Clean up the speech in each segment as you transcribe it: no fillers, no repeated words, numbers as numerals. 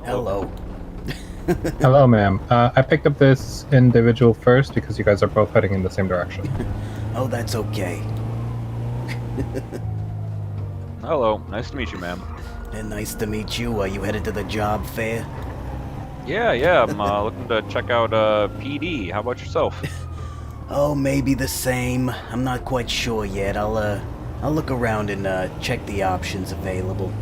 Hello. Hello, ma'am. I picked up this individual first because you guys are both heading in the same direction. Oh, that's okay. Hello, nice to meet you, ma'am. And nice to meet you. Are you headed to the job fair? Yeah, I'm looking to check out PD. How about yourself? Oh, maybe the same. I'm not quite sure yet. I'll look around and check the options available.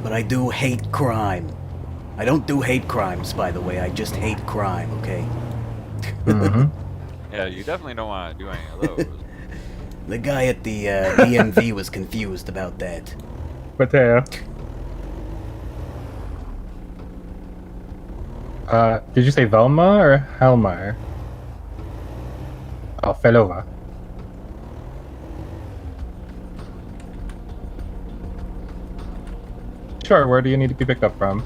But I do hate crime. I don't do hate crimes, by the way. I just hate crime, okay? Mm-hmm. Yeah, you definitely don't want to do any of those. The guy at the DMV was confused about that. Mateo. Did you say Velma or Helmar? Oh, Felova. Sure, where do you need to be picked up from?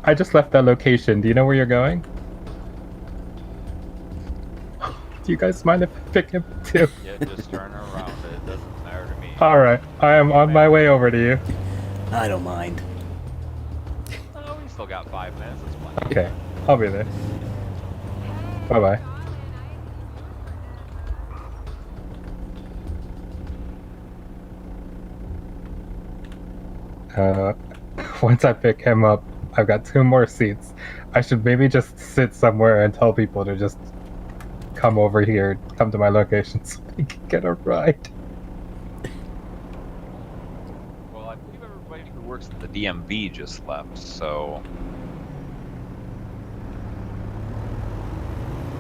I just left that location. Do you know where you're going? Do you guys mind if I pick him too? Yeah, just turn around. It doesn't matter to me. Alright, I am on my way over to you. I don't mind. Oh, we still got 5 minutes. That's plenty. Okay, I'll be there. Bye-bye. Once I pick him up, I've got 2 more seats. I should maybe just sit somewhere and tell people to just come over here, come to my location so they can get a ride. Well, I believe everybody who works at the DMV just left, so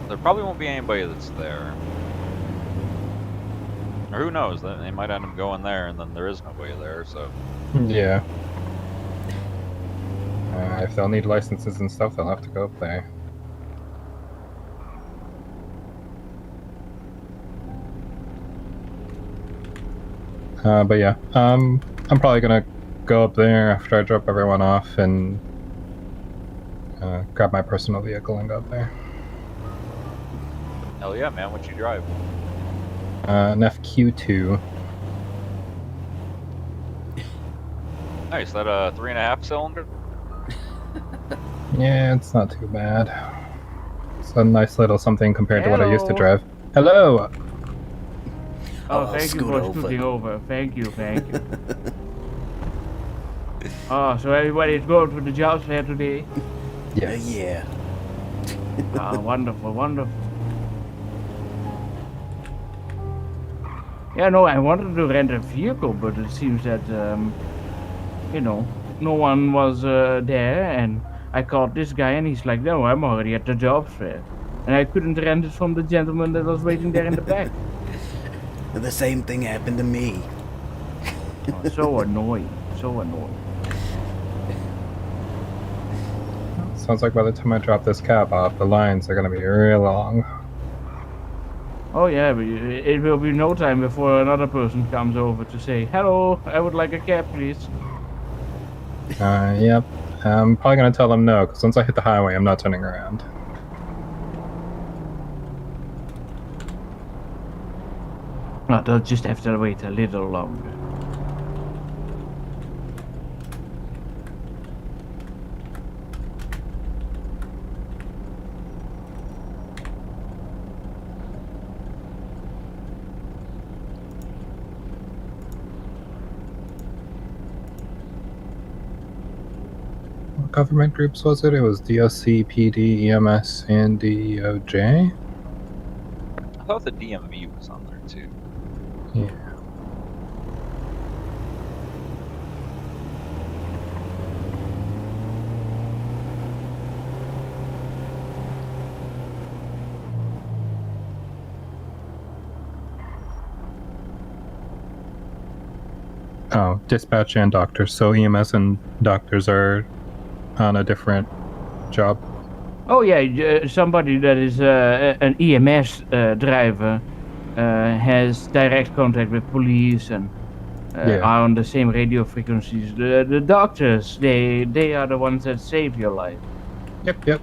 there probably won't be anybody that's there. Or who knows? They might end up going there, and then there is nobody there. So Yeah. If they'll need licenses and stuff, they'll have to go up there. But yeah, I'm probably gonna go up there after I drop everyone off and grab my personal vehicle and go up there. hell yeah, man! What you drive? An FQ2. Nice. That a 3.5 cylinder? Yeah, it's not too bad. It's a nice little something compared to what I used to drive. Hello! I'll Thank you scoot for over. scooting over. Thank you. Oh, so everybody's going to the job fair today? Yes. Yeah. Wonderful. Yeah, no, I wanted to rent a vehicle, but it seems that, no one was there, and I called this guy, and he's like, no, I'm already at the job fair. And I couldn't rent it from the gentleman that was waiting there in the back. The same thing happened to me. Oh, so annoying. Sounds like by the time I drop this cab off, the lines are gonna be real long. Oh yeah, but it will be no time before another person comes over to say, hello, I would like a cab, please. Yep. I'm probably gonna tell them no, because once I hit the highway, I'm not turning around. No, they'll just have to wait a little longer. What government groups was it? It was DOC, PD, EMS, and DOJ? I thought the DMV was on there too. Yeah. Oh, dispatch and doctors. So EMS and doctors are on a different job. Oh yeah, somebody that is an EMS driver has direct contact with police and are on the same radio frequencies. The doctors, they are the ones that save your life. Yep.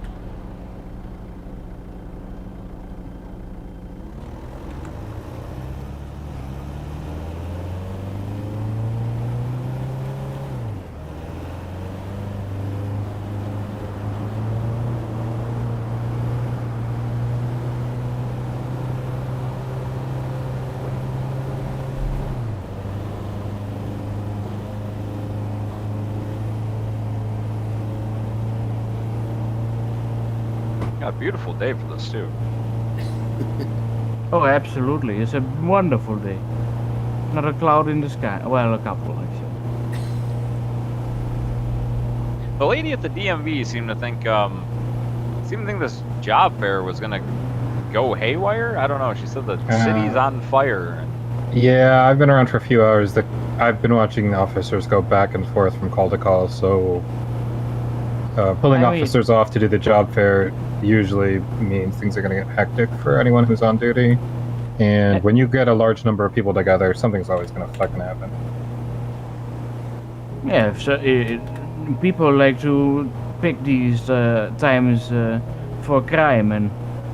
Got a beautiful day for this too. Oh, absolutely. It's a wonderful day. Not a cloud in the sky. Well, a couple, actually. The lady at the DMV seemed to think this job fair was gonna go haywire. I don't know. She said the city's on fire. Yeah, I've been around for a few hours. I've been watching the officers go back and forth from call to call, so pulling officers off to do the job fair usually means things are going to get hectic for anyone who's on duty. And when you get a large number of people together, something's always going to fucking happen. Yeah, so people like to pick these times for crime, and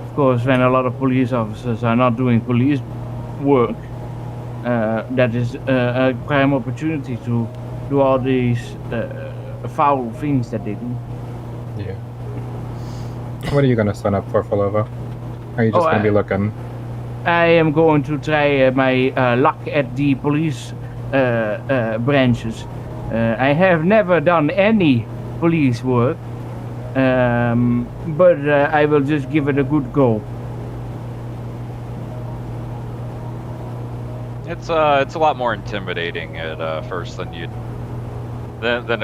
of course, when a lot of police officers are not doing police work, that is a prime opportunity to do all these foul things that they do. Yeah. What are you going to sign up for, Falova? Are you just going to be looking? I am going to try my luck at the police branches. I have never done any police work, but I will just give it a good go. It's a lot more intimidating at first than it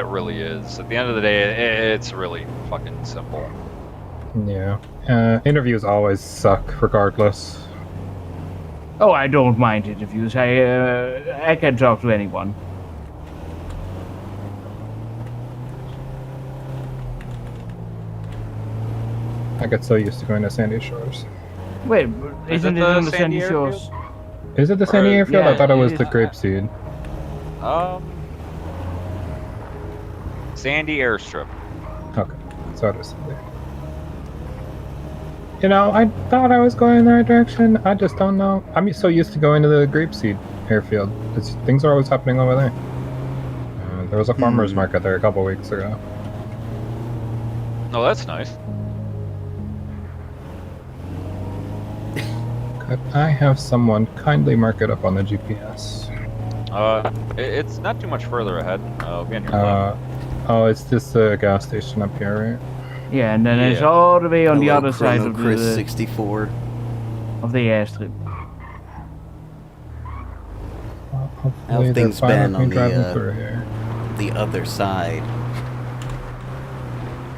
really is. At the end of the day, it's really fucking simple. Yeah. Interviews always suck, regardless. Oh, I don't mind interviews. I can talk to anyone. I get so used to going to Sandy Shores. Wait, isn't it on the Sandy Shores? Is it the Sandy Airfield? Yeah, I thought it was it the is. Grapeseed. Sandy Airstrip. Okay, so it is Sandy. You know, I thought I was going in the right direction. I just don't know. I'm so used to going to the Grapeseed Airfield. Things are always happening over there. There was a farmer's market there a couple weeks ago. Oh, that's nice. Could I have someone kindly mark it up on the GPS? It's not too much further ahead. It'll be on your left. Oh, it's this gas station up here, right? Yeah, and then it's all the way on the other side of Chris the 64. of the airstrip. Well, How hopefully they're things fine been with me on driving through here. the other side?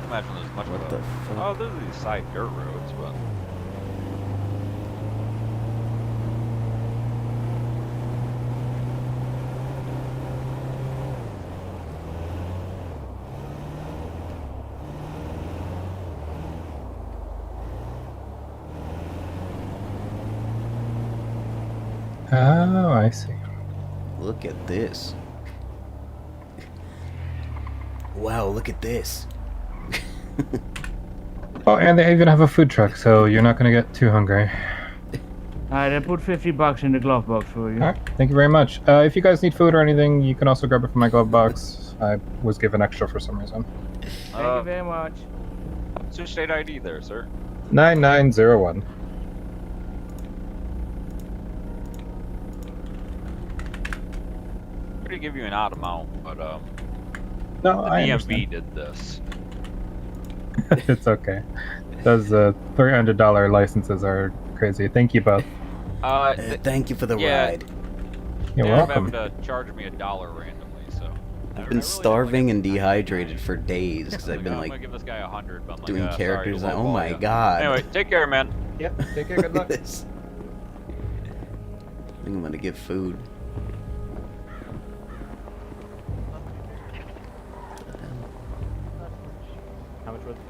Imagine there's much What of the a... fuck? Oh, there's these side dirt roads, but... Oh, I see. Look at this. Wow, look at this. Oh, and they even have a food truck, so you're not going to get too hungry. Alright, I put $50 in the glove box for you. Alright, thank you very much. If you guys need food or anything, you can also grab it from my glove box. I was given extra for some reason. Thank you very much. What's your state ID there, sir? 9901. I'm going to give you an odd amount, but No, the I DMV understand. did this. It's okay. Those $300 licenses are crazy. Thank you both. Thank you for the yeah. ride. You're They're welcome. having to charge me $1 randomly, so... I've been starving and dehydrated for days because I've been I'm gonna like give this guy 100, but I'm doing like, characters. sorry, Oh my ya. god. Anyway, take care, man. Yep, take care, good luck. I think I'm gonna get food. How much was the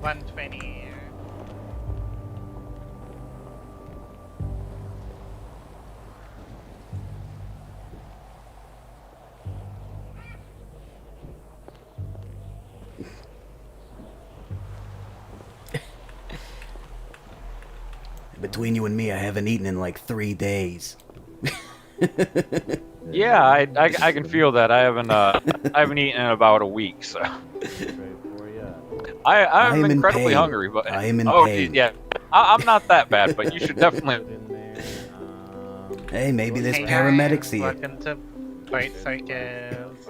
120. Between you and me, I haven't eaten in like 3 days. Yeah, I can feel that. I haven't eaten in about a week, so for you? I'm am in incredibly pain. hungry. But I am in oh, pain. yeah, I'm not that bad, but you should definitely. In there. Hey, maybe there's Hey paramedics guys, here. welcome to Bicycles.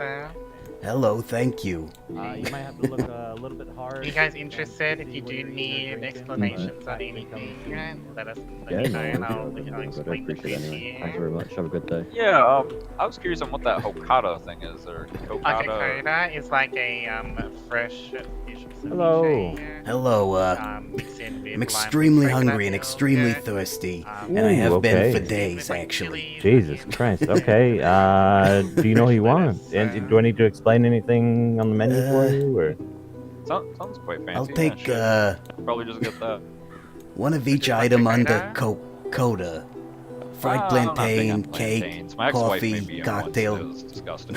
Hello, thank you. You might have to look a little bit hard. Are you guys interested? If see you what do you're eating or need drinking, explanations but or anything, let us Yeah, know no and worries. I'll But I explain the appreciate it food to anyway. you. Thanks very much. Have a good day. Yeah, I was curious on what that Hokata thing is, or Okay, Kokata. Coda is like a fresh fish Hello. ceviche. Hello, Mixed in with I'm lime extremely coconut hungry and milk, extremely thirsty, and I Ooh, have been okay. for mixed in days, with, like, actually. chilies, Jesus onions, Christ. Okay. Do you know what you want? lettuce, And do I need to explain anything on the menu for Uh, you, or? Sounds quite fancy. I'll yeah, take, sure. Probably just get that. one of each you want item the under Coda? Coda. Fried I'm not big plantain, on cake, plantains. My ex-wife made coffee, me once. cocktail. It was disgusting.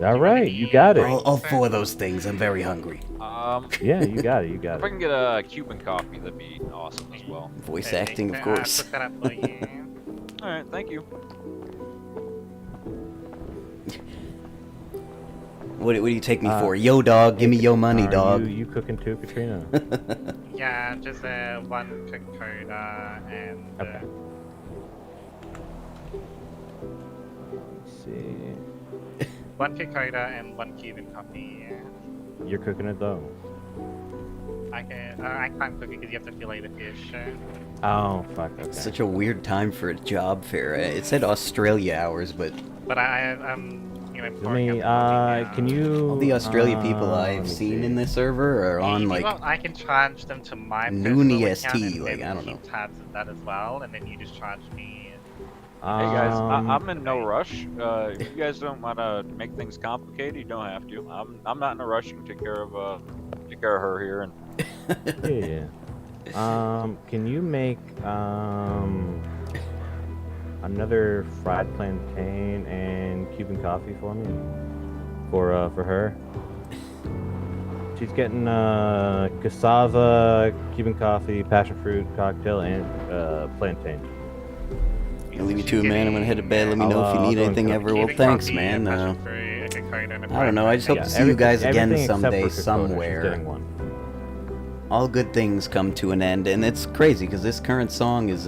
All right, you got it. All four of those things. I'm very hungry. Yeah, you got it. You got If I it. can get a Cuban coffee, that'd be awesome as well. Voice acting, of course. I'll put that up for you. All right, thank you. What do you take me for? Yo, dog, give me your money, Are dog. You cooking too, Katrina? Yeah, just one Coca-Cola and Okay. Let's see. one Coca-Cola and one Cuban coffee. You're cooking it though. I can't cook it because you have to fillet the fish. Oh fuck. Okay. Such a weird time for a job fair. It said Australia hours, but But I'm Let me. Can you? all the Australia people let I've me seen see. in this server are on like I can charge them to my Noon personal EST, account and like, then I don't keep know. tabs of that as well, and then you just charge me. Hey guys, Um, I'm in no rush. If you guys don't want to make things complicated, you don't have to. I'm not in a rush. You can take care of her here. And Yeah. Can you make another fried plantain and Cuban coffee for me? For her. She's getting cassava, Cuban coffee, passion fruit cocktail, and plantain. I'll leave you to it, man. I'm gonna head to bed. Let me know if you I'll need go and anything cook. ever. Well, Cuban thanks, coffee, man. passion fruit, a Coca-Cola, and a I don't know. I just hope fried to see you guys again everything except someday, for Dakota, she's somewhere. getting one. All good things come to an end, and it's crazy because this current song is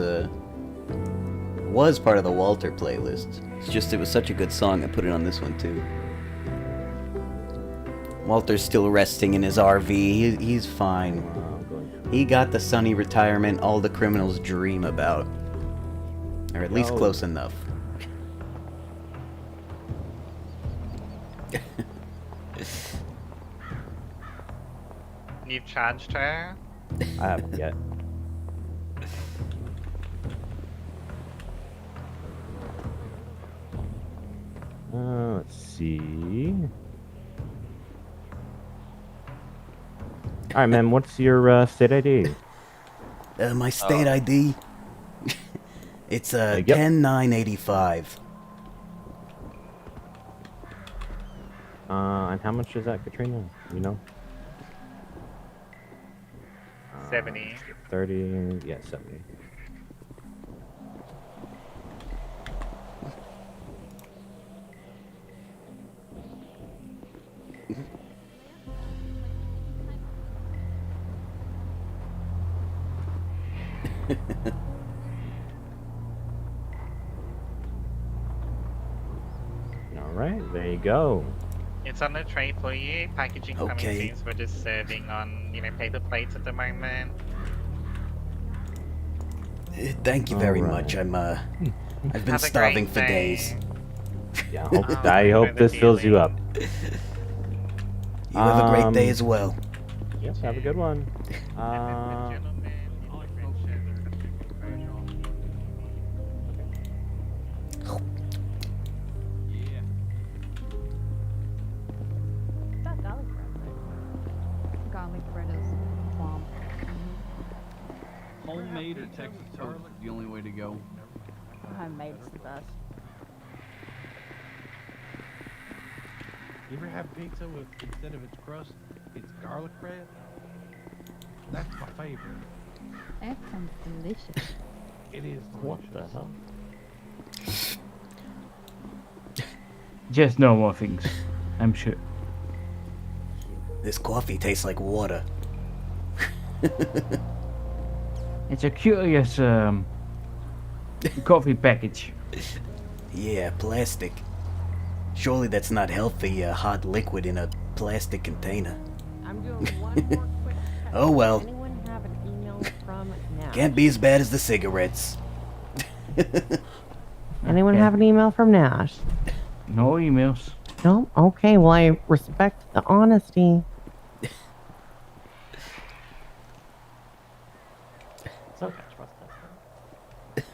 was part of the Walter playlist. It's just it was such a good song I put it on this one too. Walter's still resting in his RV. He's fine. He got the sunny retirement all the criminals dream about, or at least Yo. close enough. You've charged her? I haven't yet. Let's see. All right, man. What's your state ID? My state ID. It's Yep. 10985. And how much is that, Katrina? You know? 70. 30. Yeah, 70. All right, there you go. It's on the tray for you. Packaging coming Okay. soon, so we're just serving on, paper plates at the moment. Thank you very Alright. much. I've been Have a starving great for day. days. Yeah, Oh, I hope the this fills you feeling. up. You have a great day Um, as well. Yep, have a good one. That garlic bread, right? Garlic bread is bomb. Homemade or Texas toast is the only way to go. Homemade is the best. You ever have pizza with, instead of its crust, it's garlic bread? That's my favorite. That sounds delicious. It is What delicious. the hell? Just normal things, I'm sure. This coffee tastes like water. It's a curious coffee package. Yeah, plastic. Surely that's not healthy, hot liquid in a plastic container. I'm doing one more quick check. Oh well. Does anyone have an email from Nash? Can't be as bad as the cigarettes. Anyone Okay. have an email from Nash? No emails. No? Okay, well, I respect the honesty. So okay, trust that.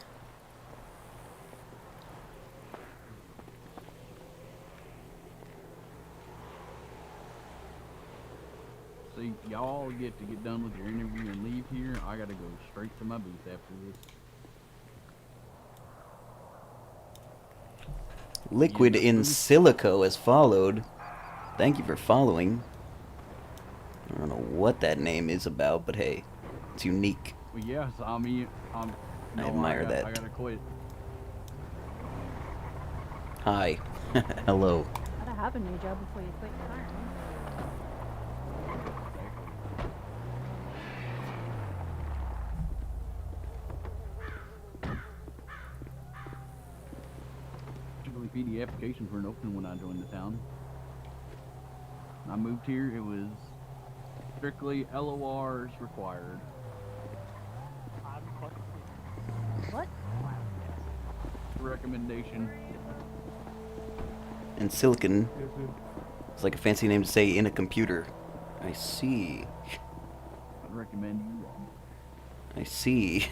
See, y'all get to get done with your interview and leave here. I gotta go straight to my booth after this. Liquid in silico has followed. Thank you for following. I don't know what that name is about, but hey, it's unique. Well, yes, I admire that. I gotta quit. Hi. Hello. Gotta have a new job before you quit your current one. PD applications weren't open when I joined the town. When I moved here, it was strictly LORs required. What? Recommendation. And silicon. It's like a fancy name to say in a computer. I see. I'd recommend you. I see.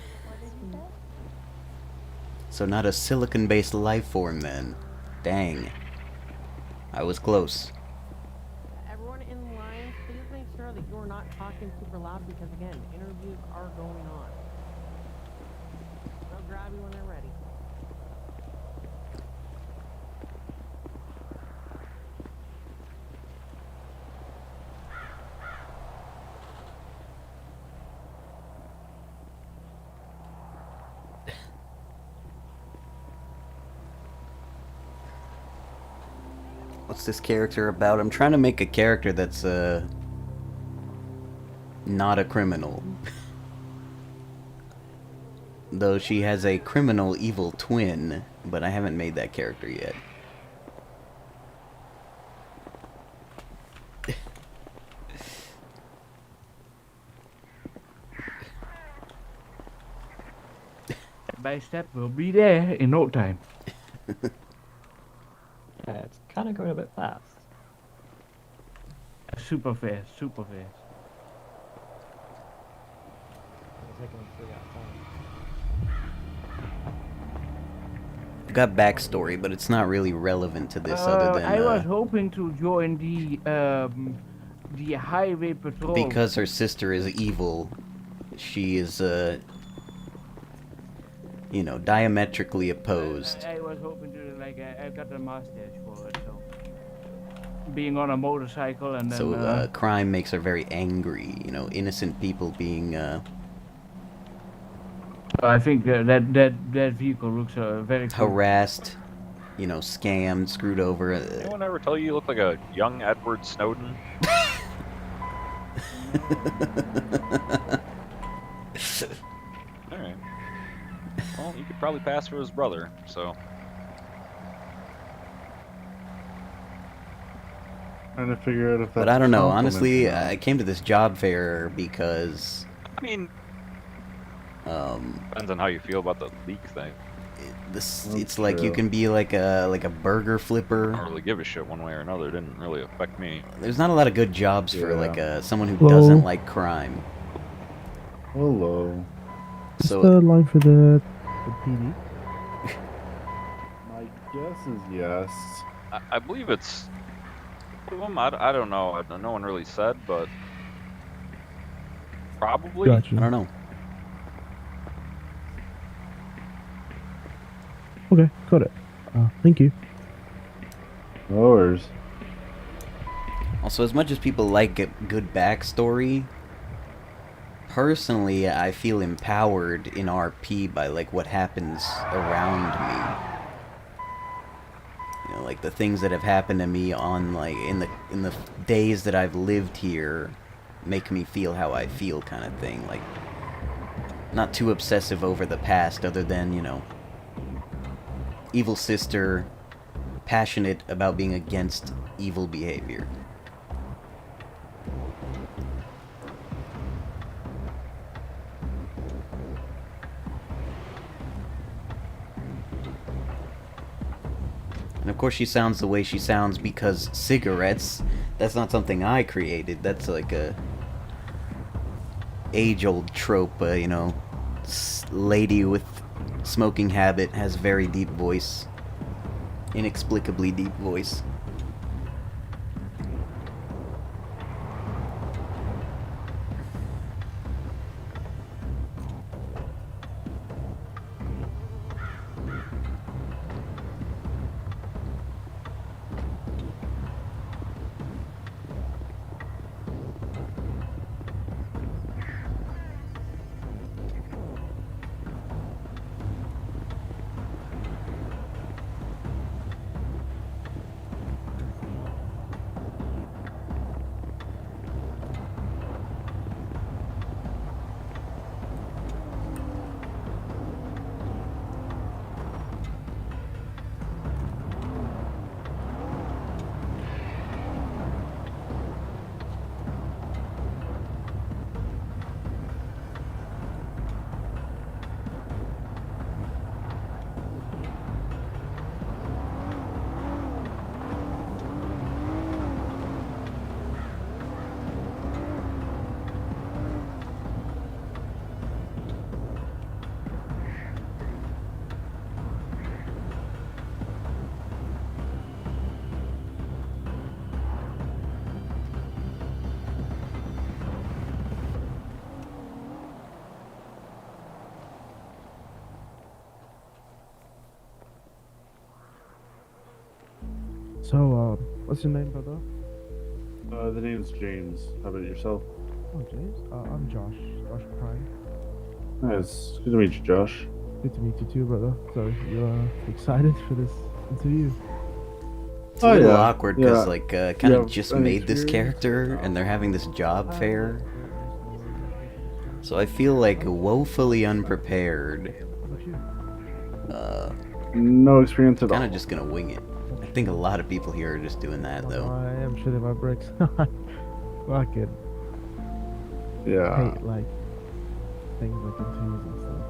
So not a silicon-based life form then. Dang. I was close. Everyone in line, please make sure that you're not talking super loud because, again, interviews are going on. They'll grab you when they're ready. What's this character about? I'm trying to make a character that's, not a criminal. Though she has a criminal evil twin, but I haven't made that character yet. Step by step, we'll be there in no time. Yeah, it's kind of going a bit fast. Super fast, super fast. It's taking 3 out of 10. I've got backstory, but it's not really relevant to this other than, I was hoping to join the highway patrol. because her sister is evil, she is, you know, diametrically opposed. I was hoping to, like, I got the mustache for it, so. Being on a motorcycle and then. So, crime makes her very angry, you know, innocent people being, I think that vehicle looks very cool. harassed, you know, scammed, screwed over. Anyone ever tell you look like a young Edward Snowden? Alright. Well, you could probably pass for his brother, so. Trying to figure out if that's But I don't know, a compliment honestly, or not. I came to this job fair because, I mean, depends on how you feel about the leak thing. it's like you can be like a burger I flipper. don't really give a shit one way or another. It didn't really affect me. There's not a lot of good jobs for Yeah. like someone who Hello. doesn't like crime. Hello. What's So the line for the PD? My guess is yes. I believe it's. I don't know. No one really said, but probably. Gotcha. I don't know. Okay, got it. Thank you. No worries. Also, as much as people like a good backstory, personally, I feel empowered in RP by like what happens around me. You know, like the things that have happened to me on like in the days that I've lived here make me feel how I feel, kind of thing. Like, not too obsessive over the past, other than, you know, evil sister, passionate about being against evil behavior. And of course she sounds the way she sounds because cigarettes, that's not something I created. That's like a age-old trope, you know, lady with smoking habit has very deep voice. Inexplicably deep voice. So, what's your name, brother? The name's James. How about yourself? Oh, James. I'm Josh. Josh Prime. Nice. Good to meet you, Josh. Good to meet you too, brother. So, you're excited for this interview? It's a little awkward because, yeah. like, kind of just any made this experience? character, and they're having this job fair. So I feel like woefully unprepared. No experience at all. Kind of just gonna wing it. I think a lot of people here are just doing that, though. I am shitting my bricks. Fucking Yeah. hate, like, things like interviews and stuff.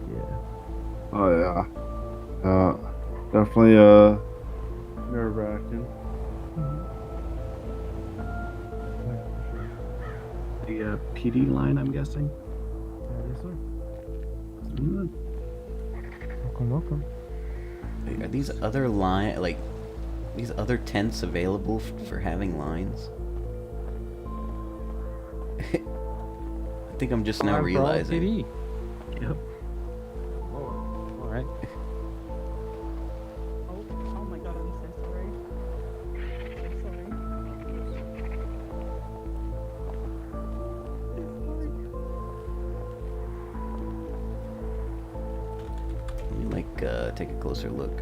Yeah. Oh yeah. Definitely nerve-wracking. The PD line, I'm guessing. Yes, sir. Mm. Welcome. Are these other these other tents available for having lines? I think I'm just now realizing. Yep. All right. Oh my god, I'm so sorry. I'm sorry. Let me take a closer look.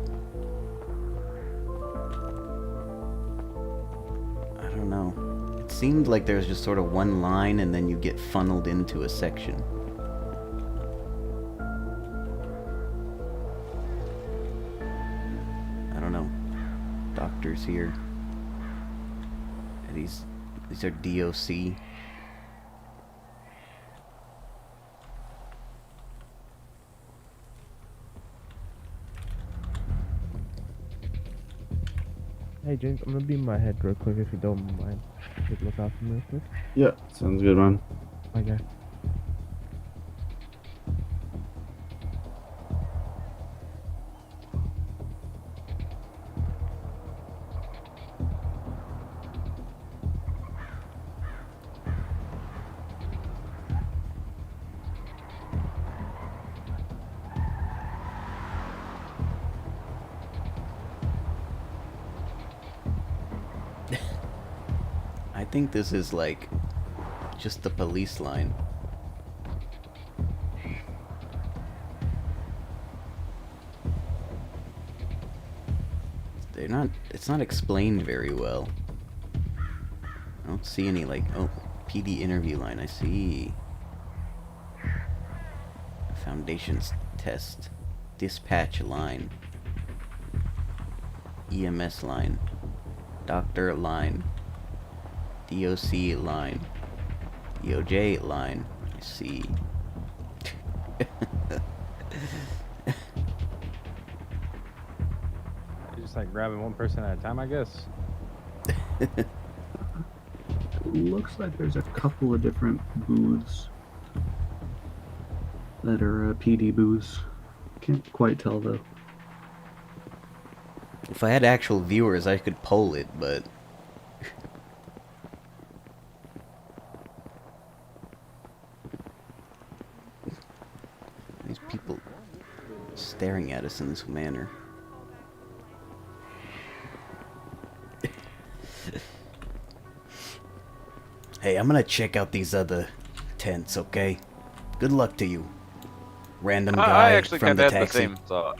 I don't know. It seemed like there's just sort of one line and then you get funneled into a section. I don't know. Doctors here. These are DOC. Hey, James, I'm gonna be in my head real quick if you don't mind. Just look out for me real quick. Yeah, sounds good, man. Okay. I think this is like just the police line. It's not explained very well. I don't see any PD interview line. I see foundations test dispatch line. EMS line. Doctor line. DOC line. DOJ line. I see. You're just like grabbing one person at a time, I guess. Looks like there's a couple of different booths that are PD booths. Can't quite tell though. If I had actual viewers, I could poll it, but... These people staring at us in this manner. Hey, I'm gonna check out these other tents, okay? Good luck to you. Random guy I actually from kind the of had the taxi. same thought.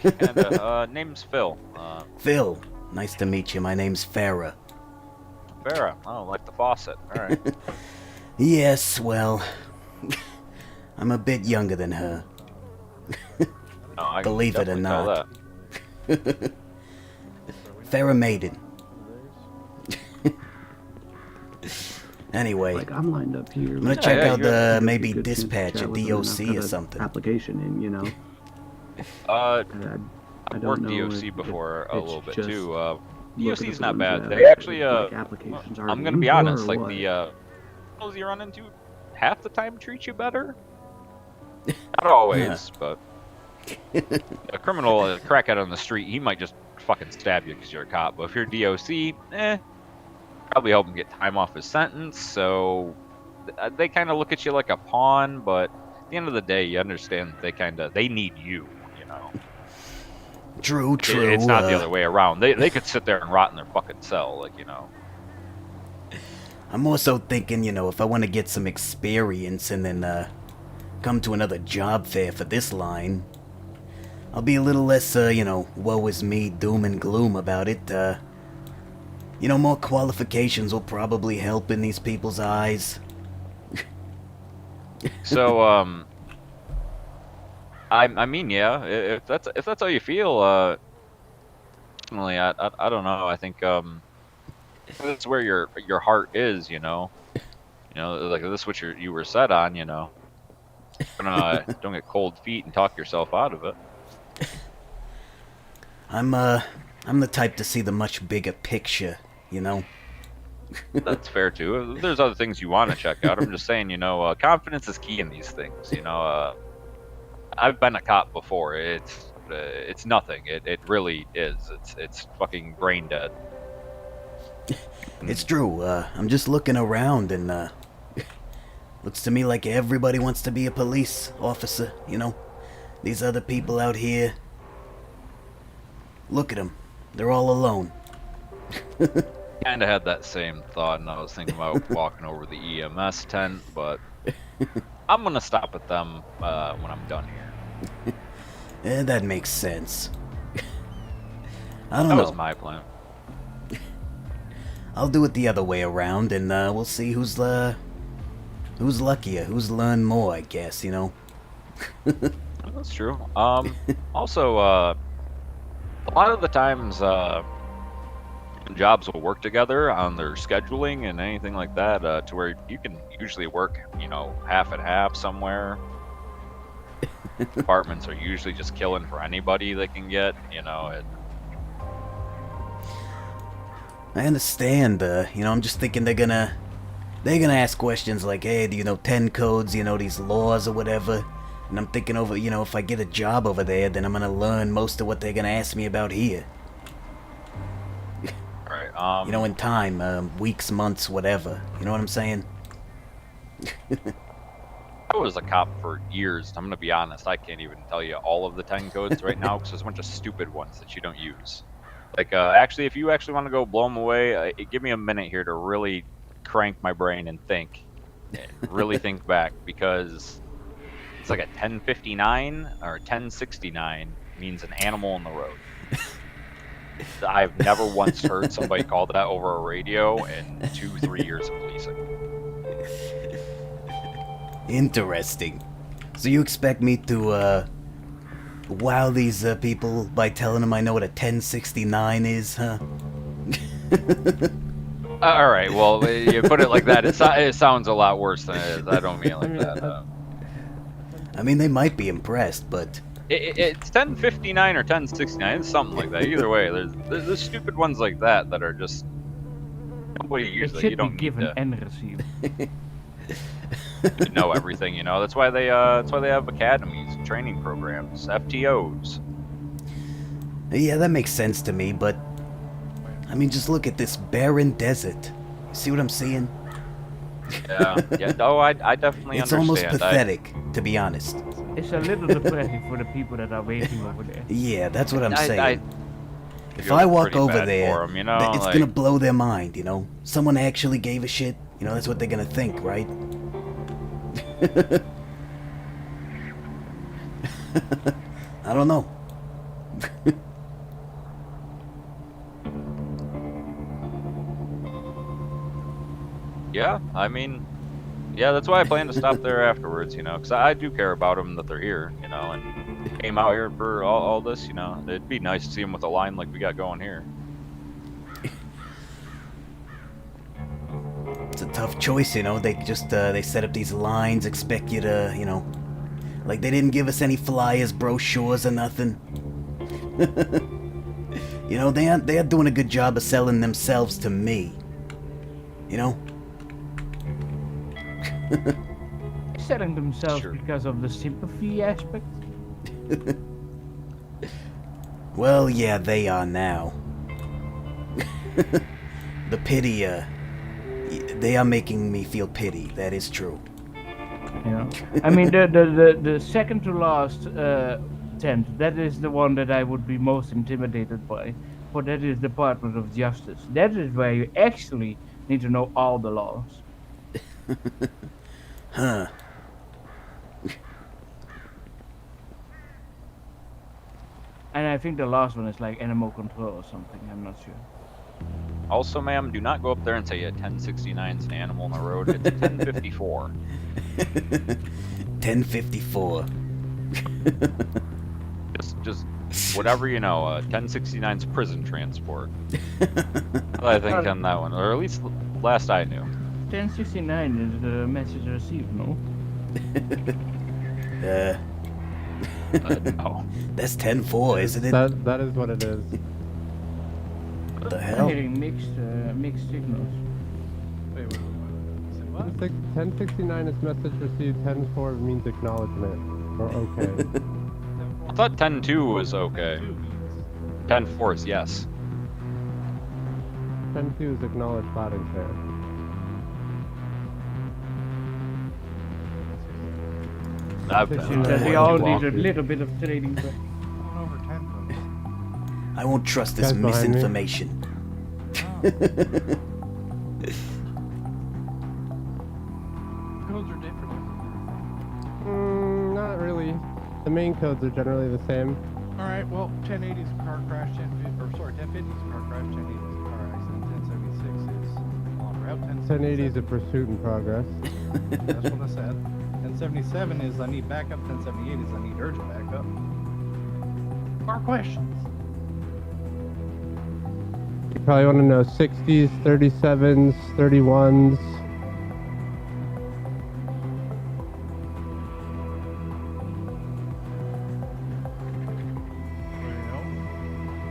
Kinda, name's Phil. Phil, nice to meet you. My name's Farrah. Farrah. Oh, like the faucet. All right. Yes, well, I'm a bit younger than her. No, I can Believe it or definitely tell not. that. Farrah Maiden. Anyway, Like I'm lined up here. I'm gonna check out the It'd be maybe good chance to dispatch chat at with them and DOC I've got or a something. Application in, you know. I've don't worked know DOC if before a it's little bit just too. looking DOC's at the not ones bad. that They have, actually, like, applications I'm already gonna in be for, honest, or like what? the those you run into half the time treat you better. Not always, but a criminal, a crackhead on the street, he might just fucking stab you because you're a cop. But if you're DOC, probably help him get time off his sentence. So they kind of look at you like a pawn, but at the end of the day, you understand they need you. You know. True, true. It's not the other way around. They could sit there and rot in their fucking cell, like, you know. I'm also thinking, you know, if I want to get some experience and then come to another job fair for this line, I'll be a little less, you know, woe is me, doom and gloom about it. You know, more qualifications will probably help in these people's eyes. So, I mean, yeah, if that's how you feel, personally, I don't know. I think that's where your heart is, you know. You know, like this is what you were set on, you know. Don't get cold feet and talk yourself out of it. I'm the type to see the much bigger picture, you know. That's fair too. There's other things you want to check out. I'm just saying, you know, confidence is key in these things. You know, I've been a cop before. It's nothing. It really is. It's fucking brain dead. It's true. I'm just looking around and looks to me like everybody wants to be a police officer, you know. These other people out here. Look at them. They're all alone. Kind of had that same thought, and I was thinking about walking over the EMS tent, but I'm gonna stop at them when I'm done here. Yeah, that makes sense. I don't That know. was my plan. I'll do it the other way around, and we'll see who's luckier, who's learned more, I guess, you know. That's true. Also, a lot of the times, jobs will work together on their scheduling and anything like that, to where you can usually work, you know, half and half somewhere. Departments are usually just killing for anybody they can get, you know. I understand, you know, I'm just thinking they're gonna ask questions like, hey, do you know 10 codes, you know, these laws or whatever? And I'm thinking over, you know, if I get a job over there, then I'm gonna learn most of what they're gonna ask me about here. Right, you know, in time, weeks, months, whatever. You know what I'm saying? I was a cop for years. I'm gonna be honest. I can't even tell you all of the 10 codes right now because there's a bunch of stupid ones that you don't use. Like, actually, if you actually want to go blow them away, give me a minute here to really crank my brain and think, and really think back, because it's like a 1059 or 1069 means an animal on the road. I've never once heard somebody call that over a radio in 2-3 years of policing. Interesting. So you expect me to, wow these people by telling them I know what a 1069 is, huh? All right. Well, you put it like that. It sounds a lot worse than it is. I don't mean it like that. I mean, they might be impressed, but It's 1059 or 1069. It's something like that. Either way, there's stupid ones like that that are just nobody It uses. should You don't be given need and received. to know everything. You know, that's why they have academies, training programs, FTOs. yeah, that makes sense to me. But I mean, just look at this barren desert. You see what I'm seeing? Yeah. Yeah. No, I definitely It's understand. almost pathetic, to be honest. It's a little depressing for the people that are waiting over there. Yeah, that's what I'm saying. If feel I walk pretty over bad there, for 'em, you know, it's like- gonna blow their mind, you know? Someone actually gave a shit, you know, that's what they're gonna think, right? I don't know. Yeah, I mean, yeah, that's why I plan to stop there afterwards, you know, because I do care about them that they're here, you know, and came out here for all this, you know. It'd be nice to see them with a line like we got going here. It's a tough choice, you know? They just, they set up these lines, expect you to, you know... Like, they didn't give us any flyers, brochures, or nothing. You know, they're doing a good job of selling themselves to me. You know? Selling themselves because of the sympathy aspect. Well, yeah, they are now. The pity, they are making me feel pity. That is true. Yeah. I mean, the second to last tent, that is the one that I would be most intimidated by. For that is Department of Justice. That is where you actually need to know all the laws. Huh. And I think the last one is like animal control or something. I'm not sure. Also, ma'am, do not go up there and say a 1069 is an animal on the road. It's a 1054. 1054. Just whatever you know. 1069's prison transport. I think on that one, or at least last I knew. 1069 is the message received, no? No. That's 10-4, isn't it? That is what it is. What the I'm hell? hearing mixed signals. Wait, say what? 1069 is message received. 10-4 means acknowledgement or okay. I thought 10-2 was okay. 10-4 is yes. 10-2 is acknowledged loud and clear. They all need a little bit of trading. Going over 10 folks. I won't trust this Guys behind me. misinformation. Codes are different. Not really. The main codes are generally the same. All right. Well, 1080 is a car crash. 1050 is a car crash. 1080 is a car accident. 1076 is on route. 1080 is a pursuit in progress. That's what I said. 1077 is I need backup. 1078 is I need urgent backup. Our questions. You probably want to know 60s, 37s, 31s.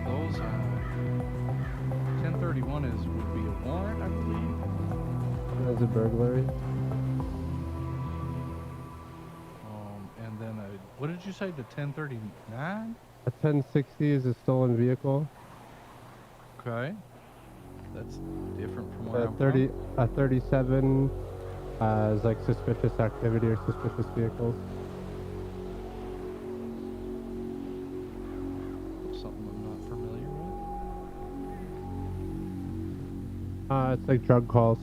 Those 1031 would be a warrant, I believe. As a burglary. And then what did you say? The 1039? A 1060 is a stolen vehicle. Okay. That's different from where A I'm 37 is like suspicious activity or suspicious vehicles. from. Something I'm not familiar with. It's like drug calls.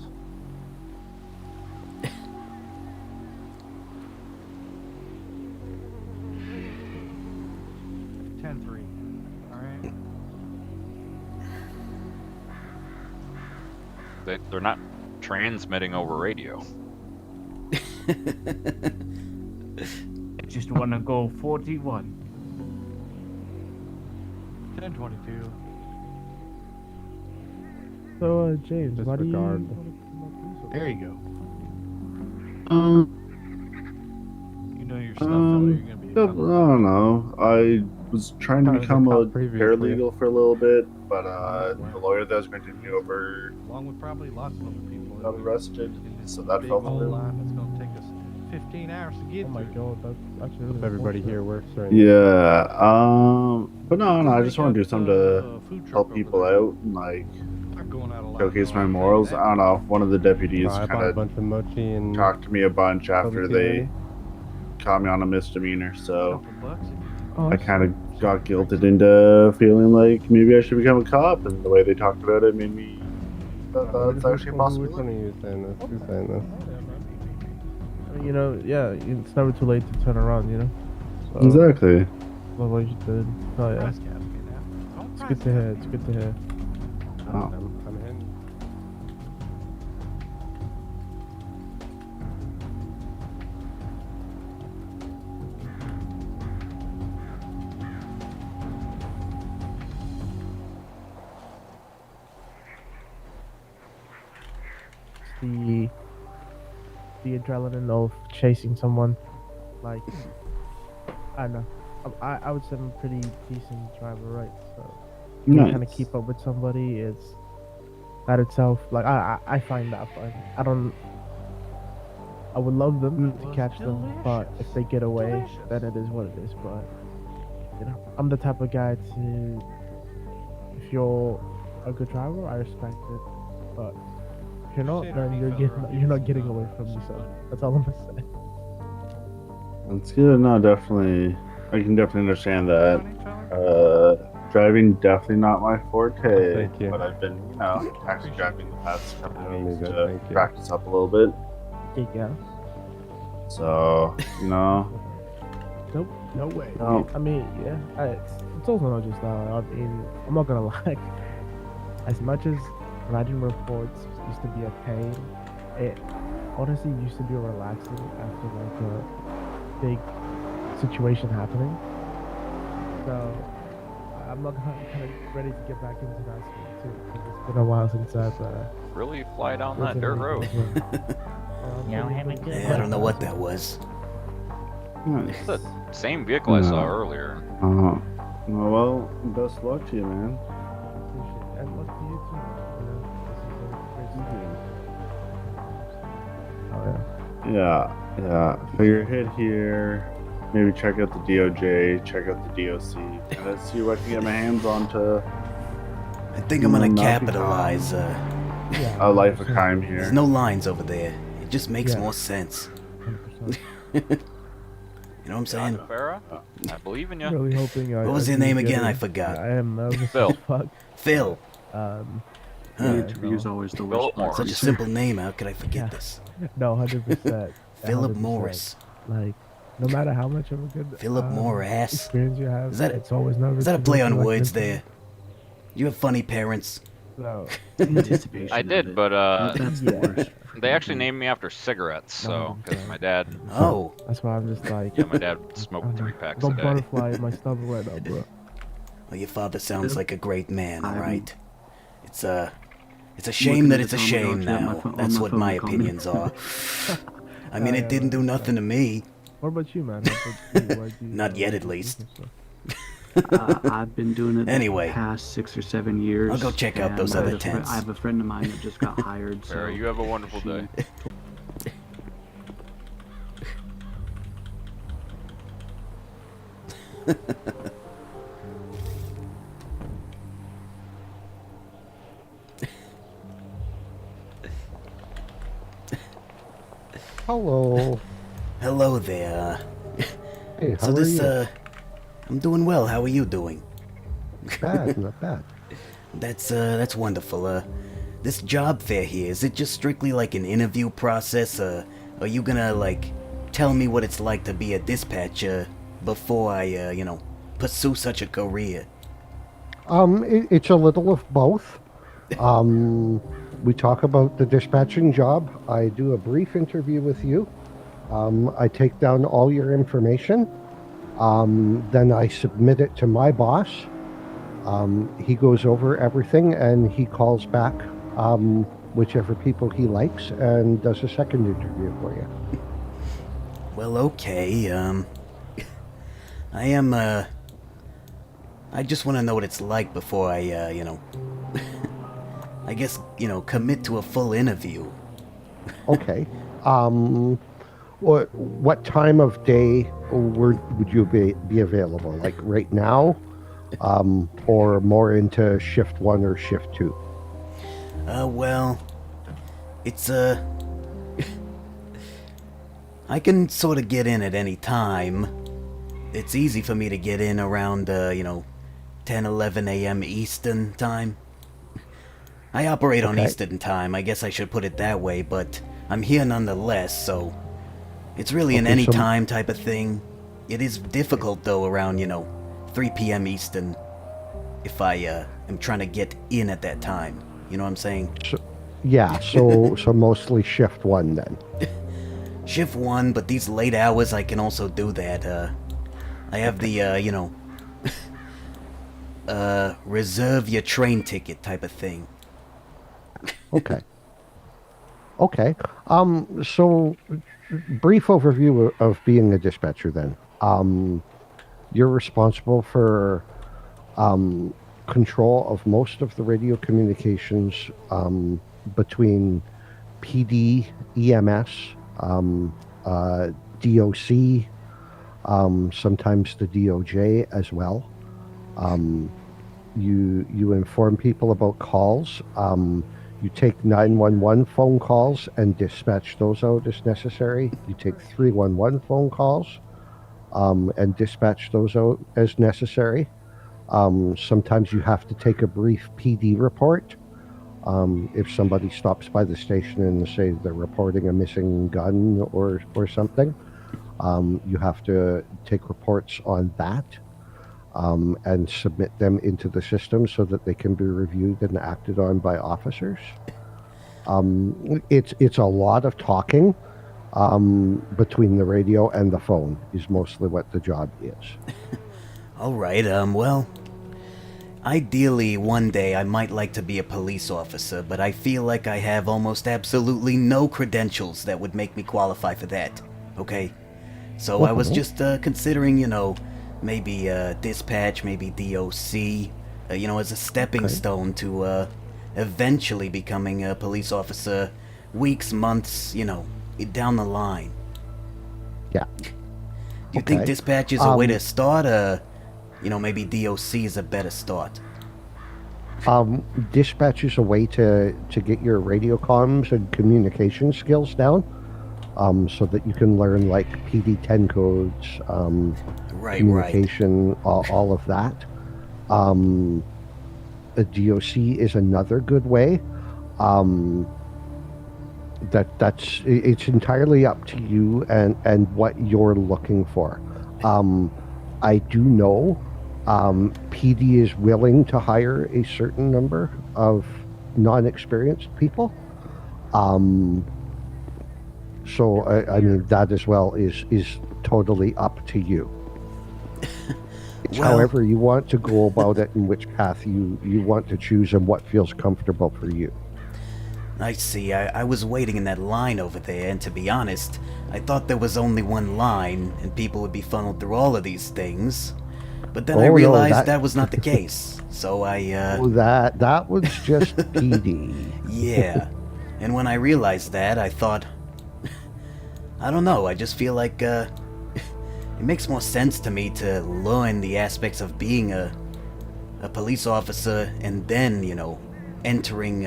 They're not transmitting over radio. I just wanna go 41. 1022. So, James, why do you... Disregard. There you go. You know your stuff, fella. You're gonna be. I don't know. I was trying to I was a become a cop previously. paralegal for a little bit, but the lawyer that was going to me over Along with probably lots of other people. got arrested, so that Big fell old through. line that's gonna take us 15 hours to get Oh my through. god, that's actually everybody here works right Yeah, but no, I just want to do something to help people out and like I'm going out a lot. showcase my morals. I don't know. One of the deputies I bought a kind bunch of mochi and... of talked to me a bunch after Public they hearing. caught me on a misdemeanor, so Oh, I kind of got guilted into feeling like maybe I should become a cop, and the way they talked about it made me thought that's actually Which possible. one are you saying this? Who's saying this? I mean, you know, yeah, it's never too late to turn around, you know? So, Exactly. Love what you did. Oh, yeah. It's good to hear. It's good to hear. Oh. I'm in. The adrenaline of chasing someone, like, I don't know. I would say I'm a pretty decent driver, right? So Nice. kind of keep up with somebody is that itself. Like I find that fun. I would love them to catch them, but if they get away, then it is what it is. But you know, I'm the type of guy to. If you're a good driver, I respect it. But if you're not, then you're not getting away from me. So that's all I'm gonna say. That's good. No, definitely. I can definitely understand that. Driving definitely not my forte. Thank you. But I've been, taxi driving the past couple of weeks good, to thank you. practice up a little bit. Yeah. So, Nope. No way. No. I mean, yeah. It's also not just that. I mean, I'm not gonna lie. As much as writing reports used to be a pain, it honestly used to be relaxing after like a big situation happening. So I'm not kind of ready to get back into that speed too. Because it's been a while since I've Really fly down that dirt road. Yeah, I don't know what that was. It's the same vehicle I saw earlier. Well, best luck to you, man. And luck to you too. You know, this is a great situation. Oh Yeah. For your hit here, maybe check out the DOJ, check out the DOC, and let's see what I can get my hands on to. I think I'm gonna Not capitalize. a life of crime here. There's no lines over there. It just makes Yeah. more sense. You know what I'm saying? Farrah, I believe in you. Really hoping What was your name again? I forgot. I am nervous Phil. as fuck. Phil. Yeah, The interview is always the worst part. Such a simple name. How could I forget this? No, 100%. Philip 100%. Morris. Like, no matter how much of a good Philip Morris. experience you have, Is that it's always nervous. Is that a to play go on through, like, words this. there? You have funny parents. No. Anticipation. I of did, it. but That's the worst. they actually named me after cigarettes. So, because my dad, Oh. That's why I'm just like. my dad smoked 3 packs a Got day. butterfly in my stomach right now, bro. Well, your father sounds like a great man, all I'm- right? It's a shame that at it's the a Tamagotchi shame on my now. phone- on That's my what phone my to call me. opinions are. I mean, it didn't do nothing to me. What about you, man? What do you Not yet, at least. I've been doing it Anyway. the past 6 or 7 years. I'll go check out and those I other have a fri- tents. I have a friend of mine that just got hired. So Farrah, you have a wonderful she- day. Hello. Hello there. Hey, So this, I'm doing well. How are you doing? Bad, not bad. That's wonderful. This job fair here, is it just strictly like an interview process? Are you gonna, like, tell me what it's like to be a dispatcher before I, pursue such a career? It's a little of both. We talk about the dispatching job. I do a brief interview with you. I take down all your information. Then I submit it to my boss. He goes over everything and he calls back whichever people he likes and does a second interview for you. Well, okay, I just want to know what it's like before I, I guess, commit to a full interview. Okay. What time of day would you be available? Like right now? Or more into shift 1 or shift 2? Well, it's, I can sort of get in at any time. It's easy for me to get in around, 10, 11 a.m. Eastern time. I operate on Okay. Eastern time, I guess I should put it that way, but I'm here nonetheless, so it's really an Okay, any so- time type of thing. It is difficult, though, around, 3 p.m. Eastern, if I am trying to get in at that time. You know what I'm saying? Yeah, so mostly shift 1 then. Shift 1, but these late hours I can also do that. I have the, reserve your train ticket type of thing. Okay. Okay. So brief overview of being a dispatcher then. You're responsible for control of most of the radio communications between PD, EMS, DOC, sometimes the DOJ as well. You inform people about calls. You take 911 phone calls and dispatch those out as necessary. You take 311 phone calls and dispatch those out as necessary. Sometimes you have to take a brief PD report. If somebody stops by the station and say they're reporting a missing gun or something, you have to take reports on that and submit them into the system so that they can be reviewed and acted on by officers. It's a lot of talking between the radio and the phone is mostly what the job is. Alright, well, ideally one day I might like to be a police officer, but I feel like I have almost absolutely no credentials that would make me qualify for that, okay? So I was just considering, maybe dispatch, maybe DOC, as a stepping stone to eventually becoming a police officer weeks, months, down the line. Yeah. Do you think Okay. dispatch is a way to start, maybe DOC is a better start? Dispatch is a way to get your radio comms and communication skills down, so that you can learn like PD10 codes, communication, all of that. A DOC is another good way. It's entirely up to you and what you're looking for. I do know PD is willing to hire a certain number of non-experienced people. So I mean that as well is totally up to you. It's Well- however you want to go about it and which path you want to choose and what feels comfortable for you. I see. I was waiting in that line over there, and to be honest, I thought there was only one line, and people would be funneled through all of these things. But then I Oh, no, realized that was not the case. So Oh, that was just PD. Yeah. And when I realized that, I thought, I don't know, I just feel like, it makes more sense to me to learn the aspects of being a police officer and then, entering,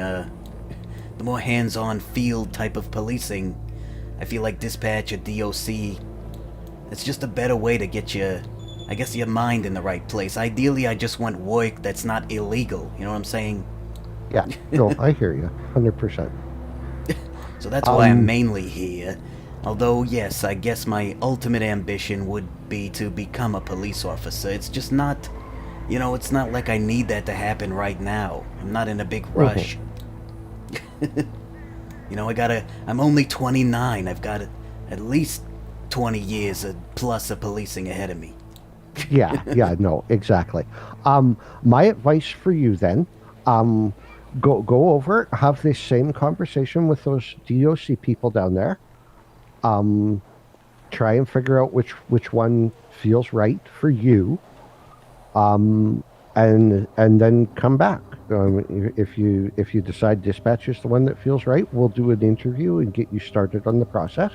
the more hands-on field type of policing. I feel like dispatch or DOC, it's just a better way to get your mind in the right place. Ideally, I just want work that's not illegal, you know what I'm saying? Yeah, no, I hear you, 100%. So that's why I'm mainly here. Although, yes, I guess my ultimate ambition would be to become a police officer. It's just not, it's not like I need that to happen right now. I'm not in a big rush. I'm only 29. I've got at least 20 years plus of policing ahead of me. Yeah, no, exactly. My advice for you then, go over, have this same conversation with those DOC people down there. Try and figure out which one feels right for you. And then come back. If you decide dispatch is the one that feels right, we'll do an interview and get you started on the process.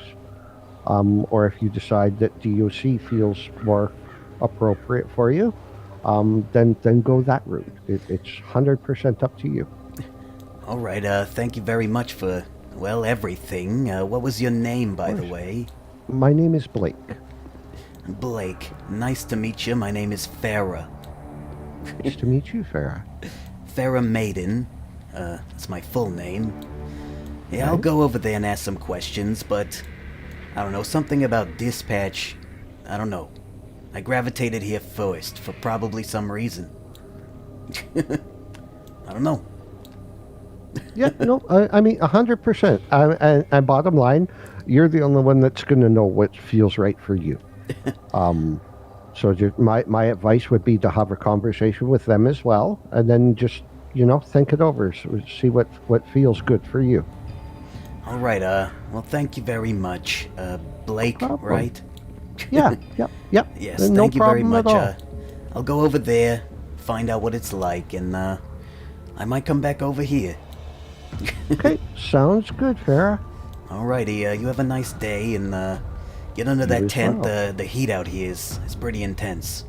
Or if you decide that DOC feels more appropriate for you, then go that route. It's 100% up to you. All right, thank you very much for, well, everything. What was your name, by the way? My name is Blake. Blake. Nice to meet you. My name is Farrah. Nice to meet you, Farrah. Farrah Maiden. That's my full name. Yeah, I'll go over there and ask some questions, but I don't know, something about dispatch. I don't know. I gravitated here first for probably some reason. I don't know. Yeah, no, I mean 100%. And bottom line, you're the only one that's going to know what feels right for you. So my advice would be to have a conversation with them as well, and then just think it over, see what feels good for you. All right. Well, thank you very much, Blake. Right? Yeah. Yep. Yes. No Thank you very problem at much. all. I'll go over there, find out what it's like, and I might come back over here. Okay, sounds good, Farrah. Alrighty, you have a nice day, and get under that as tent. well. The heat out here is pretty intense.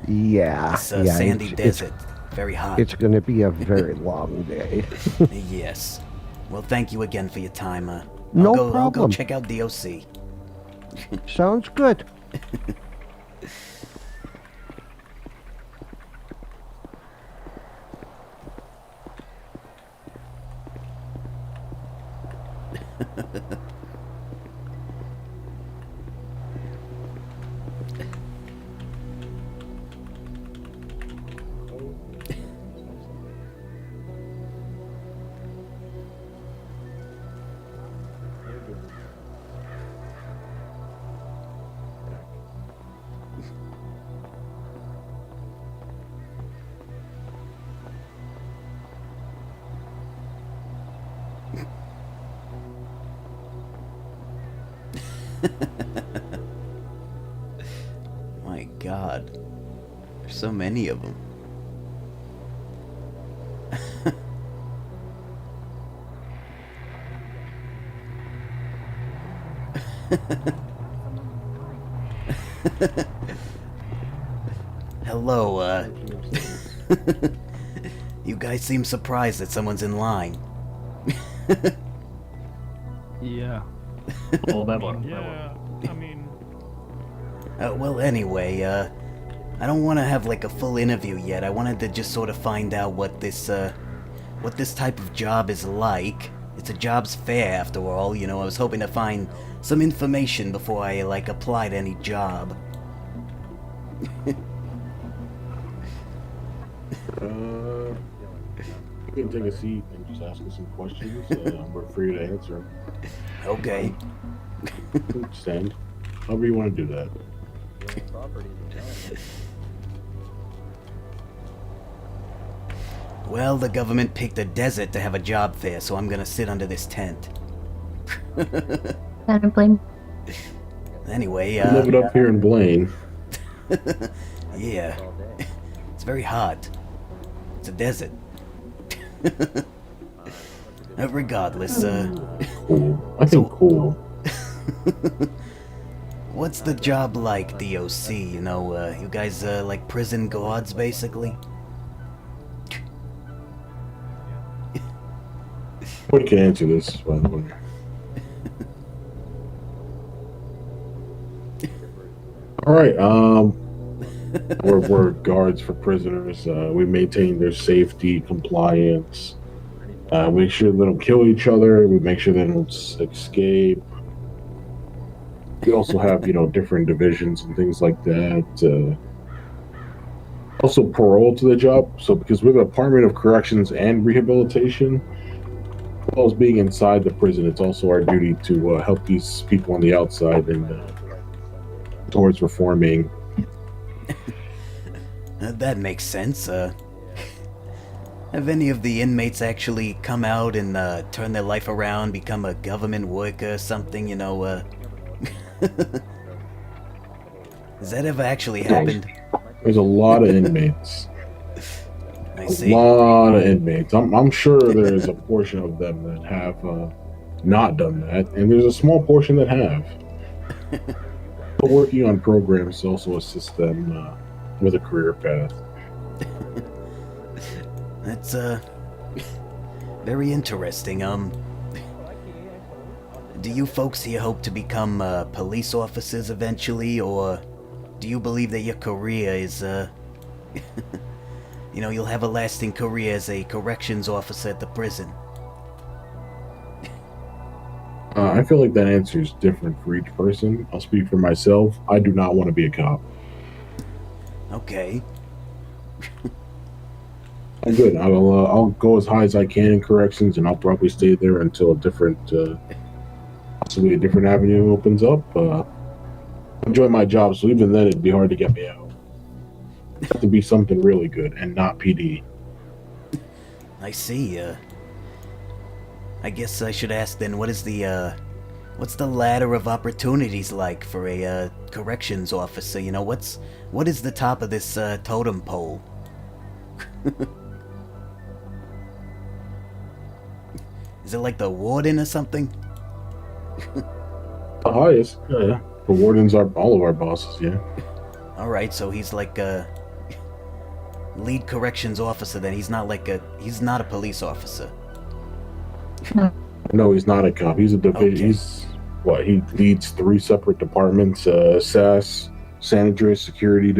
Yeah, It's yeah, sandy it's- desert, very hot. It's going to be a very long day. Yes. Well, thank you again for your time. No I'll go problem. check out DOC. Sounds good. My God, there's so many of them. Hello, you guys seem surprised that someone's in line. Yeah. Yeah, I mean, Well, anyway, I don't want to have like a full interview yet. I wanted to just sort of find out what this type of job is like. It's a jobs fair, after all. I was hoping to find some information before I like applied any job. You can take a seat and just ask us some questions. We're free to answer them. Okay. Stand. However you want to do that. Well, the government picked a desert to have a job fair, so I'm gonna sit under this tent. Not a blame. Anyway, Live it up here in Blaine. Yeah. It's very hot. It's a desert. Regardless, Cool. I think cool. What's the job like, DOC? You guys, like prison guards, basically? Nobody can answer this, by the way. All right. We're guards for prisoners. We maintain their safety, compliance. Make sure they don't kill each other. We make sure they don't escape. We also have, different divisions and things like that. Also parole to the job. So because we're the Department of Corrections and Rehabilitation, as well as being inside the prison, it's also our duty to help these people on the outside and towards reforming That makes sense. Have any of the inmates actually come out and turn their life around, become a government worker or something, you know? Has that ever actually happened? There's a lot of inmates. I see. A lot of inmates. I'm sure there's a portion of them that have not done that, and there's a small portion that have. But working on programs to also assist them with a career path. That's very interesting. Do you folks here hope to become police officers eventually, or do you believe that your career is you know, you'll have a lasting career as a corrections officer at the prison? I feel like that answer is different for each person. I'll speak for myself. I do not want to be a cop. Okay. I'm good. I'll go as high as I can in corrections, and I'll probably stay there until possibly a different avenue opens up. I enjoy my job, so even then it'd be hard to get me out. It'd have to be something really good and not PD. I see. I guess I should ask then, what's the ladder of opportunities like for a corrections officer? You know, what is the top of this totem pole? Is it like the warden or something? The highest, yeah. The wardens are all of our bosses, yeah. Alright, so he's like a lead corrections officer then. He's not a police officer. No, he's not a cop. He's a division. Okay. He leads 3 separate departments, SAS, San Andreas Security,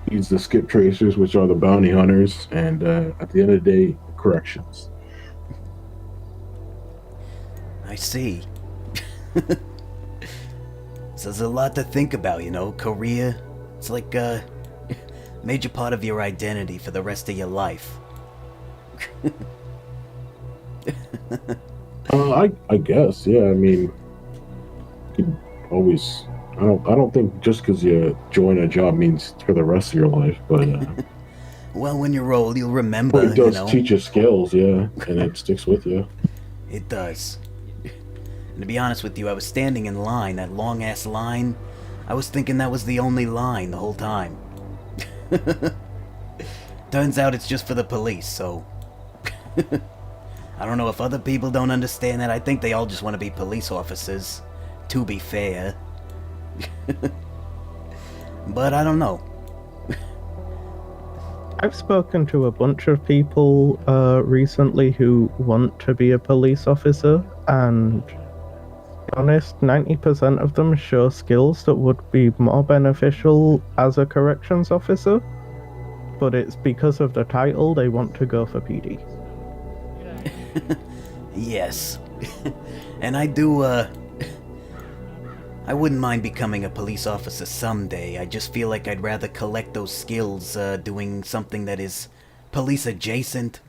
He's the skip tracers, which are the bounty hunters, and at the end of the day, corrections. I see. So there's a lot to think about, you know, career. It's like a major part of your identity for the rest of your life. I guess, yeah. I mean, you could always. I don't think just because you join a job means for the rest of your life, but. Well, when you're old, you'll remember. It does teach you skills, yeah, and it sticks with you. It does. And to be honest with you, I was standing in line, that long-ass line. I was thinking that was the only line the whole time. Turns out it's just for the police, so... I don't know if other people don't understand that. I think they all just want to be police officers, to be fair. But I don't know. I've spoken to a bunch of people recently who want to be a police officer, and to be honest, 90% of them show skills that would be more beneficial as a corrections officer, but it's because of the title they want to go for PD. Yes. And I do, I wouldn't mind becoming a police officer someday. I just feel like I'd rather collect those skills doing something that is police adjacent.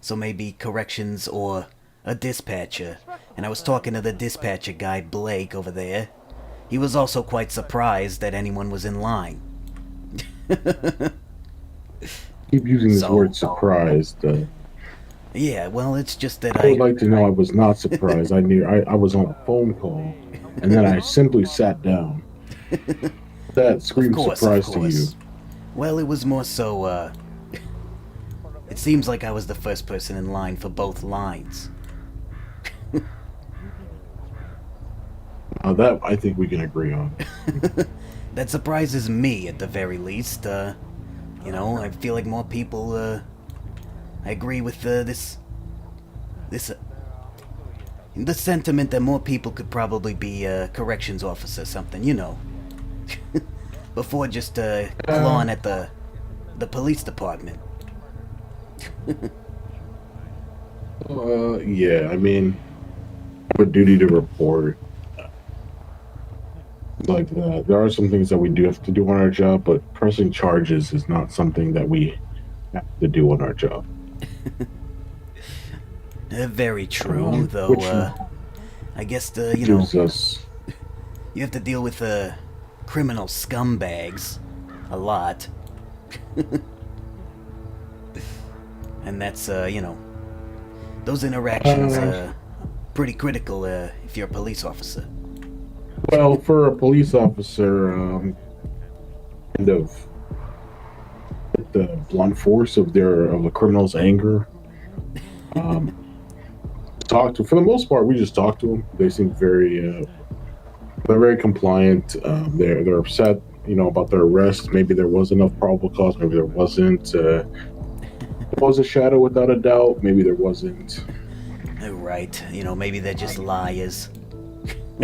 So maybe corrections or a dispatcher. And I was talking to the dispatcher guy, Blake, over there. He was also quite surprised that anyone was in line. Keep using this word surprised. Yeah, well, it's just that I would like to know I was not surprised. I was on a phone call, and then I simply sat down. That screams surprise to you. Well, it was more so, it seems like I was the first person in line for both lines. That I think we can agree on. That surprises me, at the very least. You know, I feel like more people, I agree with the sentiment that more people could probably be corrections officer, something, you know. Before just clawing at the police department. Yeah, I mean, a duty to report. Like that. There are some things that we do have to do on our job, but pressing charges is not something that we have to do on our job. Very true, though, I guess you know... You have to deal with criminal scumbags a lot. And that's, you know, those interactions pretty critical if you're a police officer. Well, for a police officer, kind of the blunt force of the criminal's anger. For the most part, we just talk to them. They seem they're very compliant. They're upset, you know, about their arrest. Maybe there was enough probable cause. Maybe there wasn't. There was a shadow without a doubt. Maybe there wasn't. Right. You know, maybe they're just liars.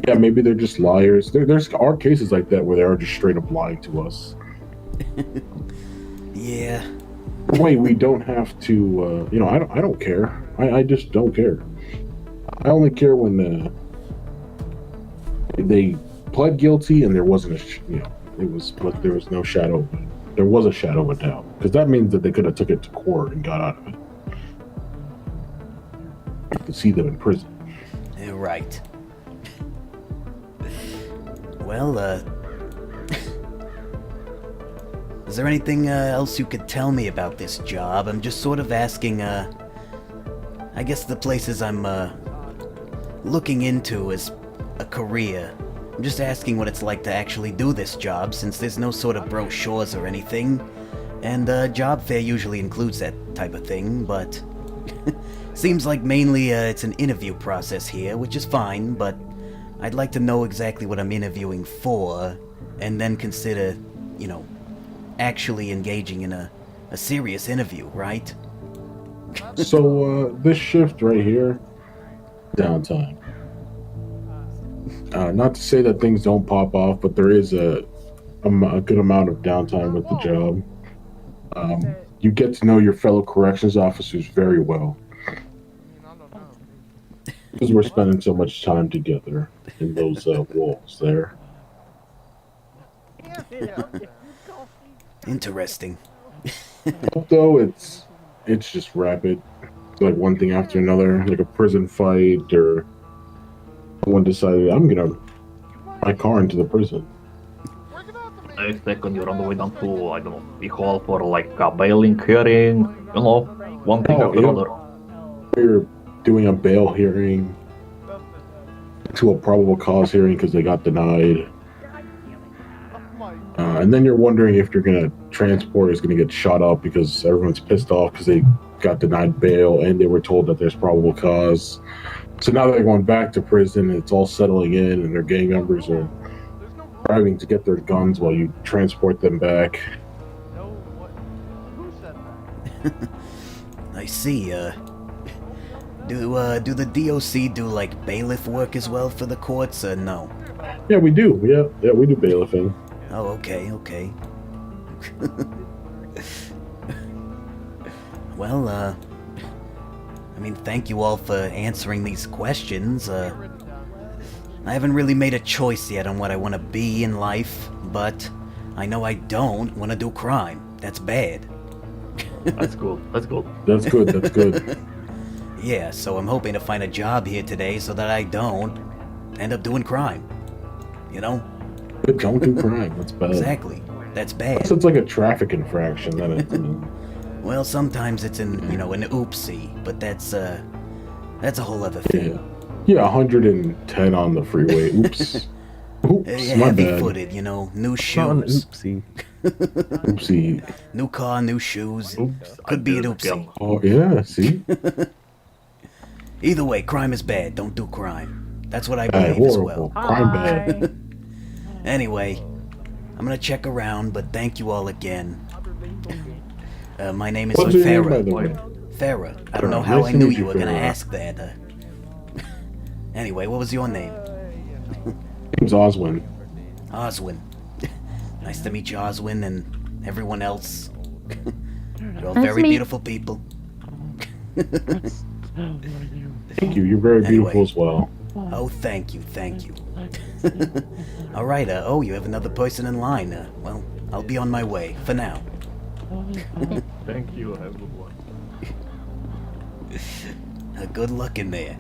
Yeah, maybe they're just liars. There's cases like that where they are just straight up lying to us. Yeah. Wait, we don't have to. You know, I don't care. I just don't care. I only care when they pled guilty and there wasn't there was no shadow. There was a shadow of a doubt, because that means that they could have took it to court and got out of it. To see them in prison. Right. Well, is there anything else you could tell me about this job? I'm just sort of asking, I guess the places I'm looking into as a career. I'm just asking what it's like to actually do this job, since there's no sort of brochures or anything. And job fair usually includes that type of thing, but seems like mainly it's an interview process here, which is fine, but I'd like to know exactly what I'm interviewing for, and then consider, you know, actually engaging in a serious interview, right? So, this shift right here, downtime. Not to say that things don't pop off, but there is a good amount of downtime with the job. You get to know your fellow corrections officers very well. Because we're spending so much time together in those walls there. Interesting. Though it's just rapid. It's like one thing after another, like a prison fight, or someone decided, I'm gonna my car into the prison. I expect when you're on the way down to, I don't know, the hall for like a bailing hearing, you know, one thing after another. We're doing a bail hearing to a probable cause hearing because they got denied. And then you're wondering if you're gonna transport is gonna get shot up because everyone's pissed off because they got denied bail and they were told that there's probable cause. So now they're going back to prison and it's all settling in and their gang members are driving to get their guns while you transport them back. I see, do the DOC do like bailiff work as well for the courts, or no? Yeah, we do. Yeah, we do bailiffing. Oh, okay. Well, I mean, thank you all for answering these questions. I haven't really made a choice yet on what I want to be in life, but I know I don't want to do crime. That's bad. That's good. That's good. Yeah, so I'm hoping to find a job here today so that I don't end up doing crime. You know? But don't do crime. That's bad. Exactly. That's bad. So it's like a traffic infraction. Then it's, well, sometimes it's an oopsie, but that's a whole other thing. Yeah, 110 on the freeway. Oops. Oops, Yeah, my bad. heavy-footed, you know, new shoes. Not an oopsie. Oopsie. New car, new shoes. Could be an oopsie. Oh, yeah, see? Either way, crime is bad. Don't do crime. That's what I Bad, believe as horrible. well. Crime bad. Anyway, I'm gonna check around, but thank you all again. My name is What's your name, Farrah. by the way? Farrah. I don't know Farrah. how Nice I to knew meet you you, were gonna Farrah. ask that. Anyway, what was your name? Name's Oswin. Oswin. Nice to meet you, Oswin, and everyone else. You're all Nice very to meet- beautiful people. Thank you. You're very beautiful as well. Oh, thank you. All right, oh, you have another person in line. Well, I'll be on my way, for now. Thank you. Have a good one. Good luck in there.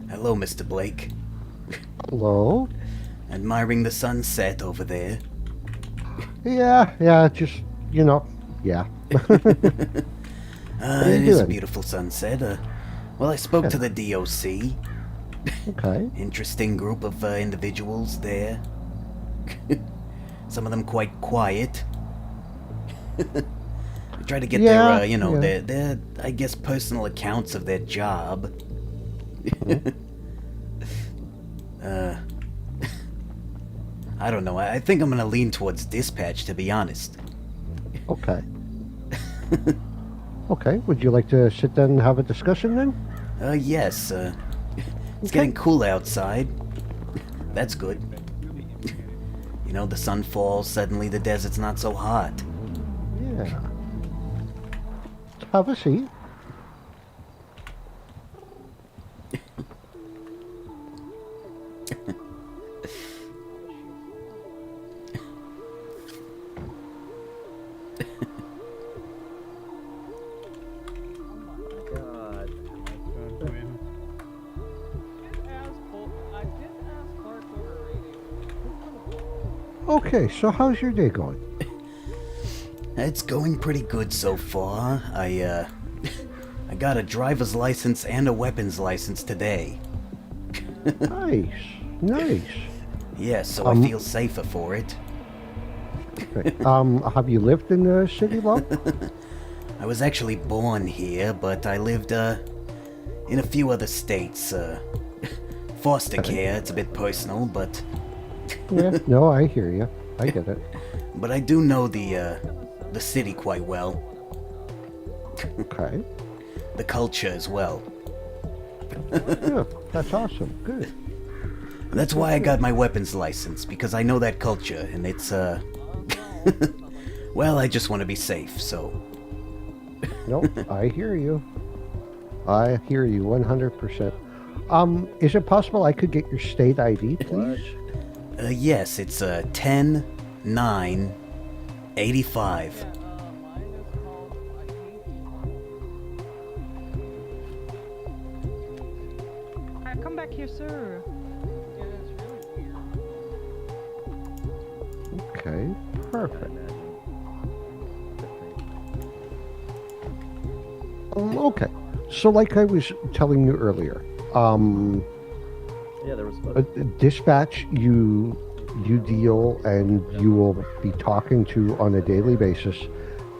Hello, Mr. Blake. Hello? Admiring the sunset over there. Yeah, just, yeah. How you It is a doing? beautiful sunset. Well, I spoke to the DOC. Okay. Interesting group of individuals there. Some of them quite quiet. They try to get their, their, I guess, personal accounts of their job. I don't know. I think I'm gonna lean towards dispatch, to be honest. Okay. Okay, would you like to sit down and have a discussion then? Yes. It's getting cool outside. That's good. The sun falls, suddenly the desert's not so hot. Yeah. Have a seat. Okay, so how's your day going? It's going pretty good so far. I got a driver's license and a weapons license today. Nice. Yeah, so I feel safer for it. Okay. Have you lived in the city long? I was actually born here, but I lived, in a few other states. Foster care, it's a bit personal, but... Yeah, no, I hear you. I get it. But I do know the city quite well. Okay. The culture as well. Yeah, that's awesome. Good. That's why I got my weapons license, because I know that culture, and it's, well, I just want to be safe, so... Nope, I hear you. I hear you 100%. Is it possible I could get your state ID, please? Yes, it's 10-9-85. Come back here, sir. Okay, perfect. Okay, so like I was telling you earlier, Yeah, there was dispatch, you deal and you will be talking to on a daily basis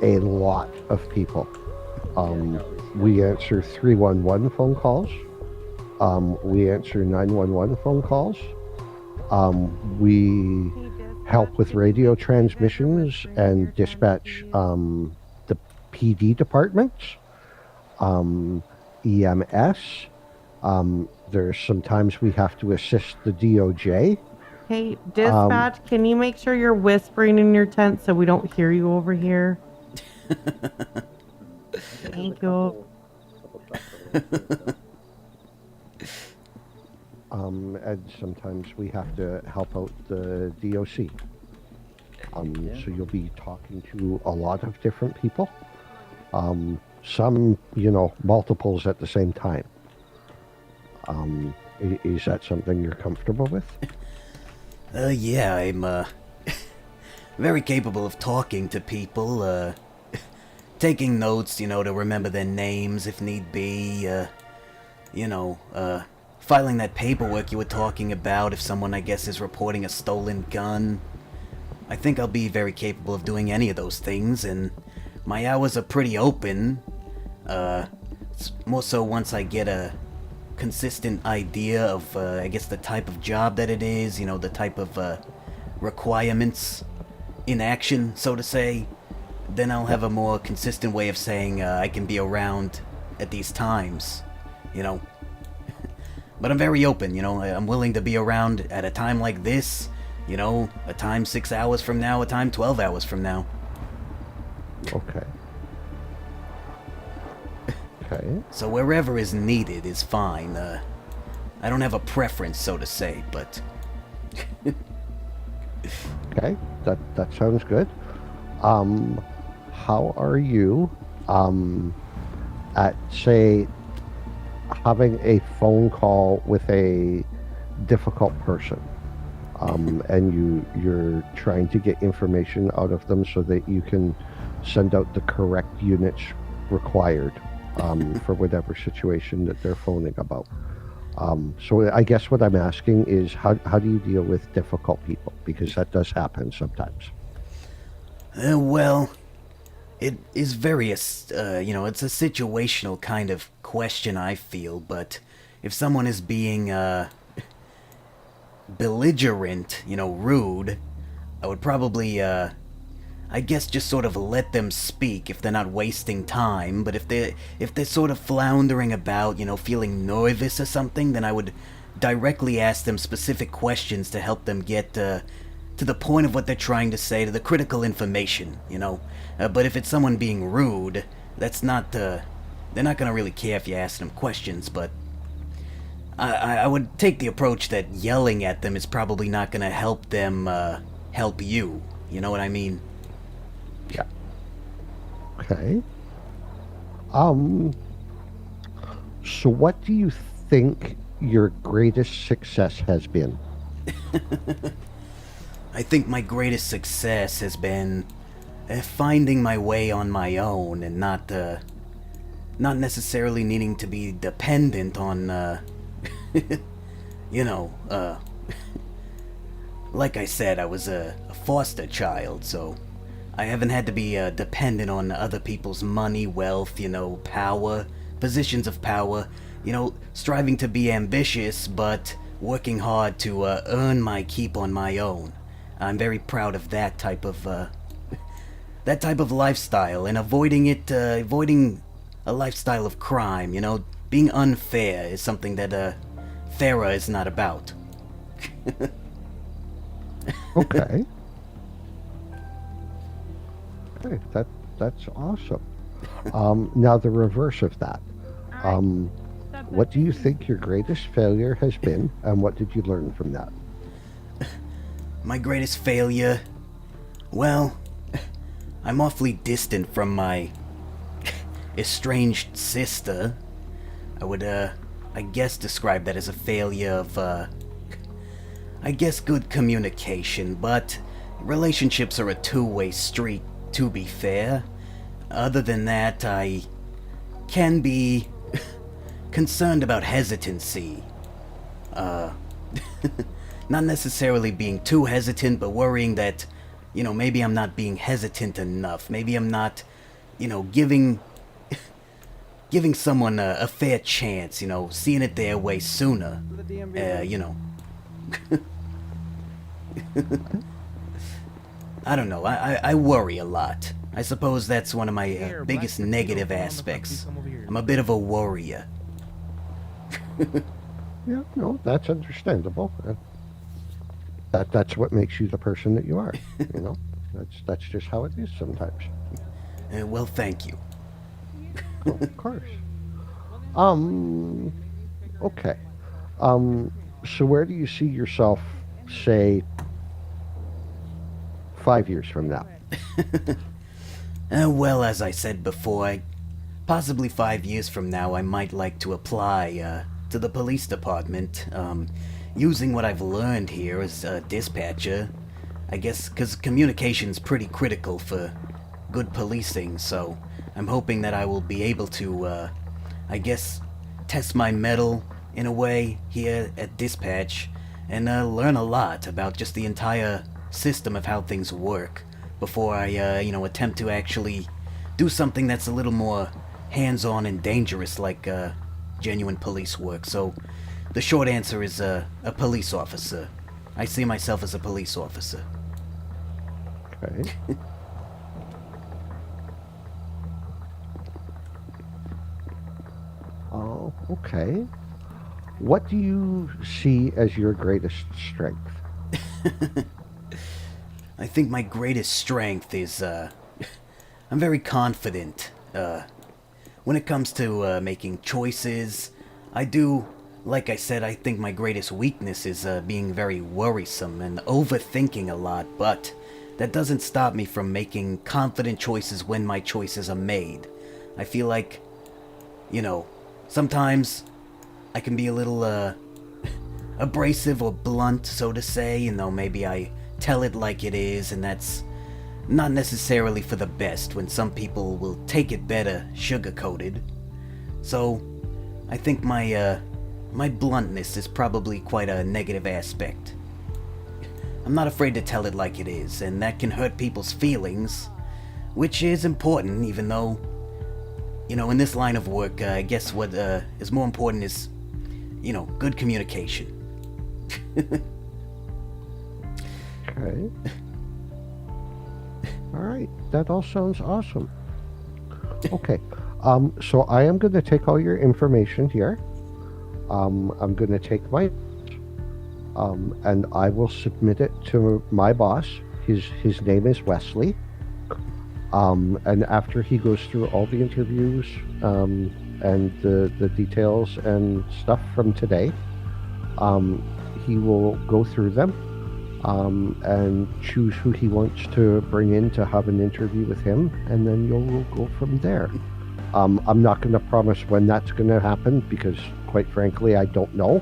a lot of people. We answer 311 phone calls. We answer 911 phone calls. We help with radio transmissions and dispatch the PD departments, EMS. There's sometimes we have to assist the DOJ. Hey, dispatch, can you make sure you're whispering in your tent so we don't hear you over here? Thank you. And sometimes we have to help out the DOC. So you'll be talking to a lot of different people. Some, multiples at the same time. Is that something you're comfortable with? Yeah, I'm, very capable of talking to people, taking notes, to remember their names if need be, filing that paperwork you were talking about if someone, I guess, is reporting a stolen gun. I think I'll be very capable of doing any of those things, and my hours are pretty open. It's more so once I get a consistent idea of, I guess, the type of job that it is, the type of requirements in action, so to say, then I'll have a more consistent way of saying I can be around at these times, But I'm very open, I'm willing to be around at a time like this, a time 6 hours from now, a time 12 hours from now. Okay. Okay. So wherever is needed is fine. I don't have a preference, so to say, but... Okay, that sounds good. How are you? at, say, having a phone call with a difficult person, and you're trying to get information out of them so that you can send out the correct units required for whatever situation that they're phoning about. So I guess what I'm asking is how do you deal with difficult people? Because that does happen sometimes. Well, it is very, it's a situational kind of question, I feel, but if someone is being, belligerent, rude, I would probably, I guess just sort of let them speak if they're not wasting time, but if they're sort of floundering about, feeling nervous or something, then I would directly ask them specific questions to help them get, to the point of what they're trying to say, to the critical information, but if it's someone being rude, that's not, they're not gonna really care if you ask them questions, but I would take the approach that yelling at them is probably not gonna help them, help you, you know what I mean? Yeah. Okay. So what do you think your greatest success has been? I think my greatest success has been finding my way on my own and not necessarily needing to be dependent on, like I said, I was a foster child, so I haven't had to be dependent on other people's money, wealth, power, positions of power, striving to be ambitious, but working hard to earn my keep on my own. I'm very proud of that type of lifestyle, and avoiding a lifestyle of crime, being unfair is something that Farrah is not about. Okay. Okay, that's awesome. Now the reverse of that. What do you think your greatest failure has been, and what did you learn from that? My greatest failure? Well, I'm awfully distant from my estranged sister. I would, I guess describe that as a failure of, I guess good communication, but relationships are a two-way street, to be fair. Other than that, I can be concerned about hesitancy. Not necessarily being too hesitant, but worrying that, maybe I'm not being hesitant enough. Maybe I'm not, giving someone a fair chance, seeing it their way sooner. I don't know, I worry a lot. I suppose that's one of my biggest negative aspects. I'm a bit of a worrier. Yeah, no, that's understandable. That's what makes you the person that you are. That's just how it is sometimes. Well, thank you. Of course. Okay. So where do you see yourself, say, 5 years from now? Well, as I said before, possibly 5 years from now, I might like to apply to the police department, using what I've learned here as a dispatcher. I guess because communication's pretty critical for good policing, so I'm hoping that I will be able to, I guess, test my mettle in a way here at dispatch and learn a lot about just the entire system of how things work before I, attempt to actually do something that's a little more hands-on and dangerous like genuine police work. So the short answer is a police officer. I see myself as a police officer. Okay. Oh, okay. What do you see as your greatest strength? I think my greatest strength is, I'm very confident. When it comes to making choices, I do, like I said, I think my greatest weakness is being very worrisome and overthinking a lot, but that doesn't stop me from making confident choices when my choices are made. I feel like you know, sometimes I can be a little, abrasive or blunt, so to say. You know, maybe I tell it like it is, and that's not necessarily for the best when some people will take it better sugar-coated. So, I think my bluntness is probably quite a negative aspect. I'm not afraid to tell it like it is, and that can hurt people's feelings, which is important, even though, you know, in this line of work, I guess what is more important is, you know, good communication. Okay. All right. That all sounds awesome. Okay. So I am going to take all your information here. I'm going to take my and I will submit it to my boss. His name is Wesley. And after he goes through all the interviews and the details and stuff from today, he will go through them and choose who he wants to bring in to have an interview with him, and then you'll go from there. I'm not going to promise when that's going to happen because, quite frankly, I don't know.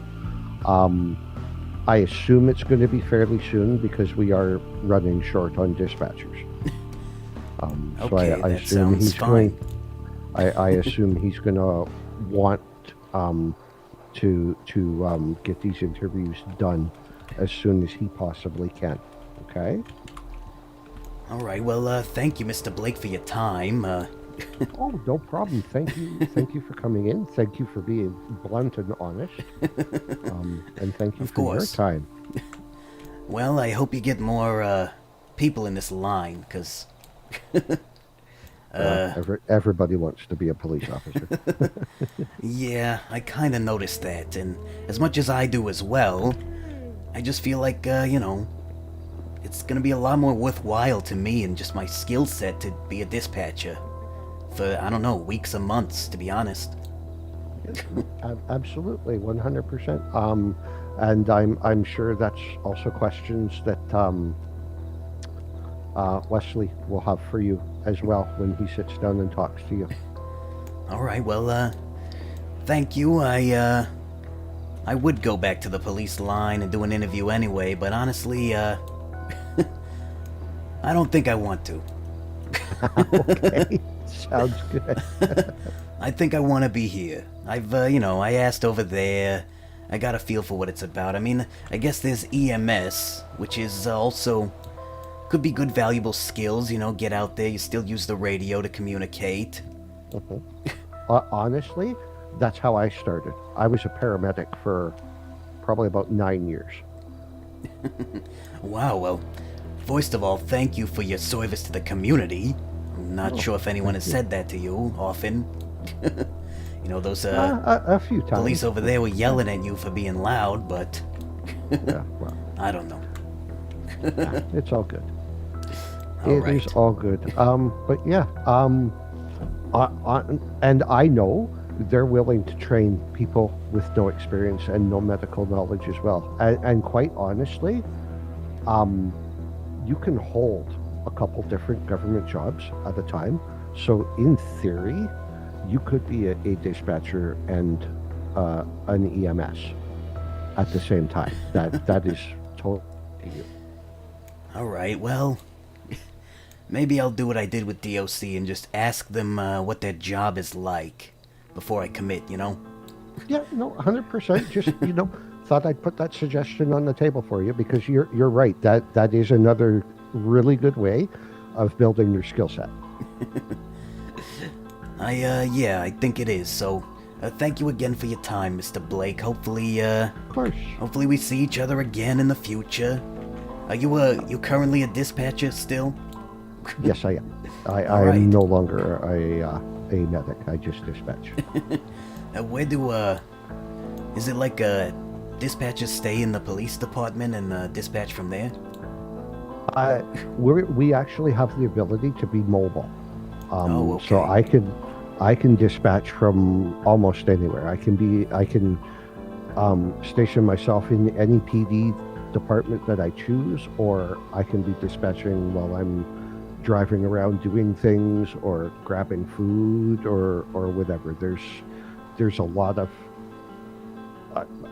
I assume it's going to be fairly soon because we are running short on dispatchers. So Okay, I that assume sounds he's fine. I assume he's going to want to get these interviews done as soon as he possibly can. Okay. All right. Well, thank you, Mr. Blake, for your time. Oh, no problem. Thank you for coming in. Thank you for being blunt and honest. And thank you Of for your course. time. Well, I hope you get more people in this line, because Everybody wants to be a police officer. yeah, I kind of noticed that, and as much as I do as well, I just feel like, you know, it's gonna be a lot more worthwhile to me and just my skill set to be a dispatcher for, I don't know, weeks or months, to be honest. Absolutely, 100%. And I'm sure that's also questions that Wesley will have for you as well when he sits down and talks to you. All right, well, thank you. I would go back to the police line and do an interview anyway, but honestly, I don't think I want to. Okay, sounds good. I think I want to be here. I've, you know, I asked over there. I got a feel for what it's about. I mean, I guess there's EMS, which is also could be good, valuable skills. You know, get out there. You still use the radio to communicate. Honestly, that's how I started. I was a paramedic for probably about 9 years. Wow. Well, first of all, thank you for your service to the community. I'm not sure if anyone has said that to you often. You know, those a few times. police over there were yelling at you for being loud, but Yeah, well, I don't know. it's all good. All It right. is all good. But yeah, and I know they're willing to train people with no experience and no medical knowledge as well. And quite honestly, you can hold a couple different government jobs at a time. So in theory, you could be a dispatcher and an EMS at the same time. That is totally you. All right. Well, maybe I'll do what I did with DOC and just ask them what their job is like before I commit. You know. Yeah, no, 100%. Just thought I'd put that suggestion on the table for you because you're right. That is another really good way of building your skill set. Yeah, I think it is. So, thank you again for your time, Mr. Blake. Hopefully, Of course. hopefully we see each other again in the future. Are you currently a dispatcher still? Yes, I am. I All am no longer a medic. I just dispatch. Where do is it like dispatchers stay in the police department and dispatch from there? We actually have the ability to be mobile. Okay. So I can dispatch from almost anywhere. I can station myself in any PD department that I choose, or I can be dispatching while I'm driving around doing things or grabbing food or whatever. There's a lot of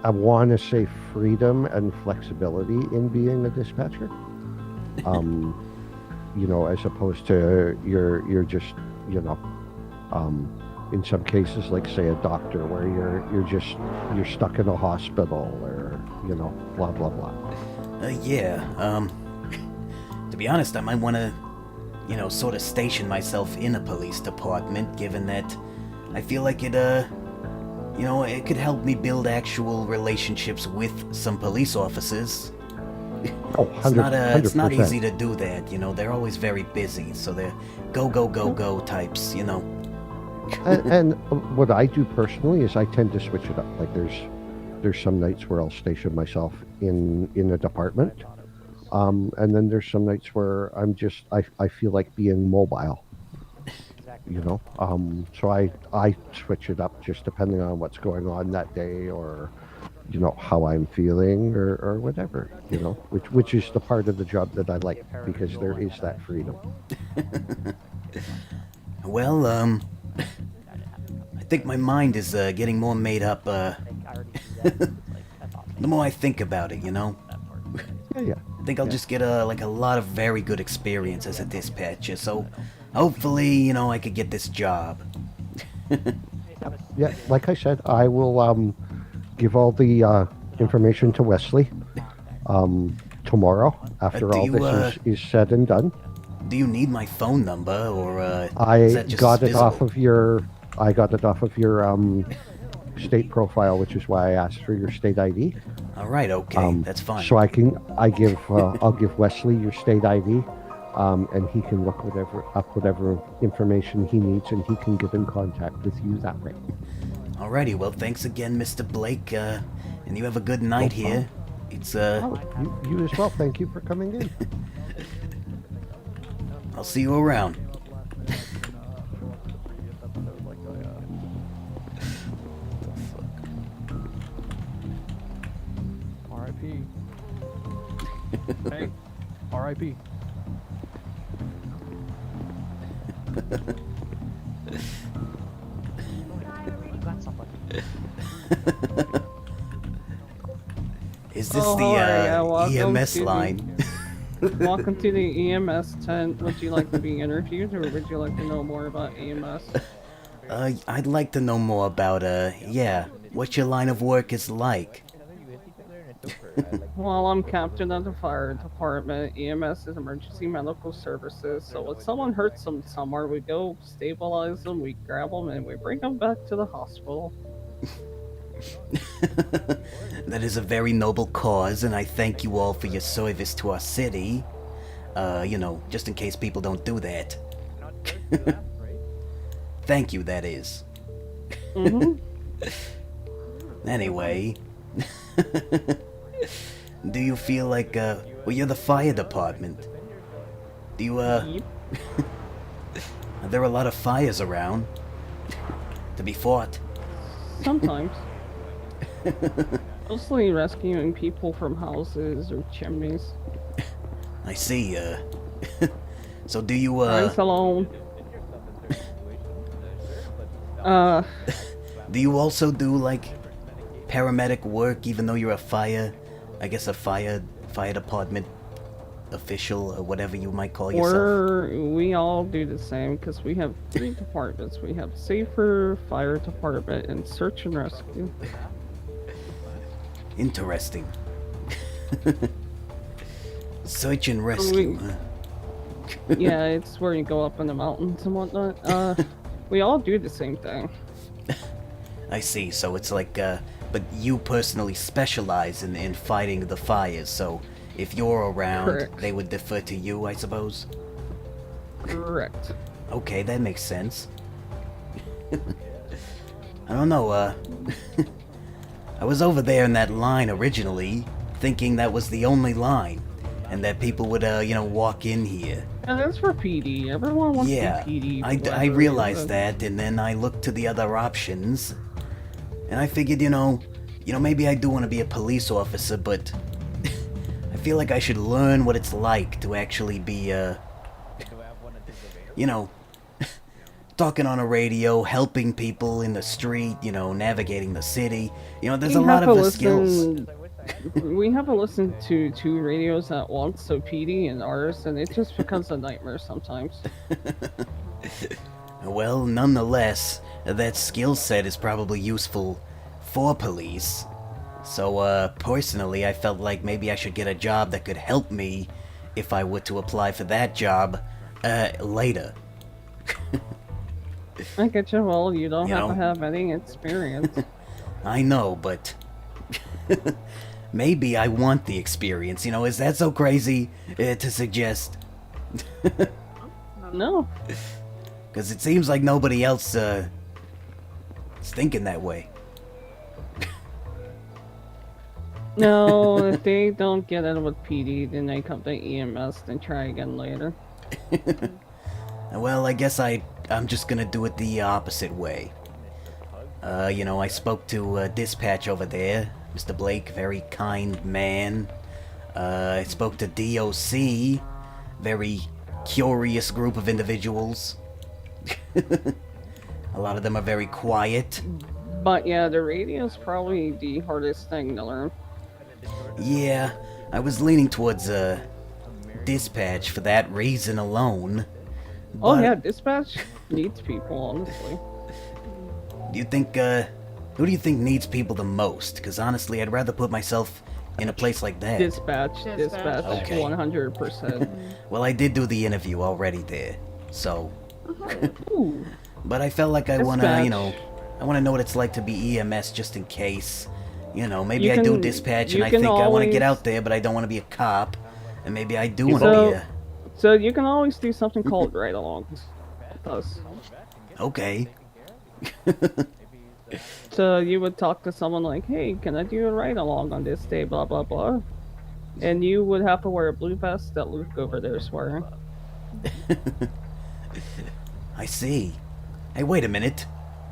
I want to say freedom and flexibility in being a dispatcher. As opposed to you're just in some cases, like say a doctor, where you're stuck in a hospital or blah blah blah. To be honest, I might want to, sort of station myself in a police department, given that I feel like it could help me build actual relationships with some police officers. Oh, 100%. It's not easy to do that, they're always very busy, so they're go types, and what I do personally is I tend to switch it up. Like there's some nights where I'll station myself in a department, and then there's some nights where I feel like being mobile. So I switch it up just depending on what's going on that day or how I'm feeling or whatever, which is the part of the job that I like because there is that freedom. Well, I think my mind is getting more made up the more I think about it, Yeah. I think I'll just get a lot of very good experience as a dispatcher, so hopefully, I could get this job. Yeah, like I said, I will give all the information to Wesley tomorrow after all this is said and done. Do you need my phone number, or I is that just got it visible? off of your state profile, which is why I asked for your state ID. All right, okay, that's fine. So I'll give Wesley your state ID, and he can look whatever information he needs, and he can get in contact with you that way. Alrighty, well, thanks again, Mr. Blake, and you have a good night here. It's you as well. Thank you for coming in. I'll see you around. R.I.P. Hey, R.I.P. Is this the EMS line? Welcome to the EMS tent. Would you like to be interviewed, or would you like to know more about EMS? I'd like to know more about, what your line of work is like. Well, I'm captain of the fire department. EMS is emergency medical services. So when someone hurts them somewhere, we go stabilize them, we grab them, and we bring them back to the hospital. That is a very noble cause, and I thank you all for your service to our city. Just in case people don't do that. Thank you, that is. Mm-hmm. Anyway. Do you feel like, you're the fire department. Do you, Yep. Are there a lot of fires around to be fought? Sometimes. Mostly rescuing people from houses or chimneys. I see, so do you, Guys alone. Do you also do, like, paramedic work, even though you're a fire department official, or whatever you might call yourself? We all do the same, because we have 3 departments. We have Safer, Fire Department, and Search and Rescue. Interesting. Search and rescue, huh? Yeah, it's where you go up in the mountains and whatnot. We all do the same thing. I see, so it's like, but you personally specialize in fighting the fires, so if you're around, Correct. they would defer to you, I suppose? Correct. Okay, that makes sense. I don't know, I was over there in that line originally, thinking that was the only line, and that people would, walk in here. Yeah, that's for PD. Everyone wants Yeah, to PD. I realized that, and then I looked to the other options, and I figured, maybe I do want to be a police officer, but I feel like I should learn what it's like to actually be, you know, talking on a radio, helping people in the street, you know, navigating the city. You know, there's a lot of the skills. We have to listen to two radios at once, so PD and ours, and it just becomes a nightmare sometimes. Well, nonetheless, that skill set is probably useful for police. So, personally, I felt like maybe I should get a job that could help me if I were to apply for that job, later. I get you. Well, you don't You have know? to have any experience. I know, but maybe I want the experience, you know, is that so crazy to suggest? No. Because it seems like nobody else is thinking that way. No, if they don't get it with PD, then they come to EMS and try again later. Well, I guess I'm just gonna do it the opposite way. You know, I spoke to dispatch over there, Mr. Blake, very kind man. I spoke to DOC, very curious group of individuals. A lot of them are very quiet. But yeah, the radio's probably the hardest thing to learn. Yeah, I was leaning towards dispatch for that reason alone. Oh But yeah, dispatch needs people, honestly. do you think, who do you think needs people the most? Because honestly, I'd rather put myself in a place like that. Dispatch, Okay. 100%. Well, I did do the interview already there, so... But I felt like I wanna, you know, I wanna know what it's like to be EMS just in case. You know, maybe You I do can- dispatch you and I can think I wanna get always- out there, but I don't wanna be a cop. And maybe I do wanna be a... So you can always do something called ride-alongs. Us. Okay. So you would talk to someone like, hey, can I do a ride-along on this day, blah, blah, blah. And you would have to wear a blue vest that Luke over there is wearing. I see. Hey, wait a minute.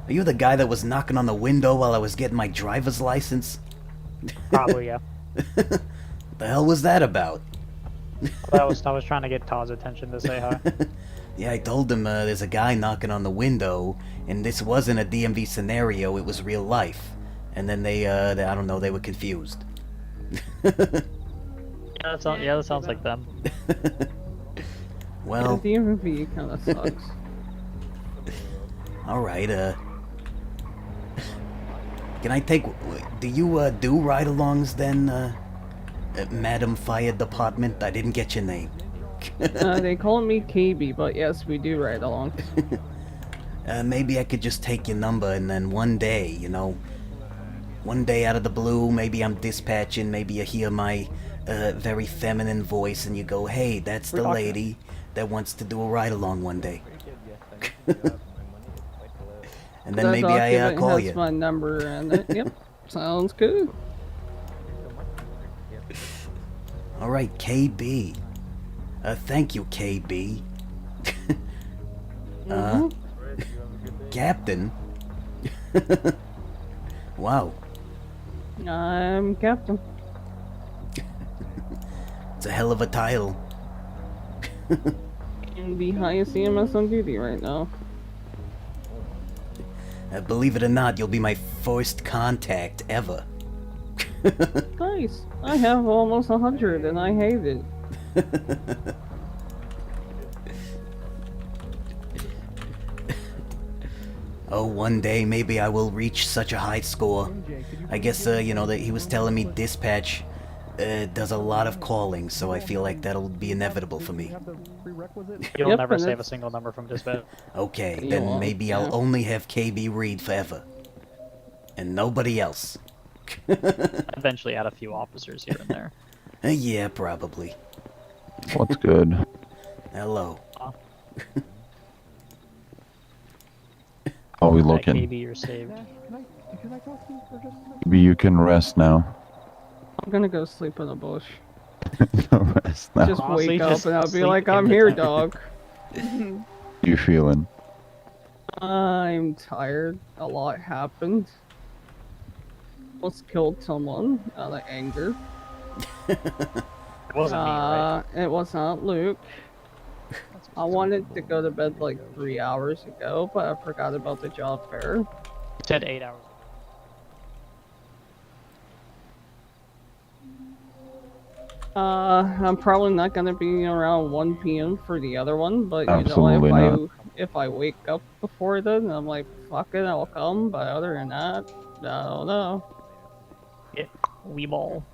Are you the guy that was knocking on the window while I was getting my driver's license? Probably, yeah. The hell was that about? I was trying to get Todd's attention to say hi. Yeah, I told him there's a guy knocking on the window, and this wasn't a DMV scenario, it was real life. And then they I don't know, they were confused. Yeah, that sounds like them. Well... The DMV kind of sucks. Alright, can I take... Do you, do ride-alongs then, Madam Fire Department? I didn't get your name. They call me KB, but yes, we do ride-along. Maybe I could just take your number and then one day, you know, one day out of the blue, maybe I'm dispatching, maybe you hear my very feminine voice and you go, hey, that's the lady that wants to do a ride-along one day. And then That maybe I document call has you. my number and it. Yep, sounds good. Alright, KB. Thank you, KB. Captain? Wow. I'm Captain. It's a hell of a title. I'm the highest EMS on duty right now. Believe it or not, you'll be my first contact ever. Nice. I have almost 100 and I hate it. Oh, one day maybe I will reach such a high score. I guess, you know, that he was telling me dispatch does a lot of calling, so I feel like that'll be inevitable for me. You'll never save a single number from dispatch. Okay, You then won't, maybe yeah. I'll only have KB read forever. And nobody else. Eventually add a few officers here and there. Yeah, probably. What's good? Hello. How are we That looking? KB, you're saved. Maybe you can rest now. I'm gonna go sleep in a bush. Rest now. Just Honestly, wake up just and I'll be sleep like, in I'm the here, tent. dog. You feeling? I'm tired. A lot happened. Almost killed someone out of anger. It wasn't me, right? It was not Luke. I wanted to go to bed like 3 hours ago, but I forgot about the job fair. You said 8 hours. I'm probably not gonna be around 1 p.m. for the other one, but Absolutely you know, not. if I wake up before then, I'm like, fuck it, I'll come. But other than that, I don't know. Yeah, we ball.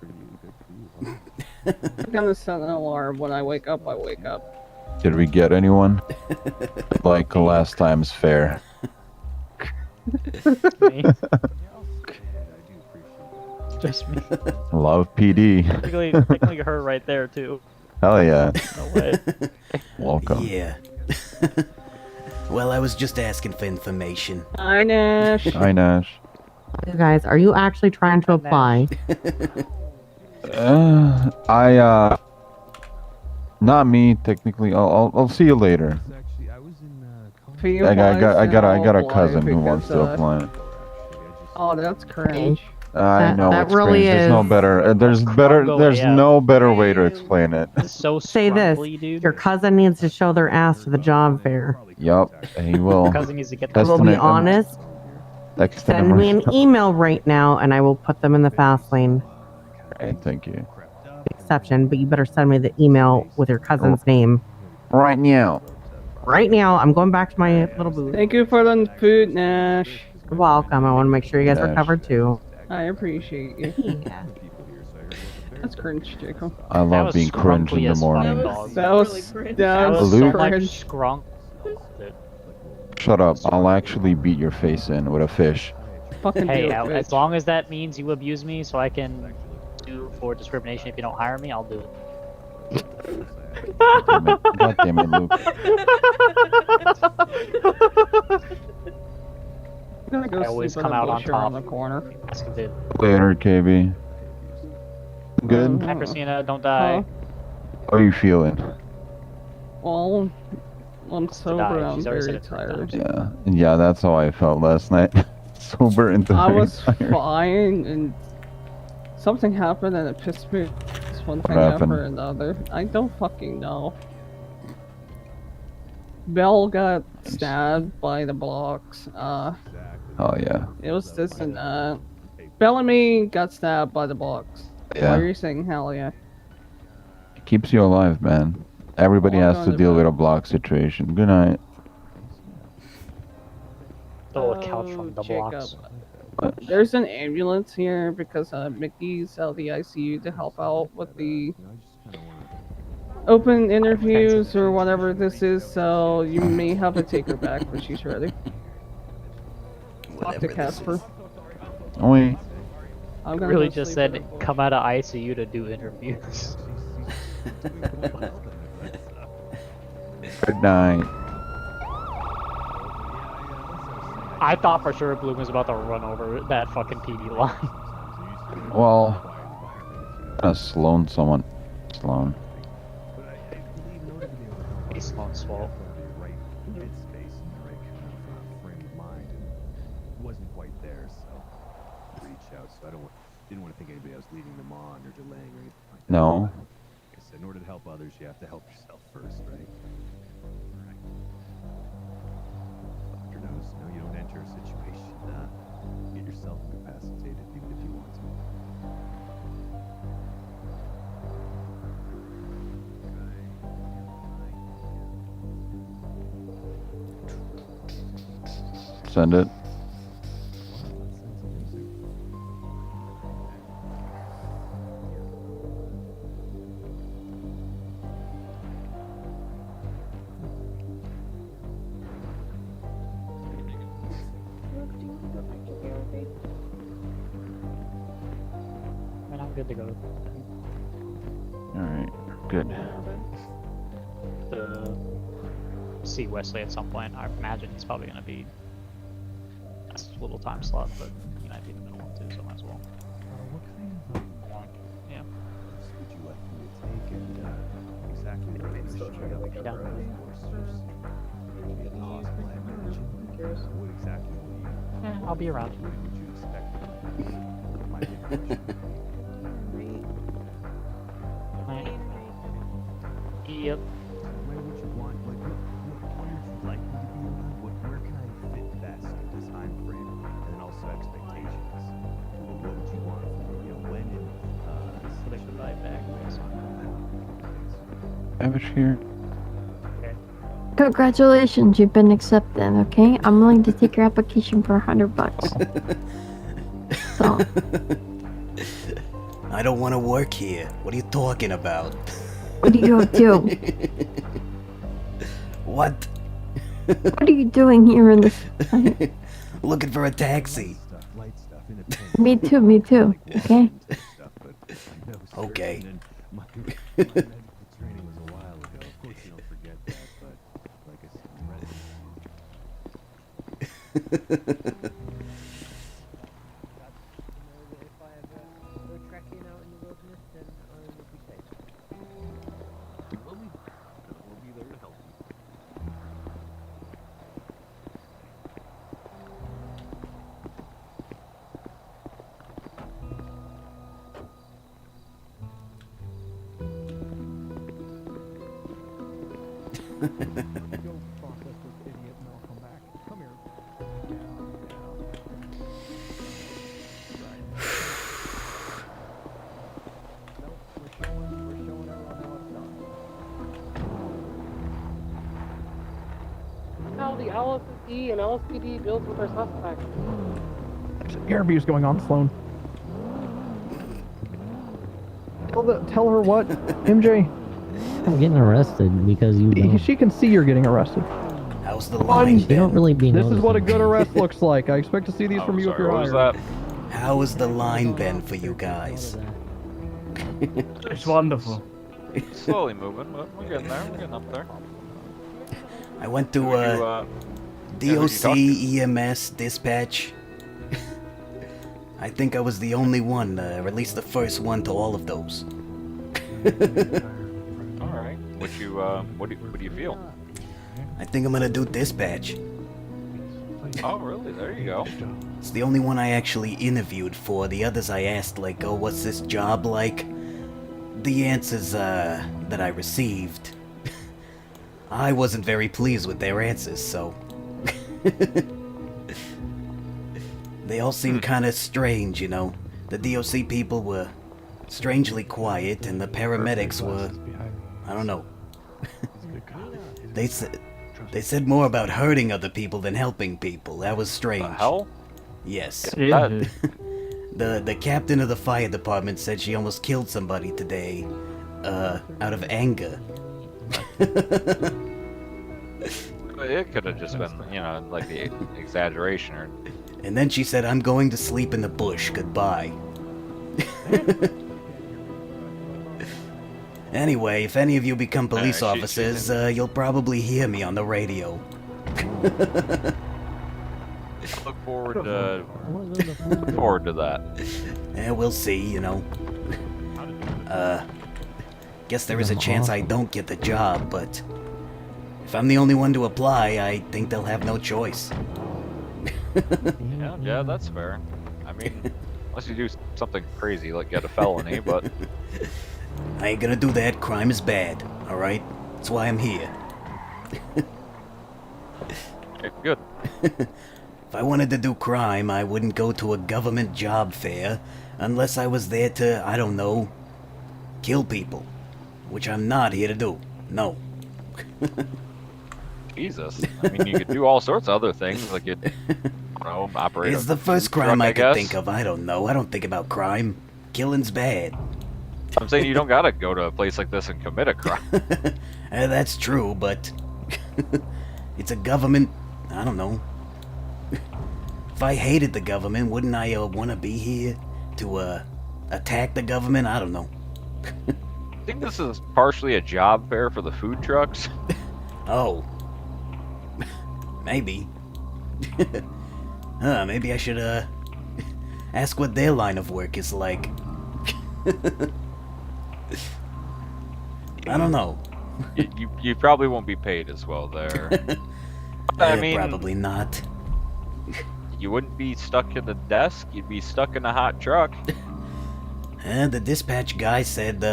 I'm gonna set an alarm. When I wake up, I wake up. Did we get anyone? Like last time's fair. Me. Just me. Love PD. Technically her right there too. Hell yeah. No way. Welcome. Yeah. Well, I was just asking for information. Hi, Nash. Hi, Nash. You guys, are you actually trying to apply? Not me technically. I'll see you later. I got a cousin who wants to apply. Oh, that's cringe. I know that it's really cringe. There's no is- better. There's no better way to explain it. So Say this: your cousin needs to show their ass to the job fair. Yup, he will. Cousin needs to get I will be honest. Send me an email right now, and I will put them in the fast lane. Right, thank you. Exception, but you better send me the email with your cousin's name. Right now. Right now, I'm going back to my little booth. Thank you for the food, Nash. You're welcome. I want to make sure you guys Nash. recovered too. I appreciate you. Yeah. That's cringe, Jacob. I love being cringe in the morning. That was Luke? so much cringe. scrunk. Shut up. I'll actually beat your face in with a fish. Fucking Hey, do it, as bitch. long as that means you abuse me so I can do for discrimination if you don't hire me, I'll do it. God damn it, Luke. I'm gonna go I always sleep in come a out on bush around top. the corner. Ask him to. Later, KB. Good? Hi, Christina, don't die. How are you feeling? Well, I'm sober. die. I'm She's already very said it 3 tired. Yeah, that's how I felt last night. Sober and I very was tired. fine, and something happened, and it pissed me. It's one thing happened? after another. I don't fucking know. Belle got stabbed by the blocks. Oh yeah. It was this and that. Bellamy got stabbed by the blocks. Yeah. Why are you saying hell yeah? It keeps you alive, man. Everybody Oh, I'm has going to to deal bed. with a block situation. Good night. Stole a couch from the Jacob. blocks. There's an ambulance here because Mickey's out of the ICU to help out with the open interviews or whatever this is, so you may have to take her back when she's ready. Talk to Casper. Oh, wait. I'm gonna Really go just sleep in said a bush. come out of ICU to do interviews. Good night. I thought for sure Bloom was about to run over that fucking PD line. Well, Sloan, someone. Sloan. Hey, Sloan Swole. Wasn't quite there, so reach out. So I didn't want to think anybody else leading them on or delaying or anything like that. No. Like I said, in order to help others, you have to help yourself first, right? Doctor knows, you don't enter a situation, get yourself incapacitated, even if you want to. Send it. I mean, I'm good to go. Alright, good. To see Wesley at some point. I imagine he's probably gonna be that's a little time slot, but he might be in the middle one too, so might as well. Yeah. Would you like me to take and exactly what I'm still trying to wake up early? Maybe at the hospital, I imagine. What exactly will you? Yeah, I'll be around. What would you expect? My Yep. When would you want Savage here. Congratulations, you've been accepted, okay? I'm willing to take your application for $100. So, I don't want to work here. What are you talking about? what are you up to? What? What are you doing here in this? Looking for a taxi. Me too, okay? Okay. How the LSD and LSPD deals with our suspects. Interview's going on, Sloan. Tell her what, MJ. I'm getting arrested because you don't. She can see you're getting arrested. How's the line? They don't really be This is what a noticing. good arrest looks like. I expect to see these from you if you're hired. How has the line been for you guys? It's wonderful. Slowly moving, but we're getting there. We're getting up there. I went to Who'd you, who'd you DOC talk EMS dispatch. I think I was the only one, or at least the first one to all of those. All right. What do you feel? I think I'm gonna do dispatch. Oh, really? There you go. It's the only one I actually interviewed for. The others I asked, like, oh, what's this job like? The answers that I received, I wasn't very pleased with their answers, so... They all seemed kind of strange, you know. The DOC people were strangely quiet, and the paramedics were... I don't know. They said more about hurting other people than helping people. That was strange. The hell? Yes. Yeah. The captain of the fire department said she almost killed somebody today, out of anger. It could have just been, you know, like the exaggeration or... And then she said, I'm going to sleep in the bush. Goodbye. Anyway, if any of you become police officers, you'll probably hear me on the radio. Look forward to that. Yeah, we'll see, you know. Guess there is a chance I don't get the job, but if I'm the only one to apply, I think they'll have no choice. Yeah, that's fair. I mean, unless you do something crazy, like get a felony, but... I ain't gonna do that. Crime is bad, alright? That's why I'm here. Good. If I wanted to do crime, I wouldn't go to a government job fair unless I was there to, I don't know, kill people. Which I'm not here to do. No. Jesus. I mean, you could do all sorts of other things, like you'd, operate. It's the first crime I could think of. I don't know. I don't think about crime. Killing's bad. I'm saying you don't gotta go to a place like this and commit a crime. That's true, but it's a government. I don't know. If I hated the government, wouldn't I want to be here to attack the government? I don't know. I think this is partially a job fair for the food trucks. Oh. Maybe. Maybe I should ask what their line of work is like. I don't know. You probably won't be paid as well there. I mean, probably not. You wouldn't be stuck at the desk. You'd be stuck in a hot truck. The dispatch guy said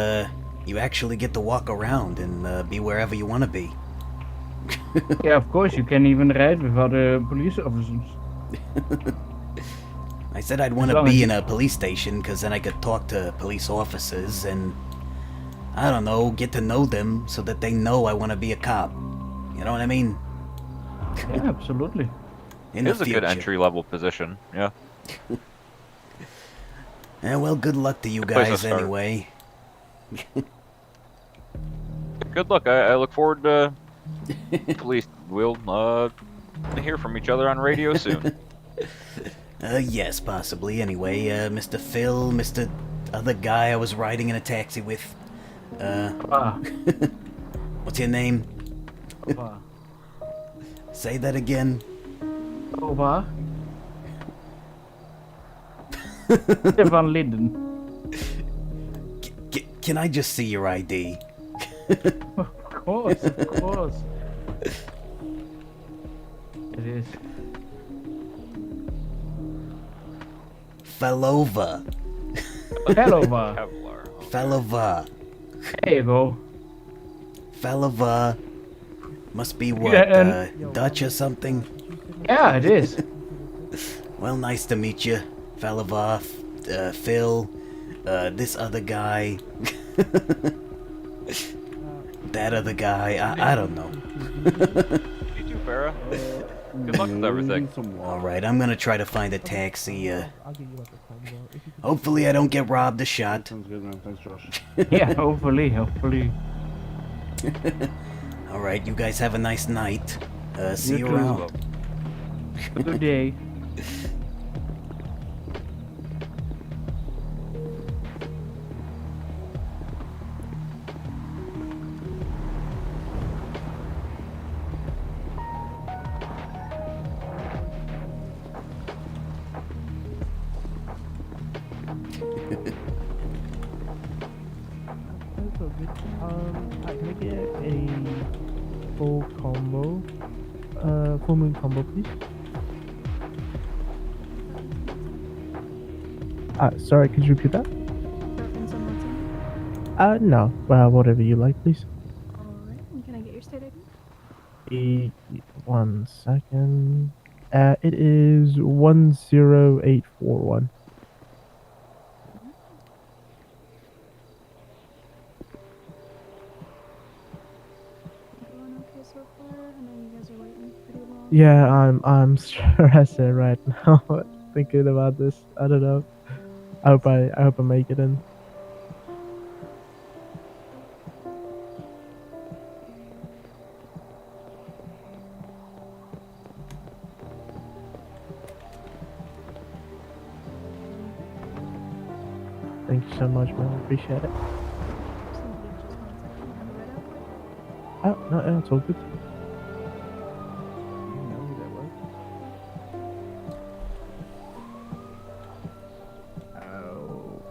you actually get to walk around and be wherever you want to be. Yeah, of course, you can even ride with other police officers. I said I'd want to be in a police station because then I could talk to police officers, and I don't know, get to know them so that they know I want to be a cop. You know what I mean? Yeah, absolutely. In It the is a future. good entry level position. Yeah. Yeah, well, good luck to you Good place to guys start. anyway. Good luck. I look forward to hopefully we'll hear from each other on radio soon. Yes, possibly. Anyway, Mr. Phil, Mr. Other guy I was riding in a taxi with. What's your name? Say that again. Over. Stefan Linden. Can I just see your ID? Of course, of course. It is. Fellova. Fellova. Fellova. There you go. Fellova. Must be what, Yeah, Dutch or something? Yeah, it is. Well, nice to meet you, Fellova, Phil, this other guy. That other guy, I don't know. You too, Farrah. Good luck with everything. Alright, I'm gonna try to find a taxi, hopefully I don't get robbed or shot. Sounds good, man. Thanks, Josh. Yeah, hopefully, hopefully. Alright, you guys have a nice night. See you too. around. Good day. That's all good. Can I get a full combo? Full moon combo, please. Sorry, could you repeat that? No. Whatever you like, please. Alright, and can I get your state ID? 1 second. It is 10841. Everyone okay so far? I know you guys are waiting pretty long. Yeah, I'm stressed right now thinking about this. I don't know. I hope I make it in. Thank you so much, man. Appreciate it. Oh, no, it's all good. Oh.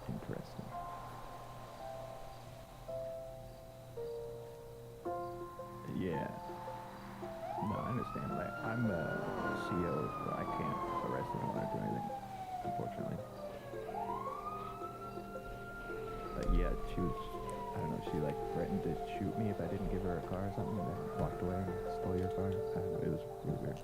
Interesting. Yeah. No, I understand. I'm a CO, so I can't arrest anyone or do anything, unfortunately. But yeah, she was, I don't know, she like threatened to shoot me if I didn't give her a car or something, and then walked away and stole your car. I don't know, it was really weird.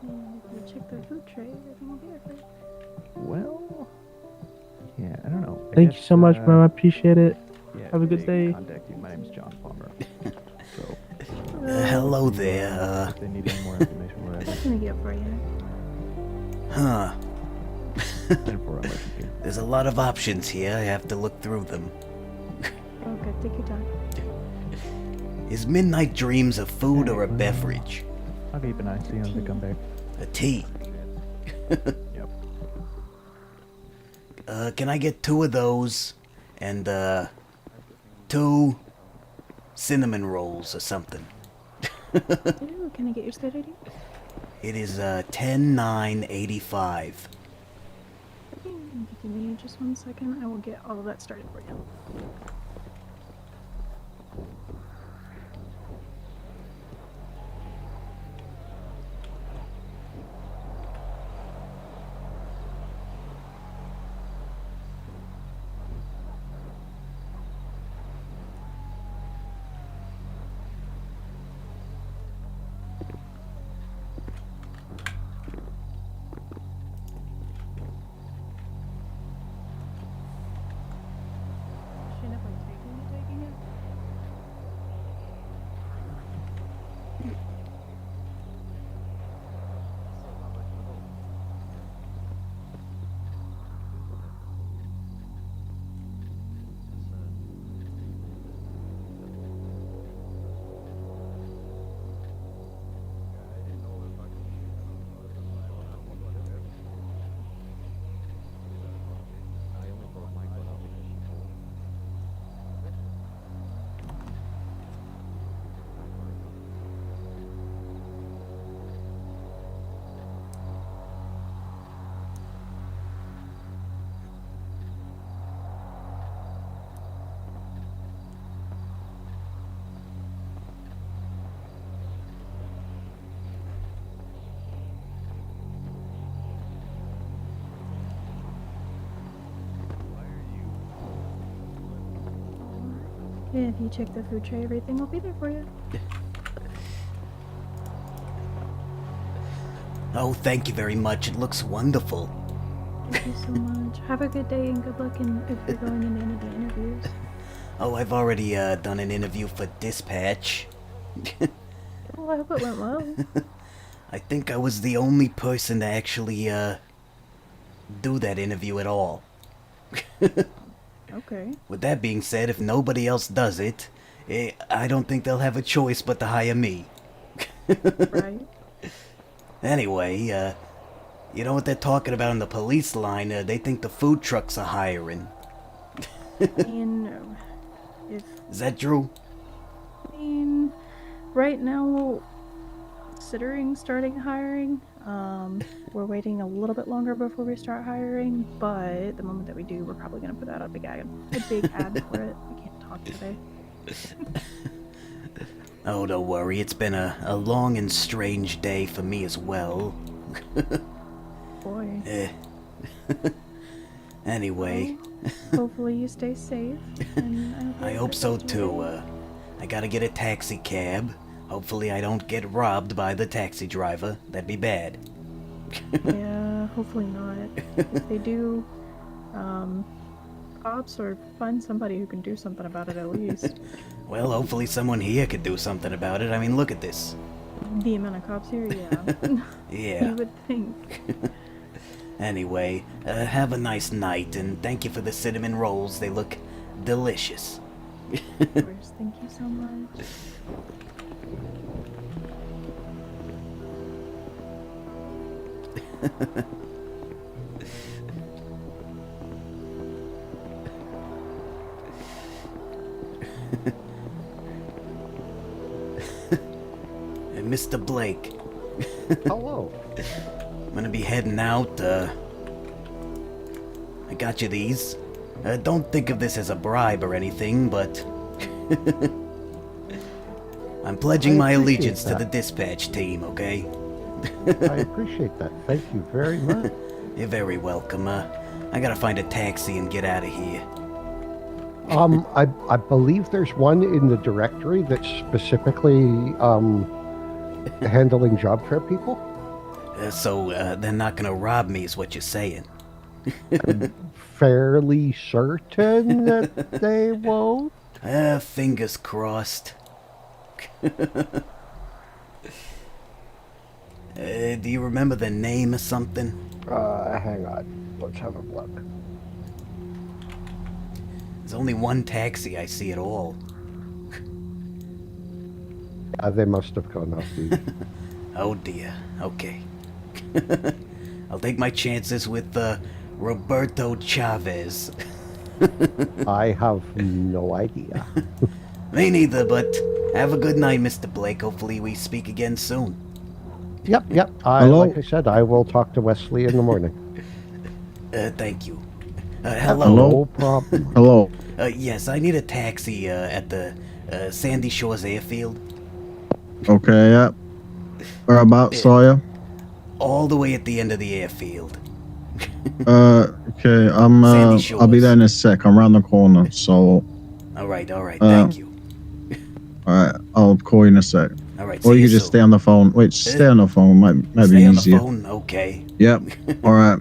And if you check the food tray, everything will be there for you. Well, yeah, I don't know. Thank you so much, man. I appreciate it. Yeah, Have a good they day. Contact you. My name is John Palmer. So, Hello there, if they need any more information, whatever. What can I get for you? Huh. 10-4 unless you can. There's a lot of options here, I have to look through them. Okay, take your time. Is Midnight Dreams a food or a beverage? I'll keep an eye, see them to come back. A tea. Yep. Can I get 2 of those? And, 2 cinnamon rolls or something. Ooh, can I get your state ID? It is, 10-9-85. Okay, give me just 1 second. I will get all of that started for you. If you check the food tray, everything will be there for you. Oh, thank you very much. It looks wonderful. Thank you so much. Have a good day and good luck in if you're going into any of the interviews. Oh, I've already done an interview for dispatch. Well, I hope it went well. I think I was the only person to actually do that interview at all. Okay. With that being said, if nobody else does it, I don't think they'll have a choice but to hire me. Right. Anyway, you know what they're talking about in the police line? They think the food trucks are hiring. And if Is that true? I mean, right now, considering starting hiring, we're waiting a little bit longer before we start hiring, but the moment that we do, we're probably going to put out a big ad for it. I can't talk today. Oh, don't worry. It's been a long and strange day for me as well. Boy. Anyway. Hopefully you stay safe. And I hope so too. I gotta get a taxi cab. Hopefully I don't get robbed by the taxi driver. That'd be bad. Yeah, hopefully not. If they do, cops or find somebody who can do something about it at least. Well, hopefully someone here could do something about it. I mean, look at this. The amount of cops here, yeah. Yeah. You would think. Anyway, have a nice night, and thank you for the cinnamon rolls. They look delicious. Of course, thank you so much. Mr. Blake. Hello. I'm gonna be heading out. I got you these. Don't think of this as a bribe or anything, but I'm pledging my allegiance to the dispatch team, okay? I appreciate that. Thank you very much. You're very welcome. I gotta find a taxi and get out of here. I believe there's one in the directory that's specifically handling job fair people. So they're not gonna rob me, is what you're saying? Fairly certain that they won't. Fingers crossed. Do you remember the name or something? Hang on. Let's have a look. There's only one taxi I see at all. They must have gone off duty. Oh dear. Okay. I'll take my chances with Roberto Chavez. I have no idea. Me neither, but have a good night, Mr. Blake. Hopefully we speak again soon. Yep. Hello? Like I said, I will talk to Wesley in the morning. Thank you. Hello. No problem. Hello. Yes, I need a taxi at the Sandy Shores Airfield. Okay, yeah. Whereabouts are you? All the way at the end of the airfield. Okay, I'll be there in a sec. I'm around the corner, so. Alright, thank you. Alright, I'll call you in a sec. Alright, or you can just stay on the phone. Wait, stay on the phone. Might be Stay on easier. the phone? Okay. Yep. Alright.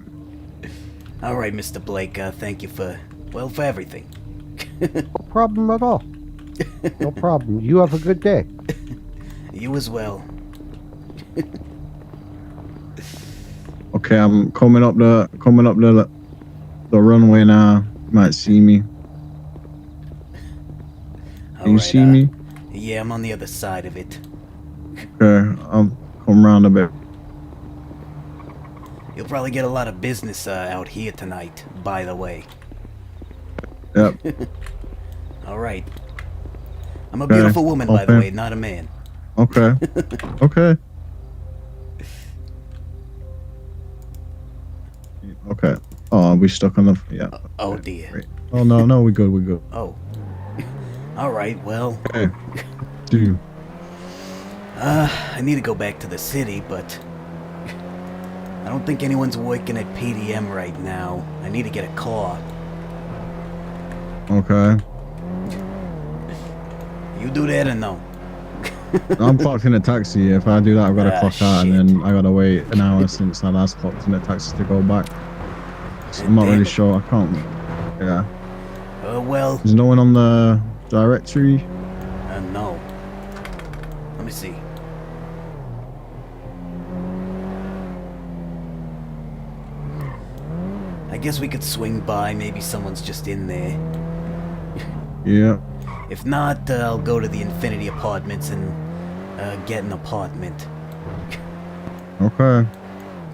Alright, Mr. Blake, thank you for everything. No problem at all. No problem. You have a good day. You as well. Okay, I'm coming up the runway now. You might see me. Can you see me? Yeah, I'm on the other side of it. Okay, I'll come around a bit. You'll probably get a lot of business out here tonight, by the way. Yep. Alright. I'm a beautiful woman, by the Okay. way, not a man. Okay. Okay. Okay. Oh, are we stuck on the? Yeah. Oh dear. Great. Oh no, we good. Oh. Alright, well. Okay. Dude. I need to go back to the city, but I don't think anyone's working at PDM right now. I need to get a car. Okay. You do that or no? I'm clocked in a taxi. If I do that, I've got to clock out, and then I got to wait an hour since I last clocked in a taxi to go back. So I'm not really sure. I can't. Yeah. Well. There's no one on the directory. No. Let me see. I guess we could swing by. Maybe someone's just in there. Yeah. If not, I'll go to the Infinity Apartments and get an apartment. Okay.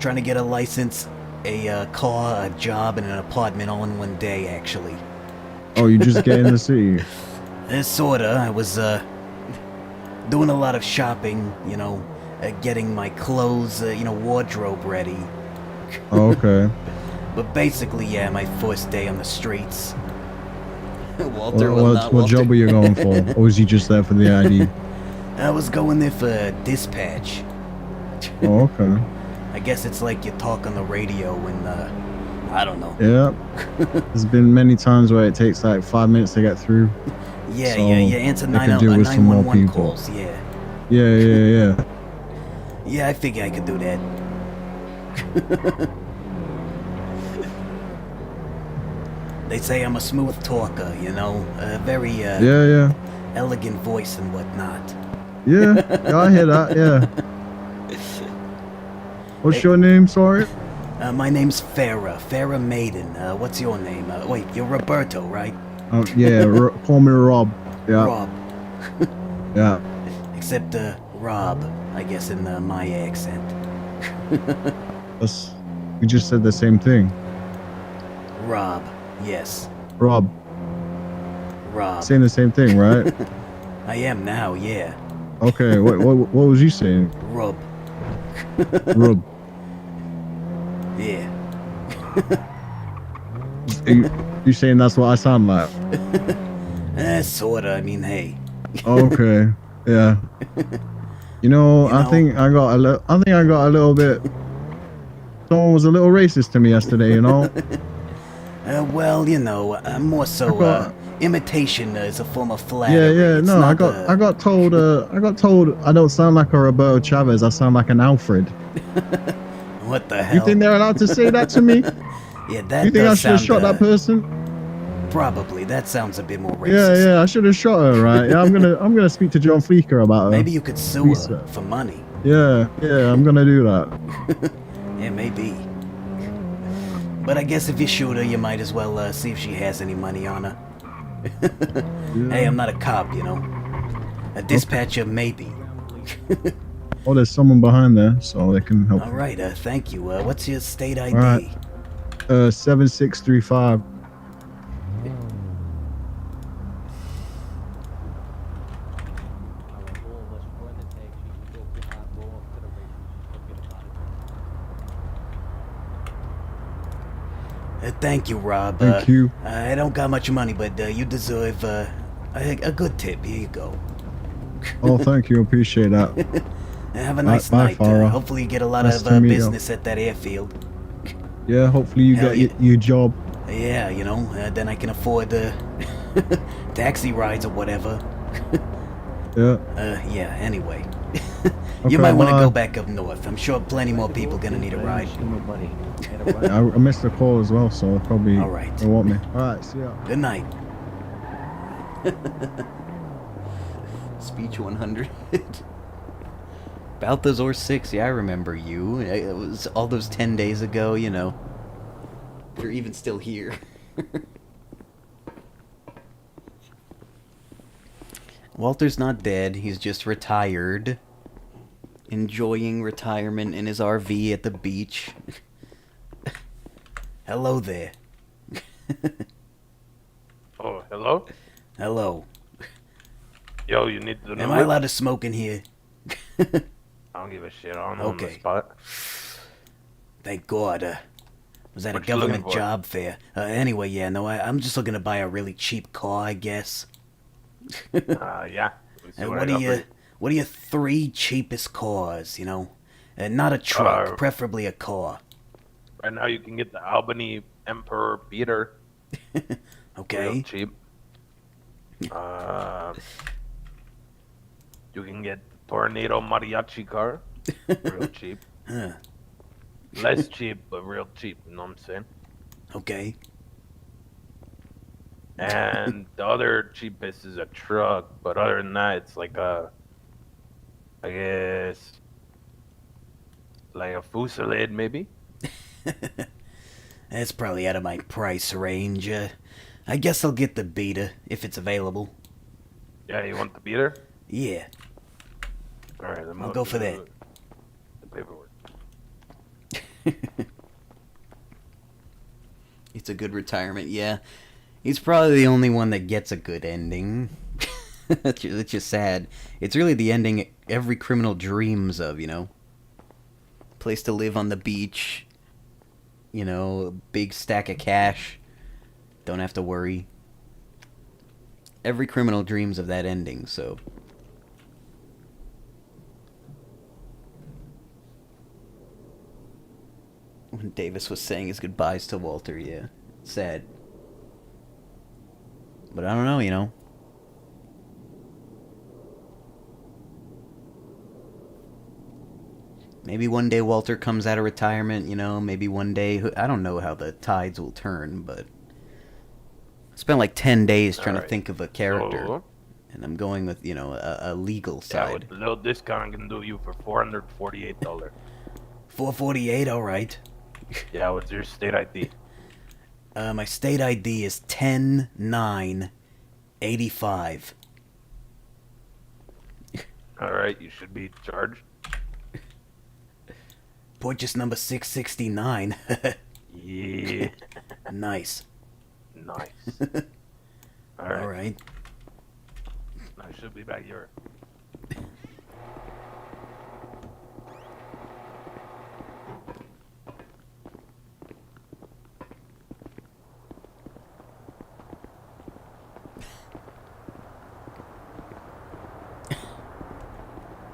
Trying to get a license, a car, a job, and an apartment all in one day, actually. Oh, you just get in the city? Sorta. I was doing a lot of shopping, you know, getting my clothes, wardrobe ready. Oh, okay. But basically, yeah, my first day on the streets. Walter will not. What job were you going for? Or was you just there for the ID? I was going there for dispatch. Oh, okay. I guess it's like you talk on the radio and, I don't know. Yeah. There's been many times where it takes like 5 minutes to get through. Yeah, so yeah, answer they could do with some more 911 people. calls, yeah. Yeah. Yeah, I figure I could do that. They say I'm a smooth talker, you know, very, Yeah. elegant voice and whatnot. Yeah, I hear that, yeah. What's your name, sorry? My name's Farrah, Farrah Maiden. What's your name? Wait, you're Roberto, right? Oh, yeah, call me Rob. Yeah. Rob. Yeah. Except, Rob, I guess in my accent. We just said the same thing. Rob, yes. Rob. Rob. Saying the same thing, right? I am now, yeah. Okay, what was you saying? Rub. Rub. Yeah. You saying that's what I sound like? Sorta. I mean, hey. Okay. Yeah. I think I got a little bit. Someone was a little racist to me yesterday. You know. Well, I'm more so. Imitation is a form of flattery. Yeah. It's No, not I got told I don't sound like a Roberto Chavez. I sound like an Alfred. What the hell? You think they're allowed to say that to me? Yeah, that. You think I does should have sound, shot that person? Probably. That sounds a bit more racist. Yeah. I should have shot her, right? Yeah, I'm gonna speak to John Fleeker about her. Maybe you could sue her for money. Yeah. I'm gonna do that. Yeah, maybe. But I guess if you shoot her, you might as well see if she has any money on her. Hey, I'm not a cop, you know. A dispatcher, maybe. Oh, there's someone behind there, so they can help. All right, thank you. What's your state ID? All right. 7635. Thank you, Rob. Thank you. I don't got much money, but you deserve a good tip. Here you go. Oh, thank you. Appreciate that. Have a nice bye, night. Farrah. Hopefully you get a lot Nice of to meet you. business at that airfield. Yeah, hopefully you Hell get your job. Yeah, then I can afford taxi rides or whatever. Yeah. Yeah, anyway. Okay, You might want to bye. go back up north. I'm sure plenty more people gonna need a ride. I missed the call as well, so probably All right. they want me. Alright, see ya. Good night. Speech 100. Balthazar 6, yeah, I remember you. It was all those 10 days ago, you know. You're even still here. Walter's not dead, he's just retired. Enjoying retirement in his RV at the beach. Hello there. Oh, hello? Hello. Yo, you need the Am number? I allowed to smoke in here? I don't give a shit. I'm on the Okay. spot. Thank God. Was that What a you looking government for? job fair? Anyway, yeah, no, I'm just looking to buy a really cheap car, I guess. Yeah. And what are your 3 cheapest cars, you know? Not a truck, preferably a car. Right now you can get the Albany Emperor Beater. Okay. Real cheap. You can get the Tornado Mariachi car, real cheap. Huh. Less cheap, but real cheap. You know what I'm saying? Okay. And the other cheapest is a truck, but other than that, it's like I guess, like a Fusillade maybe. That's probably out of my price range. I guess I'll get the Beta if it's available. Yeah, you want the beater? Yeah. All right, then I'll go for that. The paperwork. It's a good retirement, yeah. He's probably the only one that gets a good ending. It's just sad. It's really the ending every criminal dreams of, you know? Place to live on the beach. You know, big stack of cash. Don't have to worry. Every criminal dreams of that ending, so... When Davis was saying his goodbyes to Walter, yeah. Sad. But I don't know, you know. Maybe one day Walter comes out of retirement, you know. Maybe one day... I don't know how the tides will turn, but... I spent like 10 days trying to think of a character. So, And I'm going with, you know, a legal yeah, side. with a little discount, I can do you for $448. $448, alright. Yeah, what's your state ID? My state ID is 10985. Alright, you should be charged. Purchase number 669. Yeah. Nice. Nice. Alright. Alright. I should be back here.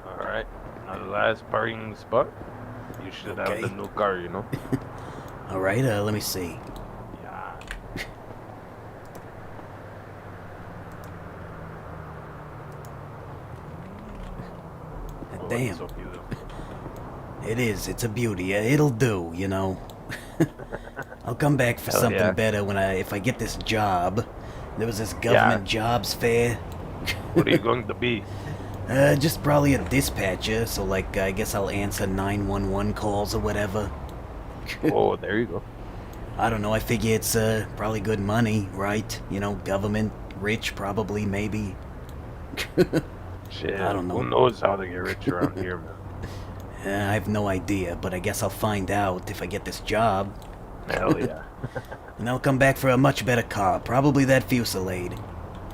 Alright. Now the last parking spot. You should have the new car, you know? Alright, let me see. Yeah. Damn. It's so beautiful. It is. It's a beauty. It'll do, you know. I'll come back for Hell something yeah. better if I get this job. There was this government jobs fair. What are you going to be? Just probably a dispatcher, so like I guess I'll answer 911 calls or whatever. Oh, there you go. I don't know, I figure it's probably good money, right? You know, government, rich probably, maybe. Shit, I don't know. Who knows how to get rich around here, man? I have no idea, but I guess I'll find out if I get this job. Hell yeah. And I'll come back for a much better car, probably that Fusillade.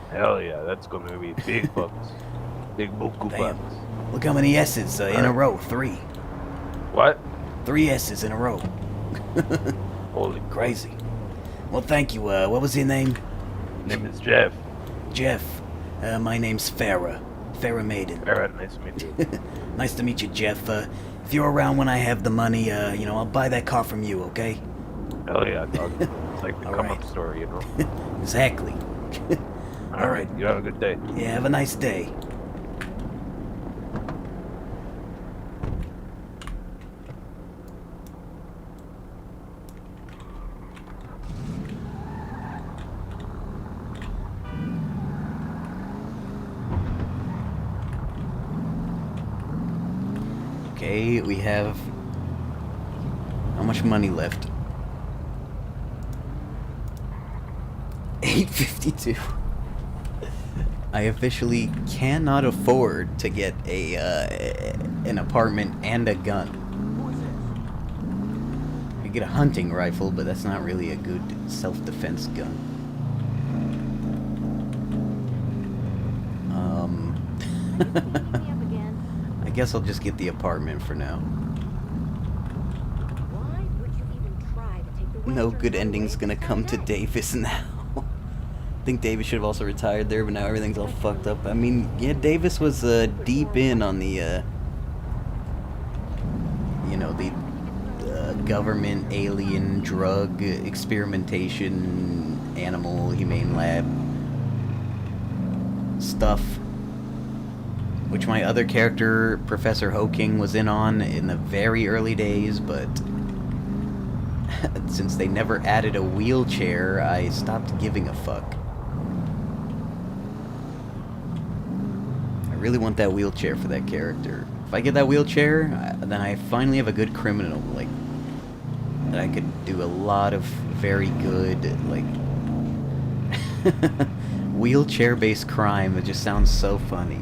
Hell yeah, that's gonna be big bucks. Big buku Damn. bucks. Look how many S's in a row, 3. What? 3 S's in a row. Holy crazy. Well, thank you. What was your name? Name is Jeff. Jeff. My name's Farrah. Farrah Maiden. Farrah, nice to meet you. Nice to meet you, Jeff. If you're around when I have the money, you know, I'll buy that car from you, okay? Hell yeah, dog. It's like the come-up story, you know? Exactly. Alright, you have a good day. Yeah, have a nice day. Okay, we have... How much money left? 852. I officially cannot afford to get an apartment and a gun. I could get a hunting rifle, but that's not really a good self-defense gun. I guess I'll just get the apartment for now. No good ending's gonna come to Davis now. I think Davis should have also retired there, but now everything's all fucked up. I mean, yeah, Davis was deep in on the, you know, the government alien drug experimentation animal humane lab stuff. which my other character, Professor Hoking, was in on in the very early days, but since they never added a wheelchair, I stopped giving a fuck. I really want that wheelchair for that character. If I get that wheelchair, then I finally have a good criminal, like, that I could do a lot of very good, like, wheelchair-based crime. It just sounds so funny.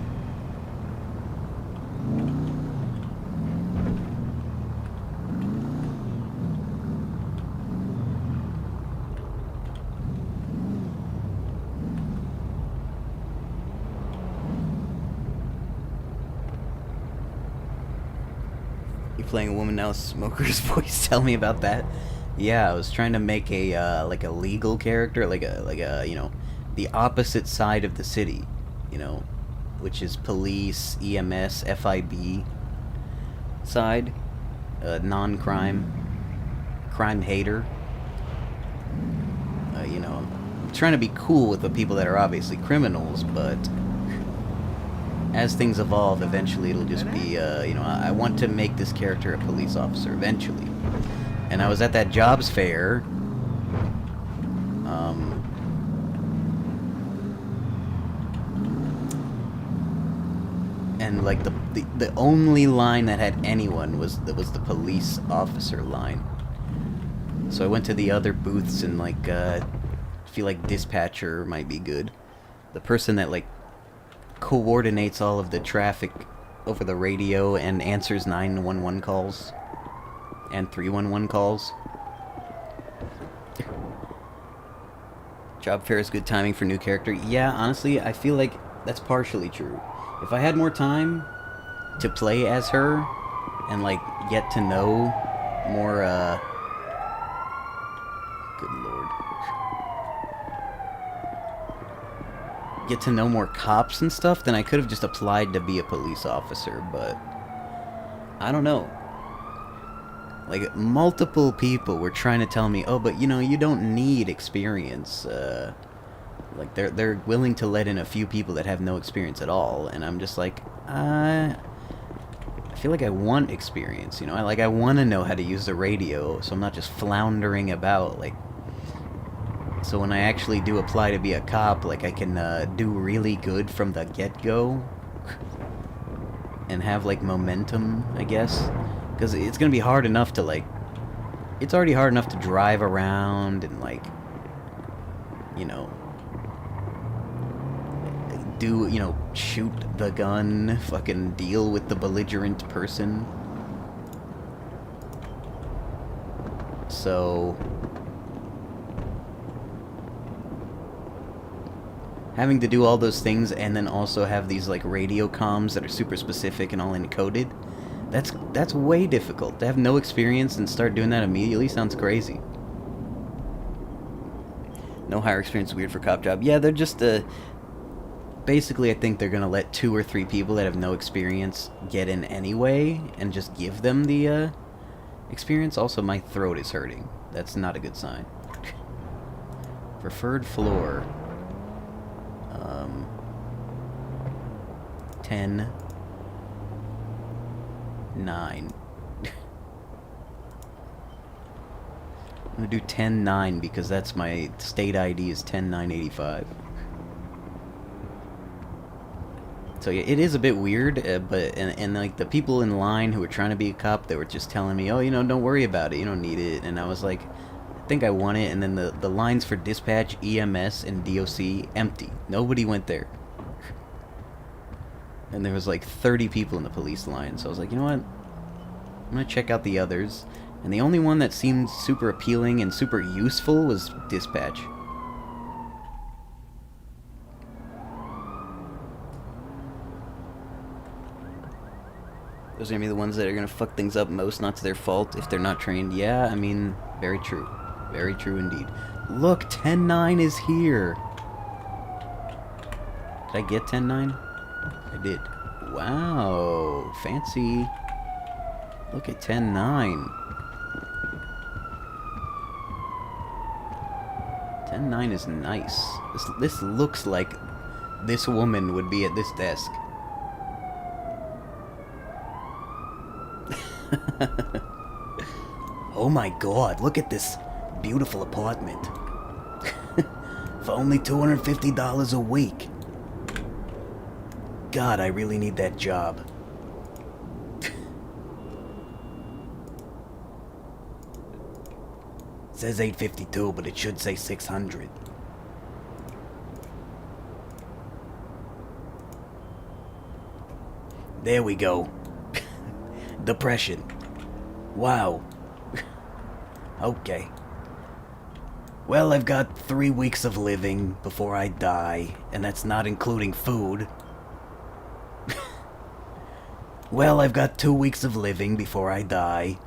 You playing a woman now, smoker's voice? Tell me about that. Yeah, I was trying to make a like a legal character, like a you know, the opposite side of the city, you know, which is police, EMS, FIB side, non-crime, crime hater. You know, I'm trying to be cool with the people that are obviously criminals, but as things evolve, eventually it'll just be, you know, I want to make this character a police officer eventually. And I was at that jobs fair, and like the only line that had anyone was the police officer line. So I went to the other booths and like feel like dispatcher might be good. The person that like coordinates all of the traffic over the radio and answers 911 calls and 311 calls. Job fair is good timing for new character. Yeah, honestly, I feel like that's partially true. If I had more time to play as her and like get to know more good lord. Get to know more cops and stuff, then I could have just applied to be a police officer, but I don't know. Like, multiple people were trying to tell me, oh, but you know, you don't need experience. Like, they're willing to let in a few people that have no experience at all, and I'm just like, I feel like I want experience, you know? I want to know how to use the radio, so I'm not just floundering about, like. So when I actually do apply to be a cop, like, I can do really good from the get-go and have, like, momentum, I guess. Because it's going to be hard enough to, like... It's already hard enough to drive around and, like, you know... do, you know, shoot the gun, fucking deal with the belligerent person. So... having to do all those things and then also have these like radio comms that are super specific and all encoded, that's way difficult. To have no experience and start doing that immediately sounds crazy. No higher experience is weird for cop job. Yeah, they're just basically I think they're gonna let 2 or 3 people that have no experience get in anyway and just give them the experience. Also, my throat is hurting. That's not a good sign. Preferred floor. 10 9. I'm gonna do 10-9 because that's my state ID is 10-985. So yeah, it is a bit weird, but and like the people in line who were trying to be a cop, they were just telling me, oh, you know, don't worry about it, you don't need it, and I was like, I think I want it. And then the lines for dispatch, EMS, and DOC empty. Nobody went there. And there was like 30 people in the police line, so I was like, you know what? I'm gonna check out the others. And the only one that seemed super appealing and super useful was dispatch. Those are gonna be the ones that are gonna fuck things up most, not to their fault if they're not trained. Yeah, I mean, very true. Very true indeed. Look, 10-9 is here. Did I get 10-9? I did. Wow, fancy. Look at 10-9. 10-9 is nice. This looks like this woman would be at this desk. Oh my god, look at this beautiful apartment. For only $250 a week. God, I really need that job. It says 852, but it should say 600. There we go. Depression. Wow. Okay. Well, I've got 3 weeks of living before I die, and that's not including food. Well, I've got 2 weeks of living before I die.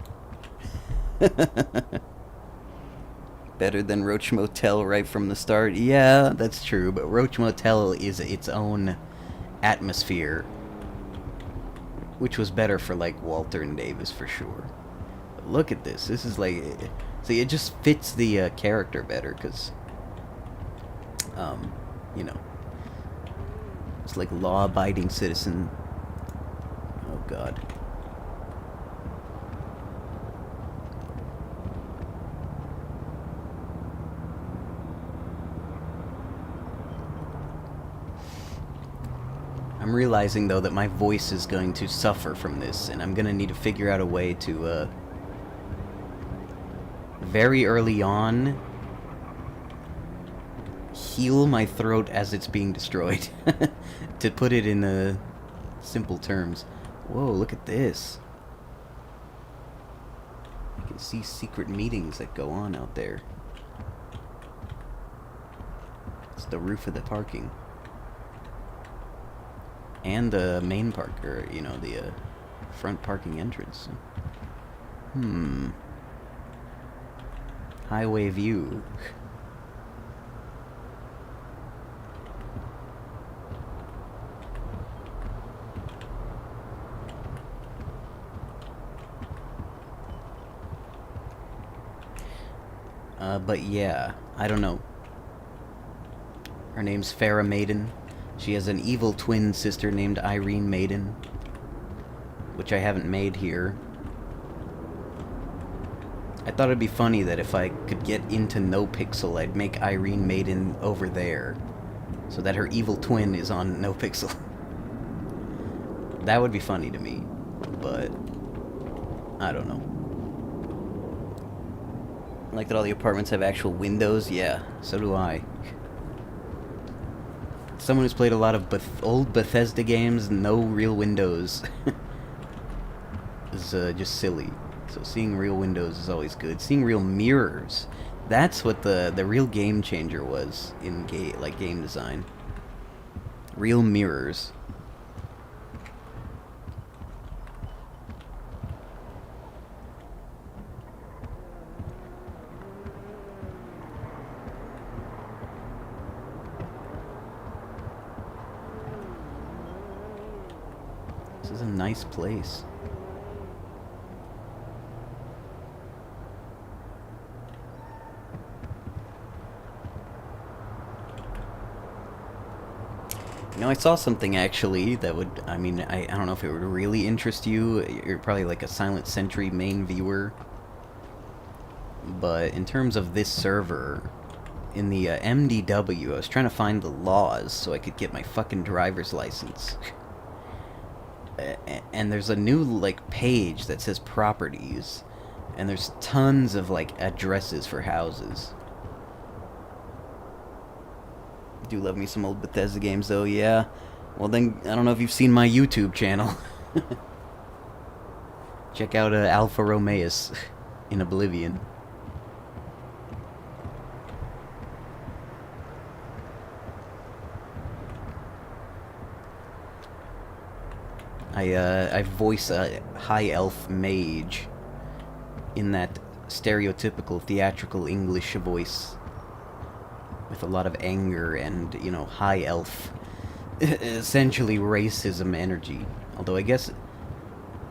Better than Roach Motel right from the start. Yeah, that's true, but Roach Motel is its own atmosphere. Which was better for, like, Walter and Davis, for sure. But look at this. This is, like... See, it just fits the character better, because... you know... It's like law-abiding citizen. Oh, God. I'm realizing, though, that my voice is going to suffer from this, and I'm going to need to figure out a way to, very early on, heal my throat as it's being destroyed. To put it in, simple terms. Whoa, look at this. You can see secret meetings that go on out there. It's the roof of the parking. And the main park, or, you know, the front parking entrance. Highway view. But yeah, I don't know. Her name's Farrah Maiden. She has an evil twin sister named Irene Maiden, which I haven't made here. I thought it'd be funny that if I could get into NoPixel, I'd make Irene Maiden over there, so that her evil twin is on NoPixel. That would be funny to me, but I don't know. Like that all the apartments have actual windows? Yeah, so do I. Someone who's played a lot of old Bethesda games, no real windows is just silly. So seeing real windows is always good. Seeing real mirrors, that's what the real game changer was in game design. Real mirrors. This is a nice place. You know, I saw something actually that would, I mean, I don't know if it would really interest you. You're probably like a Silent Sentry main viewer. But in terms of this server, in the MDW, I was trying to find the laws so I could get my fucking driver's license. And there's a new, like, page that says properties. And there's tons of, like, addresses for houses. Do love me some old Bethesda games, though, yeah. Well, then, I don't know if you've seen my YouTube channel. Check out Alpha Romeus in Oblivion. I voice a high elf mage in that stereotypical theatrical English voice with a lot of anger and, you know, high elf, essentially racism energy. Although I guess,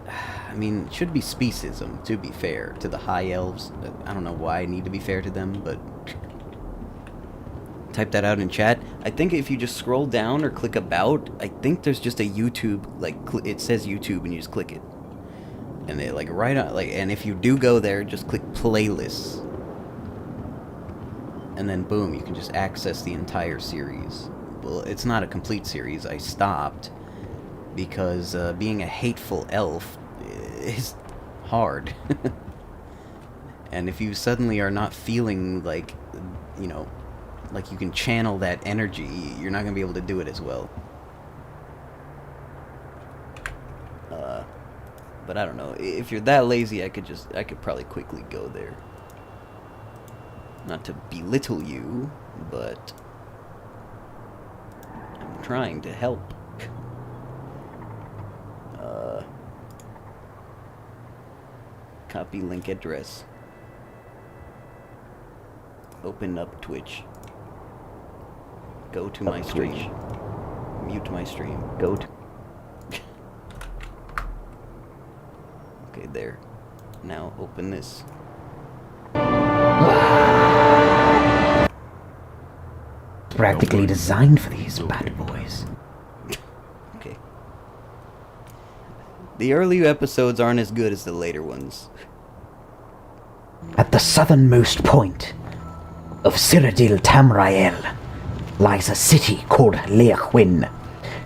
I mean, it should be speciesism, to be fair, to the high elves. I don't know why I need to be fair to them, but type that out in chat. I think if you just scroll down or click about, I think there's just a YouTube, like, it says YouTube and you just click it. And it like right on and if you do go there, just click playlists. And then boom, you can just access the entire series. Well, it's not a complete series. I stopped because being a hateful elf is hard. And if you suddenly are not feeling like, you know, like you can channel that energy, you're not going to be able to do it as well. But I don't know. If you're that lazy, I could probably quickly go there. Not to belittle you, but I'm trying to help. Copy link address. Open up Twitch. Go to my stream. Mute my stream. Go to... Okay, there. Now open this. Practically designed for these bad boys. Okay. The early episodes aren't as good as the later ones. At the southernmost point of Cyrodiil Tamrael lies a city called Leachwyn,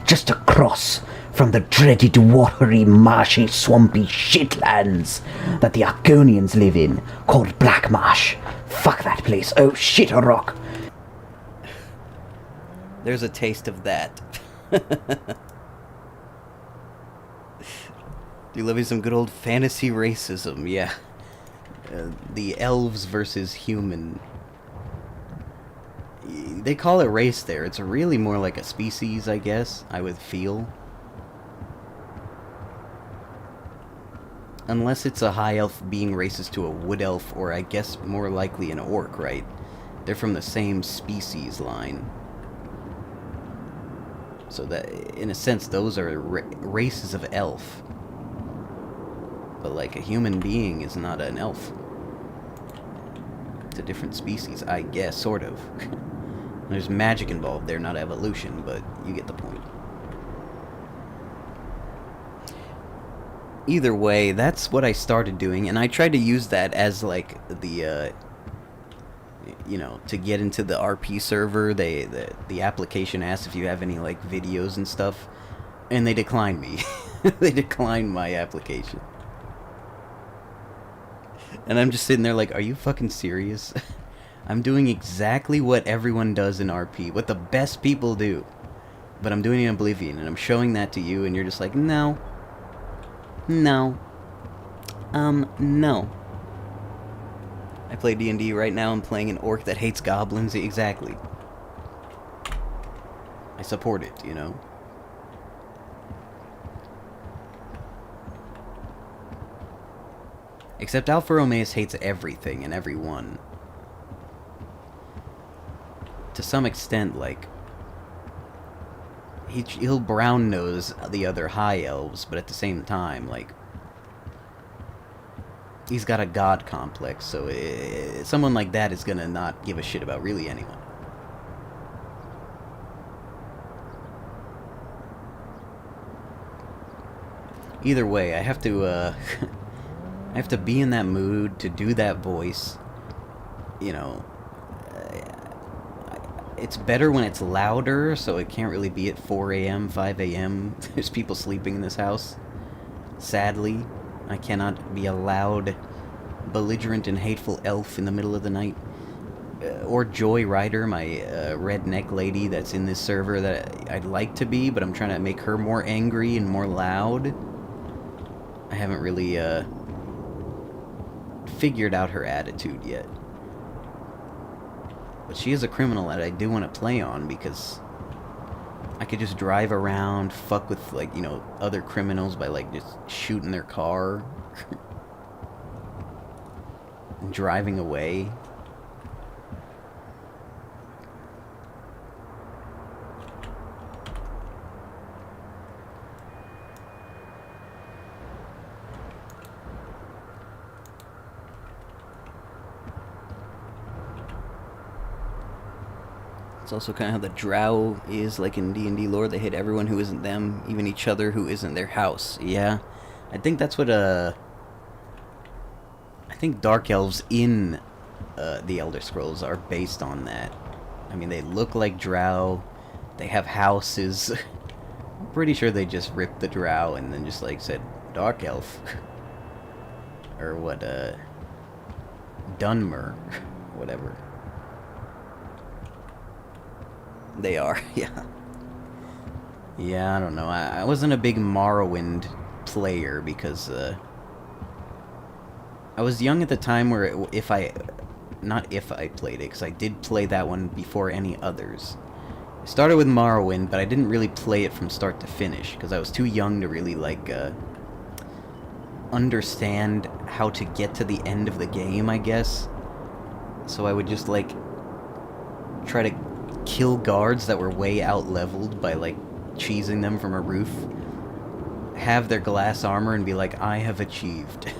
just across from the dreaded watery, marshy, swampy shitlands that the Argonians live in, called Black Marsh. Fuck that place. Oh shit, a rock. There's a taste of that. Do you love you some good old fantasy racism? Yeah. The elves versus human. They call it race there. It's really more like a species, I guess, I would feel. Unless it's a high elf being racist to a wood elf, or I guess more likely an orc, right? They're from the same species line. So that, in a sense, those are races of elf. But like a human being is not an elf. It's a different species, I guess, sort of. There's magic involved there, not evolution, but you get the point. Either way, that's what I started doing, and I tried to use that as like the you know, to get into the RP server. The application asks if you have any like videos and stuff, and they declined me. They declined my application. And I'm just sitting there like, are you fucking serious? I'm doing exactly what everyone does in RP, what the best people do. But I'm doing it in Oblivion, and I'm showing that to you, and you're just like, no. No. No. I play D&D right now. I'm playing an orc that hates goblins. Exactly. I support it, you know? Except Alfa Romeus hates everything and everyone. To some extent, like... He'll brown nose the other high elves, but at the same time, like... He's got a god complex, so someone like that is gonna not give a shit about really anyone. Either way, I have to, I have to be in that mood to do that voice. You know, it's better when it's louder, so it can't really be at 4 a.m., 5 a.m. There's people sleeping in this house. Sadly, I cannot be a loud, belligerent, and hateful elf in the middle of the night. Or Joy Rider, my redneck lady that's in this server that I'd like to be, but I'm trying to make her more angry and more loud. I haven't really figured out her attitude yet. But she is a criminal that I do want to play on, because I could just drive around, fuck with, like, you know, other criminals by, like, just shooting their car. And driving away. It's also kind of how the drow is, like in D&D lore. They hit everyone who isn't them, even each other who isn't their house. Yeah, I think that's what think Dark Elves in the Elder Scrolls are based on that. I mean, they look like Drow. They have houses. I'm pretty sure they just ripped the Drow and then just like said Dark Elf. Or what, Dunmer. Whatever. They are, yeah. Yeah, I don't know. I wasn't a big Morrowind player because, I was young at the time where not if I played it, because I did play that one before any others. I started with Morrowind, but I didn't really play it from start to finish, because I was too young to really, like, understand how to get to the end of the game, I guess. So I would just, like, try to kill guards that were way out-leveled by, like, cheesing them from a roof. Have their glass armor and be like, I have achieved.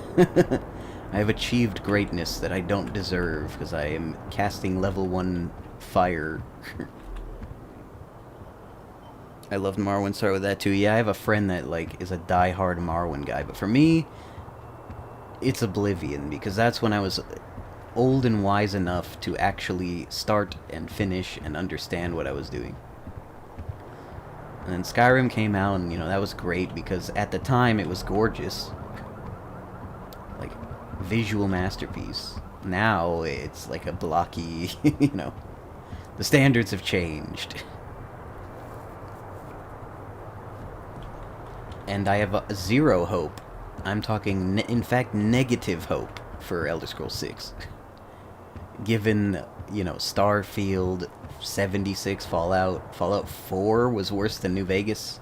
I have achieved greatness that I don't deserve, because I am casting level 1 fire. I loved Morrowind, started with that too. Yeah, I have a friend that, like, is a die-hard Morrowind guy, but for me, it's Oblivion, because that's when I was old and wise enough to actually start and finish and understand what I was doing. And then Skyrim came out, and, you know, that was great, because at the time, it was gorgeous. Like, visual masterpiece. Now, it's like a blocky, you know, the standards have changed. And I have zero hope. I'm talking, in fact, negative hope for Elder Scrolls 6. Given, you know, Starfield, 76, Fallout 4 was worse than New Vegas.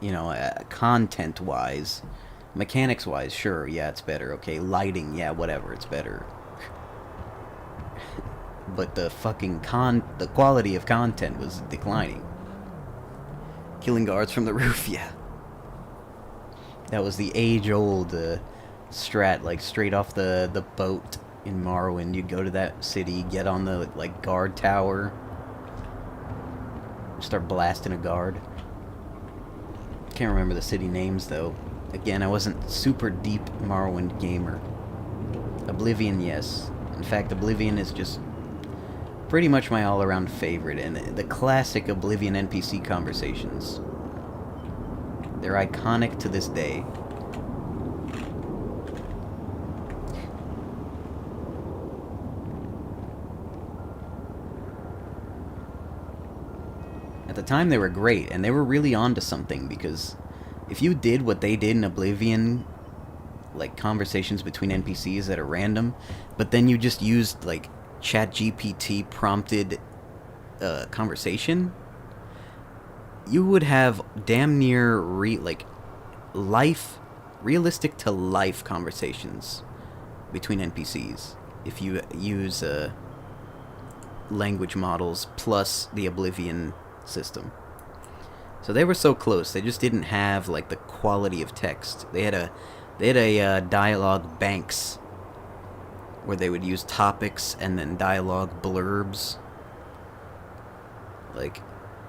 You know, content-wise, mechanics-wise, sure, yeah, it's better. Okay, lighting, yeah, whatever, it's better. But the fucking the quality of content was declining. Killing guards from the roof, yeah. That was the age-old strat, like, straight off the boat in Morrowind. You'd go to that city, get on the, like, guard tower, start blasting a guard. Can't remember the city names, though. Again, I wasn't super deep Morrowind gamer. Oblivion, yes. In fact, Oblivion is just pretty much my all-around favorite, and the classic Oblivion NPC conversations. They're iconic to this day. At the time, they were great, and they were really onto something, because if you did what they did in Oblivion, like conversations between NPCs that are random, but then you just used, like, ChatGPT prompted conversation, you would have damn near realistic to life conversations between NPCs if you use language models plus the Oblivion system. So they were so close. They just didn't have, like, the quality of text. They had a dialogue banks where they would use topics and then dialogue blurbs. Like,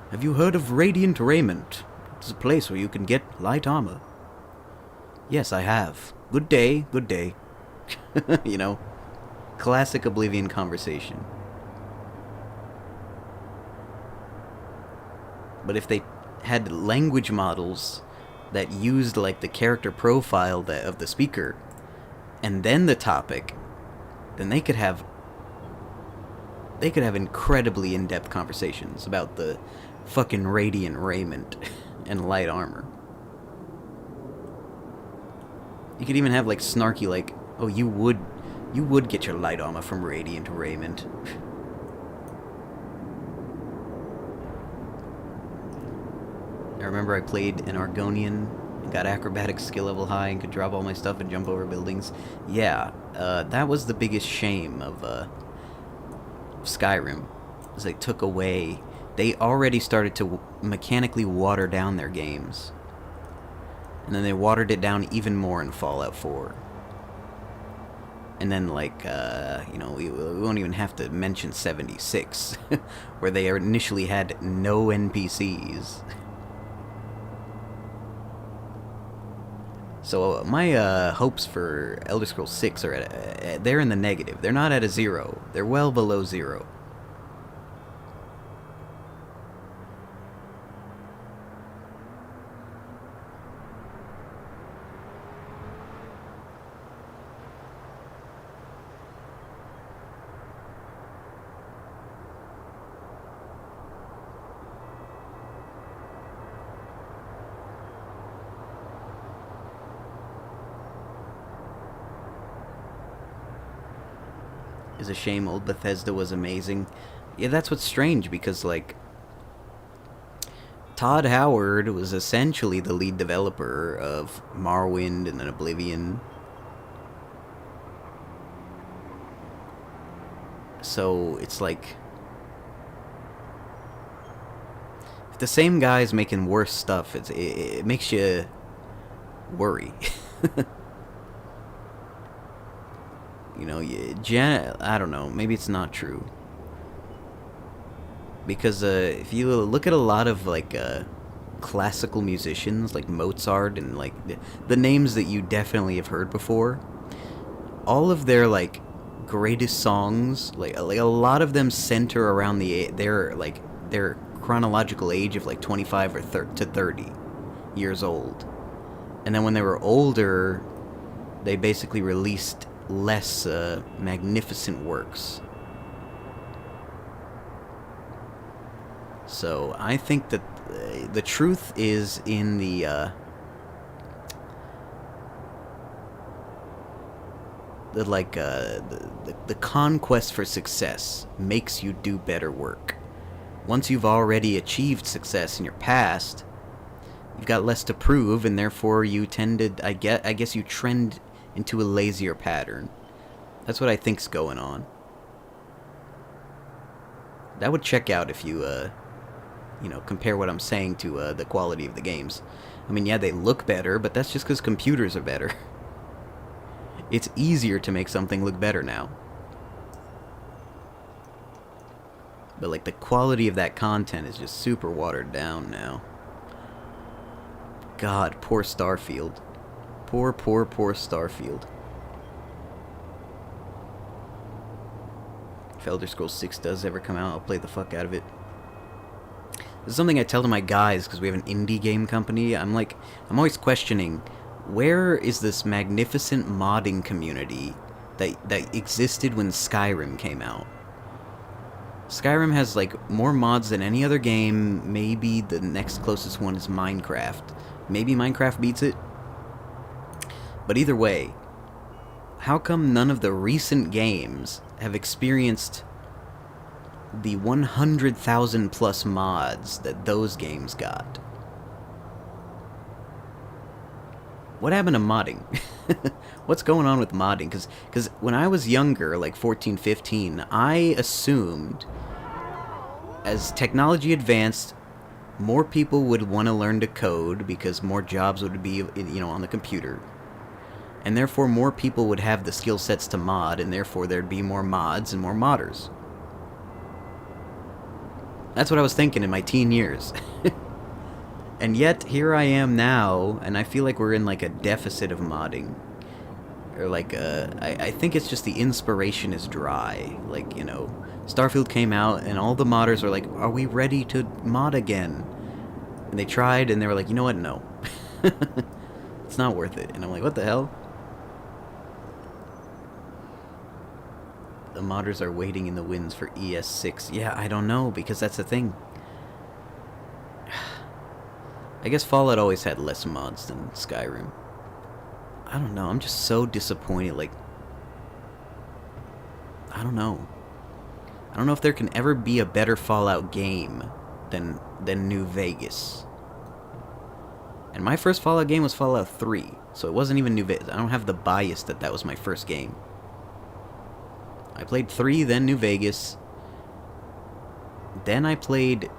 have you heard of Radiant Raiment? It's a place where you can get light armor. Yes, I have. Good day, good day. You know, classic Oblivion conversation. But if they had language models that used, like, the character profile of the speaker, and then the topic, then they could have incredibly in-depth conversations about the fucking Radiant Raiment and light armor. You could even have, like, snarky, like, oh, you would get your light armor from Radiant Raiment. I remember I played an Argonian and got acrobatic skill level high and could drop all my stuff and jump over buildings. Yeah, that was the biggest shame of Skyrim, is they took away... They already started to mechanically water down their games. And then they watered it down even more in Fallout 4. And then, like, you know, we won't even have to mention 76, where they initially had no NPCs. So my hopes for Elder Scrolls 6 are at they're in the negative. They're not at a 0. They're well below 0. It's a shame old Bethesda was amazing. Yeah, that's what's strange, because, like, Todd Howard was essentially the lead developer of Morrowind and then Oblivion. So, it's like, if the same guy's making worse stuff, it makes you worry. You know, I don't know, maybe it's not true. Because if you look at a lot of, like, classical musicians, like Mozart and, like, the names that you definitely have heard before, all of their, like, greatest songs, like a lot of them center around their chronological age of, like, 25 or to 30 years old. And then when they were older, they basically released less magnificent works. So I think that the truth is in the conquest for success makes you do better work. Once you've already achieved success in your past, you've got less to prove, and therefore you tend to, I guess you trend into a lazier pattern. That's what I think's going on. That would check out if you, you know, compare what I'm saying to the quality of the games. I mean, yeah, they look better, but that's just because computers are better. It's easier to make something look better now. But, like, the quality of that content is just super watered down now. God, poor Starfield. Poor Starfield. If Elder Scrolls 6 does ever come out, I'll play the fuck out of it. This is something I tell to my guys, because we have an indie game company. I'm always questioning, where is this magnificent modding community that existed when Skyrim came out? Skyrim has, like, more mods than any other game. Maybe the next closest one is Minecraft. Maybe Minecraft beats it. But either way, how come none of the recent games have experienced the 100,000 plus mods that those games got? What happened to modding? What's going on with modding? Because when I was younger, like 14, 15, I assumed as technology advanced, more people would want to learn to code because more jobs would be, you know, on the computer. And therefore more people would have the skill sets to mod, and therefore there'd be more mods and more modders. That's what I was thinking in my teen years. And yet, here I am now, and I feel like we're in, like, a deficit of modding. Or, like, I think it's just the inspiration is dry. Like, you know, Starfield came out, and all the modders were like, are we ready to mod again? And they tried, and they were like, you know what, no. It's not worth it. And I'm like, what the hell? The modders are waiting in the wings for ES6. Yeah, I don't know, because that's the thing. I guess Fallout always had less mods than Skyrim. I don't know, I'm just so disappointed, like... I don't know. I don't know if there can ever be a better Fallout game than New Vegas. And my first Fallout game was Fallout 3, so it wasn't even New Vegas. I don't have the bias that that was my first game. I played 3, then New Vegas. Then I played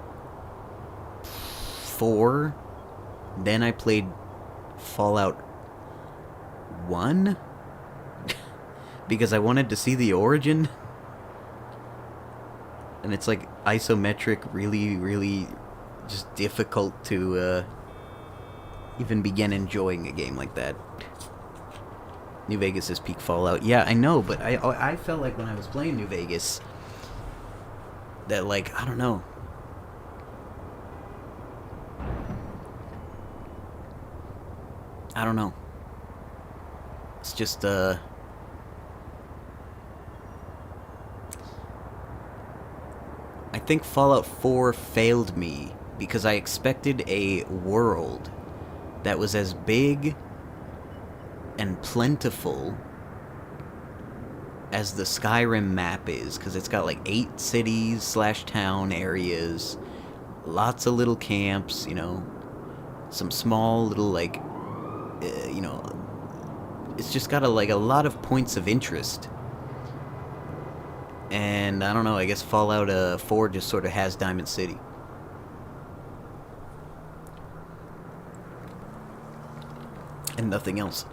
4. Then I played Fallout 1. Because I wanted to see the origin. And it's like isometric, really, really just difficult to even begin enjoying a game like that. New Vegas is peak Fallout. Yeah, I know, but I felt like when I was playing New Vegas that, like, I don't know. I don't know. It's just, I think Fallout 4 failed me because I expected a world that was as big and plentiful as the Skyrim map is, because it's got like 8 cities / town areas, lots of little camps, you know, some small little, like, you know, it's just got a lot of points of interest. And I don't know, I guess Fallout 4 just sort of has Diamond City. And nothing else.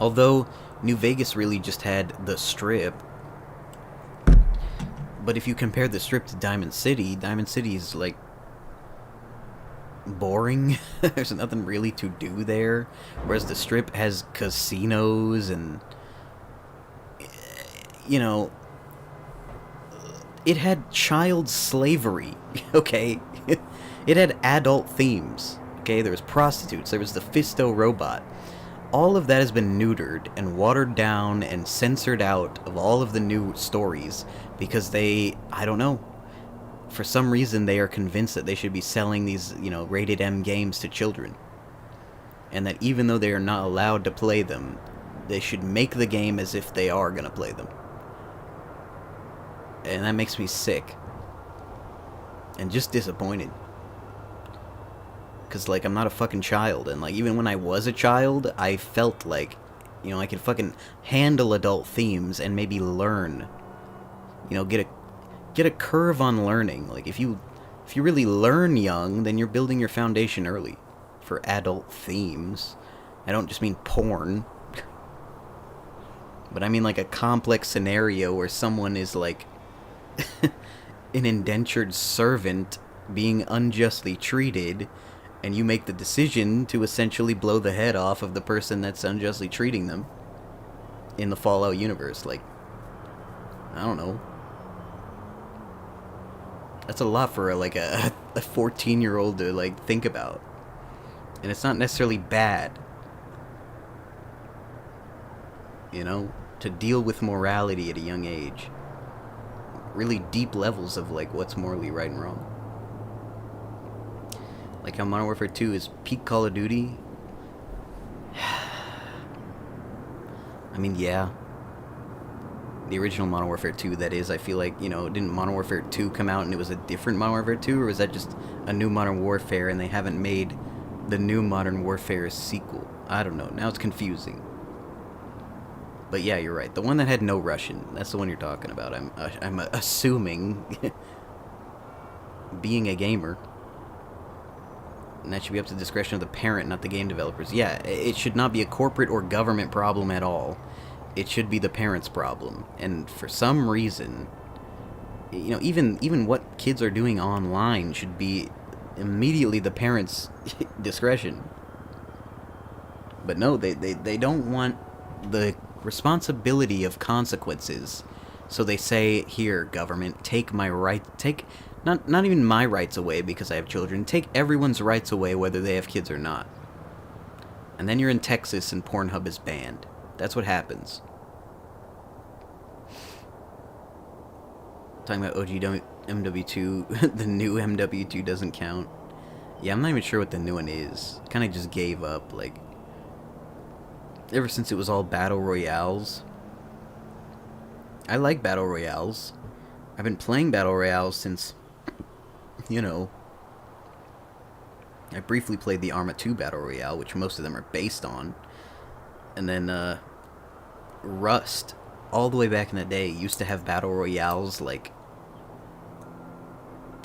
Although New Vegas really just had the Strip. But if you compare the Strip to Diamond City is like boring. There's nothing really to do there. Whereas the Strip has casinos and, you know, it had child slavery, okay? It had adult themes, okay? There was prostitutes, there was the Fisto robot. All of that has been neutered and watered down and censored out of all of the new stories because they, I don't know, for some reason they are convinced that they should be selling these, you know, rated M games to children. And that even though they are not allowed to play them, they should make the game as if they are gonna play them. And that makes me sick. And just disappointed. Because, like, I'm not a fucking child. And, like, even when I was a child, I felt like, you know, I could fucking handle adult themes and maybe learn. You know, get a curve on learning. Like, if you really learn young, then you're building your foundation early for adult themes. I don't just mean porn. But I mean, like, a complex scenario where someone is, like, an indentured servant being unjustly treated, and you make the decision to essentially blow the head off of the person that's unjustly treating them in the Fallout universe. Like, I don't know. That's a lot for, like, a 14-year-old to, like, think about. And it's not necessarily bad. You know? To deal with morality at a young age. Really deep levels of, like, what's morally right and wrong. Like how Modern Warfare 2 is peak Call of Duty. I mean, yeah. The original Modern Warfare 2, that is, I feel like, you know, didn't Modern Warfare 2 come out and it was a different Modern Warfare 2? Or was that just a new Modern Warfare and they haven't made the new Modern Warfare sequel? I don't know. Now it's confusing. But yeah, you're right. The one that had no Russian, that's the one you're talking about. I'm assuming. Being a gamer. And that should be up to the discretion of the parent, not the game developers. Yeah, it should not be a corporate or government problem at all. It should be the parent's problem. And for some reason, you know, even what kids are doing online should be immediately the parent's discretion. But no, they don't want the responsibility of consequences. So they say, here, government, take my right, take... Not even my rights away because I have children. Take everyone's rights away whether they have kids or not. And then you're in Texas and Pornhub is banned. That's what happens. Talking about OG MW2. The new MW2 doesn't count. Yeah, I'm not even sure what the new one is. Kind of just gave up. Like, ever since it was all battle royales. I like battle royales. I've been playing battle royales since... You know, I briefly played the Arma 2 Battle Royale, which most of them are based on. And then, Rust, all the way back in the day, used to have Battle Royales, like,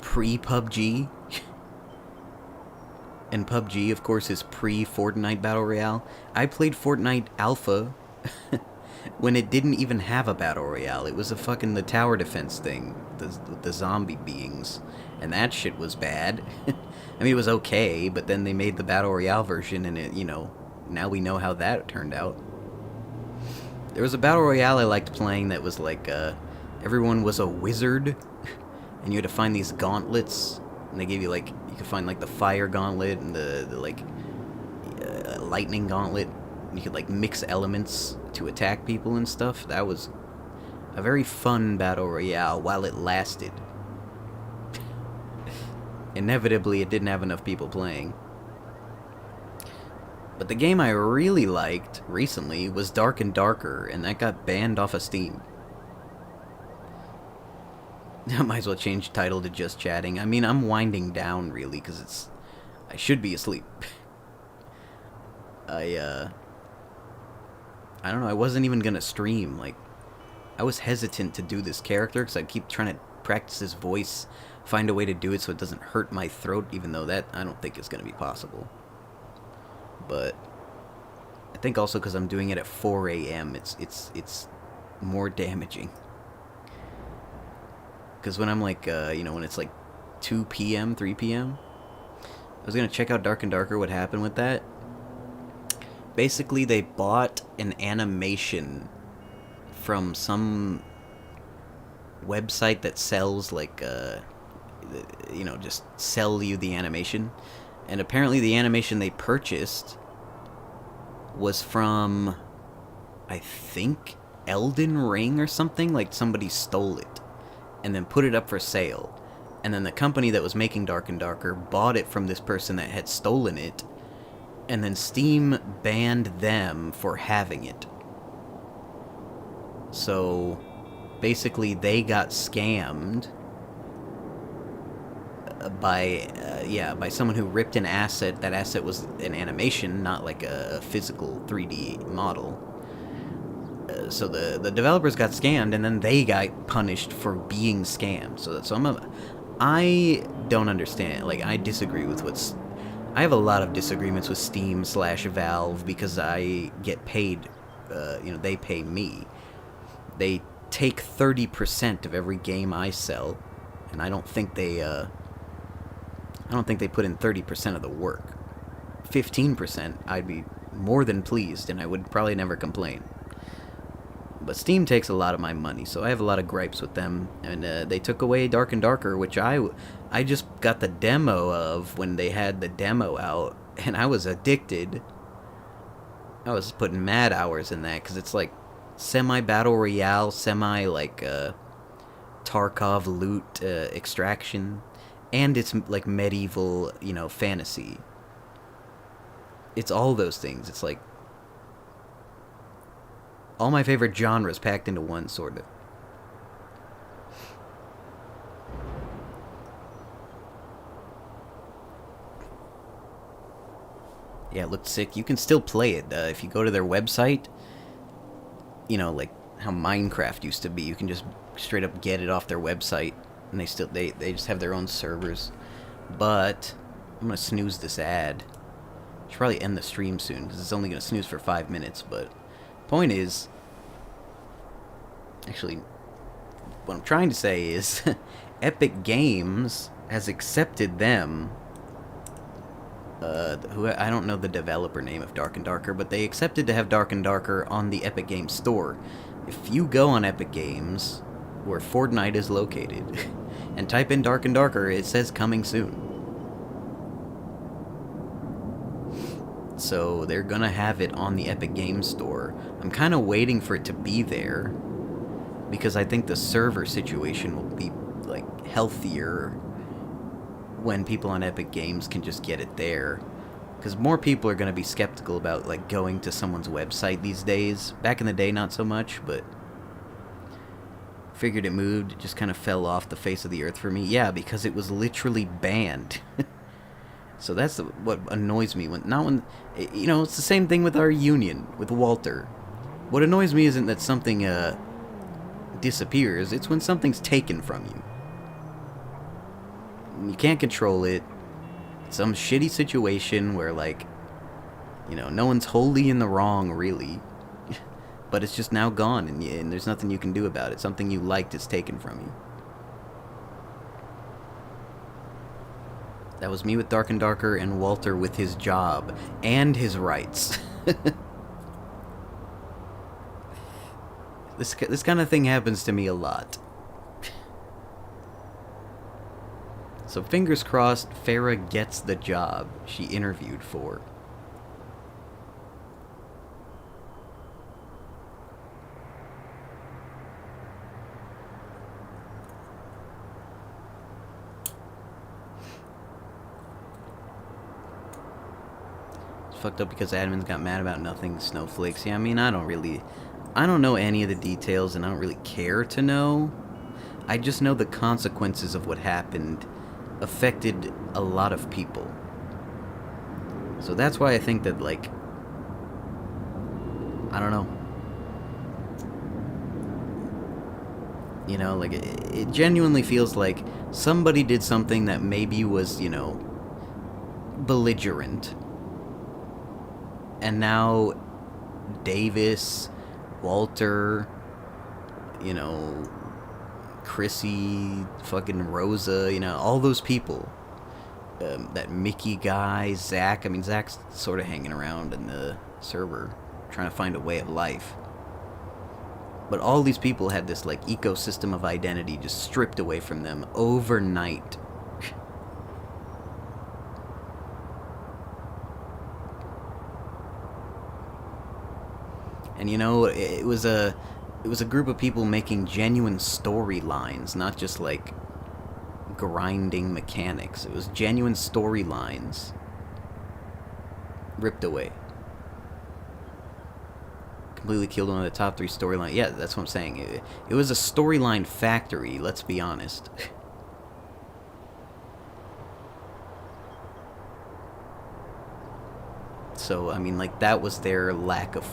pre-PUBG. And PUBG, of course, is pre-Fortnite Battle Royale. I played Fortnite Alpha when it didn't even have a Battle Royale. It was the tower defense thing, the zombie beings. and that shit was bad. I mean, it was okay, but then they made the Battle Royale version, and it, you know, now we know how that turned out. There was a Battle Royale I liked playing that was like, everyone was a wizard, and you had to find these gauntlets, and they gave you, like, you could find, like, the fire gauntlet and the like, lightning gauntlet. You could, like, mix elements to attack people and stuff. That was a very fun Battle Royale while it lasted. Inevitably, it didn't have enough people playing. But the game I really liked recently was Dark and Darker, and that got banned off of Steam. I might as well change the title to Just Chatting. I mean, I'm winding down, really, because I should be asleep. I don't know, I wasn't even gonna stream. Like, I was hesitant to do this character, because I keep trying to practice his voice, find a way to do it so it doesn't hurt my throat, even though that I don't think is gonna be possible. But I think also because I'm doing it at 4 a.m., it's more damaging. Because when I'm like, you know, when it's like 2 p.m., 3 p.m., I was going to check out Dark and Darker, what happened with that. Basically, they bought an animation from some website that sells, like, you know, just sell you the animation. And apparently the animation they purchased was from, I think, Elden Ring or something. Like, somebody stole it and then put it up for sale. And then the company that was making Dark and Darker bought it from this person that had stolen it. And then Steam banned them for having it. So, basically, they got scammed by someone who ripped an asset. That asset was an animation, not like a physical 3D model. So the developers got scammed, and then they got punished for being scammed. So I don't understand. Like, I disagree with I have a lot of disagreements with Steam/Valve because I get paid. You know, they pay me. They take 30% of every game I sell, and I don't think they put in 30% of the work. 15%, I'd be more than pleased, and I would probably never complain. But Steam takes a lot of my money, so I have a lot of gripes with them. And they took away Dark and Darker, which I just got the demo of when they had the demo out, and I was addicted. I was putting mad hours in that, because it's like semi-battle royale, semi-like Tarkov loot extraction. And it's like medieval, you know, fantasy. It's all those things. It's like all my favorite genres packed into one, sort of. Yeah, it looked sick. You can still play it. If you go to their website, you know, like how Minecraft used to be, you can just straight up get it off their website. And they just have their own servers. But I'm gonna snooze this ad. Should probably end the stream soon because it's only gonna snooze for 5 minutes. But point is, actually, what I'm trying to say is, Epic Games has accepted them. Who I don't know the developer name of Dark and Darker, but they accepted to have Dark and Darker on the Epic Games store. If you go on Epic Games, where Fortnite is located, and type in Dark and Darker, it says coming soon. So they're gonna have it on the Epic Games store. I'm kind of waiting for it to be there, because I think the server situation will be, like, healthier when people on Epic Games can just get it there. Because more people are gonna be skeptical about, like, going to someone's website these days. Back in the day, not so much, but figured it moved. It just kind of fell off the face of the earth for me. Yeah, because it was literally banned. So that's what annoys me. You know, it's the same thing with our union, with Walter. What annoys me isn't that something disappears, it's when something's taken from you. You can't control it. Some shitty situation where, like, you know, no one's wholly in the wrong, really. But it's just now gone, and there's nothing you can do about it. Something you liked is taken from you. That was me with Dark and Darker and Walter with his job and his rights. This kind of thing happens to me a lot. So fingers crossed Farrah gets the job she interviewed for. It's fucked up because admins got mad about nothing, snowflakes. Yeah, I mean, I don't know any of the details and I don't really care to know. I just know the consequences of what happened affected a lot of people. So that's why I think that, like, I don't know. You know, like, it genuinely feels like somebody did something that maybe was, you know, belligerent. And now Davis, Walter, you know, Chrissy, fucking Rosa, you know, all those people. That Mickey guy, Zach. I mean, Zach's sort of hanging around in the server, trying to find a way of life. But all these people had this, like, ecosystem of identity just stripped away from them overnight. And, you know, it was a group of people making genuine storylines, not just, like, grinding mechanics. It was genuine storylines ripped away. Completely killed one of the top 3 storylines. Yeah, that's what I'm saying. It was a storyline factory, let's be honest. So, I mean, like, that was their lack of,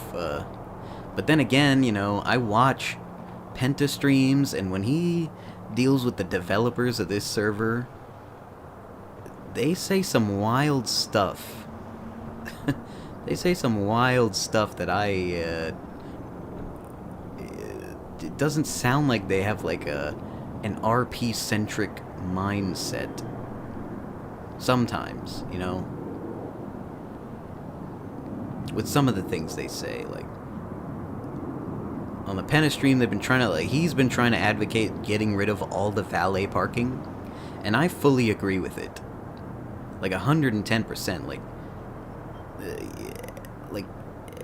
But then again, you know, I watch Penta streams, and when he deals with the developers of this server, they say some wild stuff. They say some wild stuff that it doesn't sound like they have, like, an RP-centric mindset. Sometimes, you know? With some of the things they say, like, on the Penta stream, they've been trying to, like, he's been trying to advocate getting rid of all the valet parking, and I fully agree with it. Like, 110%, like,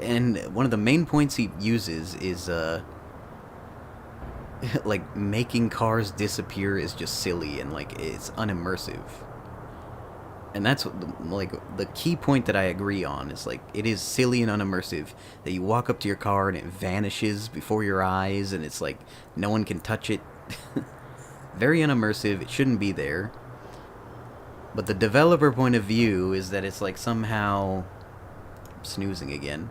and one of the main points he uses is, like, making cars disappear is just silly, and, like, it's unimmersive. And that's, like, the key point that I agree on is, like, it is silly and unimmersive that you walk up to your car and it vanishes before your eyes and it's like no one can touch it. Very unimmersive. It shouldn't be there. But the developer point of view is that it's like somehow... I'm snoozing again.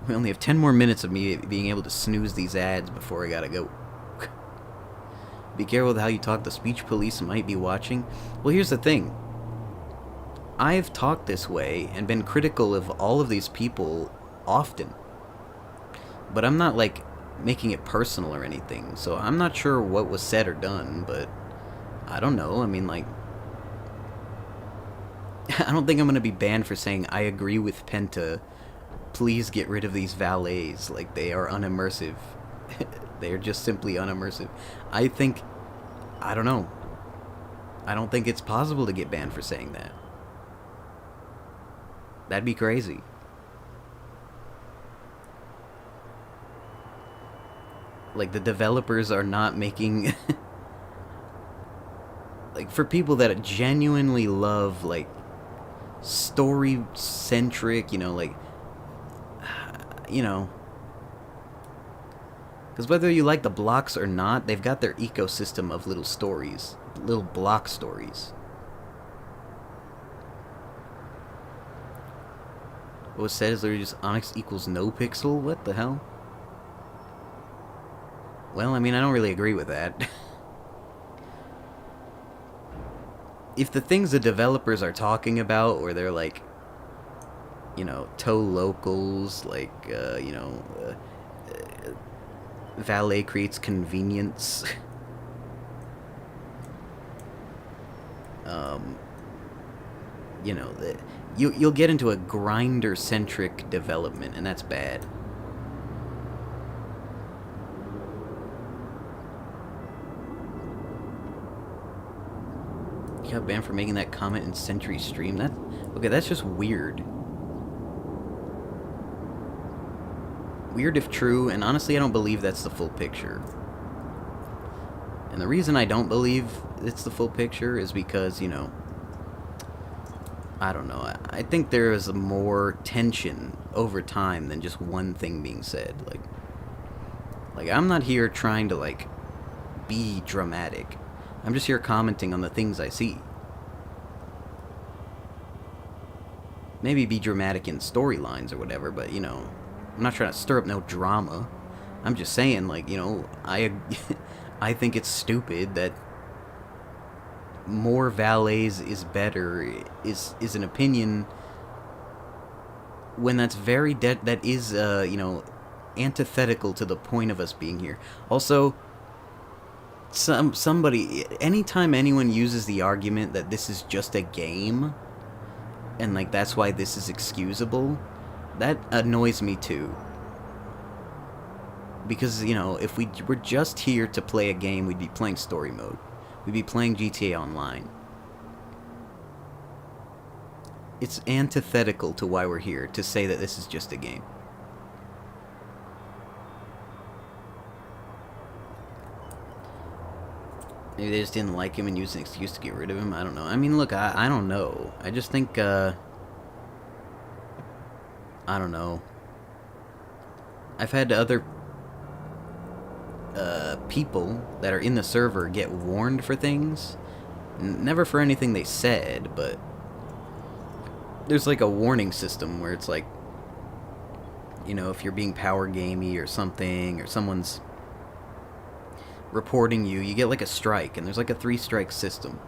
We only have 10 more minutes of me being able to snooze these ads before I gotta go. Be careful with how you talk. The speech police might be watching. Well, here's the thing. I've talked this way and been critical of all of these people often. But I'm not, like, making it personal or anything. So I'm not sure what was said or done, but I don't know. I mean, like, I don't think I'm going to be banned for saying I agree with Penta. Please get rid of these valets. Like, they are unimmersive. They are just simply unimmersive. I don't know. I don't think it's possible to get banned for saying that. That'd be crazy. Like, the developers are not making... like, for people that genuinely love, like, story-centric, you know, like... you know... Because whether you like the blocks or not, they've got their ecosystem of little stories. Little block stories. What was said is literally just ONX equals no pixel? What the hell? Well, I mean, I don't really agree with that. If the things the developers are talking about, or they're like, you know, tow locals, like, you know, valet creates convenience. you know, you'll get into a grinder-centric development, and that's bad. You got banned for making that comment in Sentry stream? Okay, that's just weird. Weird if true, and honestly I don't believe that's the full picture. And the reason I don't believe it's the full picture is because, you know, I don't know. I think there is more tension over time than just one thing being said. Like I'm not here trying to, like, be dramatic. I'm just here commenting on the things I see. Maybe be dramatic in storylines or whatever, but, you know, I'm not trying to stir up no drama. I'm just saying, like, you know, I think it's stupid that more valets is better is an opinion when that's very that is you know, antithetical to the point of us being here. Also, somebody anytime anyone uses the argument that this is just a game and, like, that's why this is excusable, that annoys me too. Because, you know, if we were just here to play a game, we'd be playing story mode. We'd be playing GTA Online. It's antithetical to why we're here, to say that this is just a game. Maybe they just didn't like him and used an excuse to get rid of him. I don't know. I mean, look, I don't know. I just think, I don't know. I've had other people that are in the server get warned for things. Never for anything they said, but there's like a warning system where it's like, you know, if you're being power gamey or something, or someone's reporting you, you get like a strike, and there's like a 3-strike system.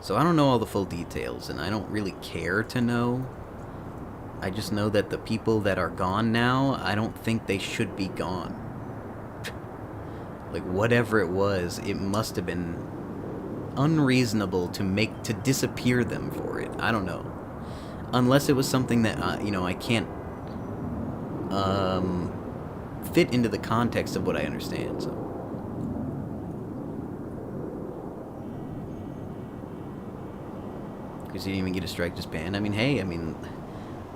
So I don't know all the full details, and I don't really care to know. I just know that the people that are gone now, I don't think they should be gone. Like, whatever it was, it must have been unreasonable to disappear them for it. I don't know. Unless it was something that, you know, I can't fit into the context of what I understand, so. Because you didn't even get a strike, just banned. I mean, hey, I mean,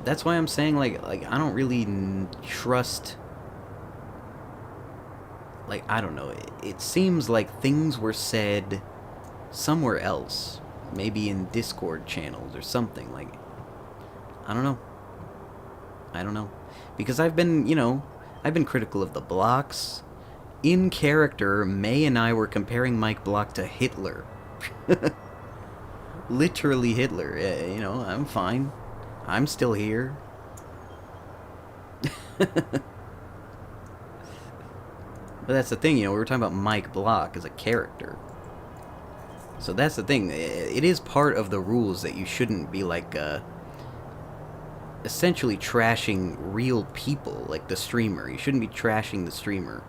that's why I'm saying, like I don't really trust. Like, I don't know. It seems like things were said somewhere else, maybe in Discord channels or something. Like, I don't know. I don't know, because I've been, you know, I've been critical of the blocks. In character, May and I were comparing Mike Block to Hitler. Literally Hitler. You know, I'm fine. I'm still here. But that's the thing, you know, we were talking about Mike Block as a character. So that's the thing. It is part of the rules that you shouldn't be, like, essentially trashing real people, like the streamer. You shouldn't be trashing the streamer.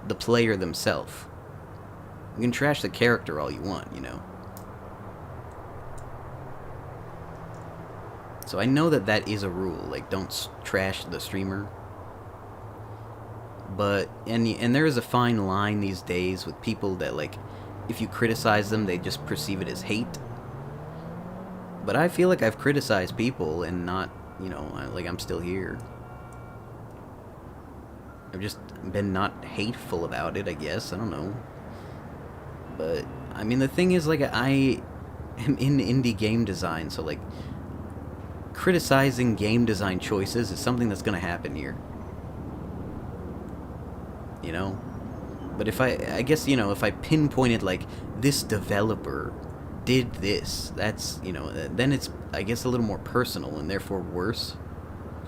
The player themselves. You can trash the character all you want, you know. So I know that that is a rule, like, don't trash the streamer. But, and there is a fine line these days with people that, like, if you criticize them, they just perceive it as hate. But I feel like I've criticized people and not, you know, like, I'm still here. I've just been not hateful about it, I guess, I don't know. But, I mean, the thing is, like, I am in indie game design, so, like, criticizing game design choices is something that's gonna happen here. You know? But if I guess, you know, if I pinpointed, like, this developer did this, that's, you know, then it's, I guess, a little more personal and therefore worse.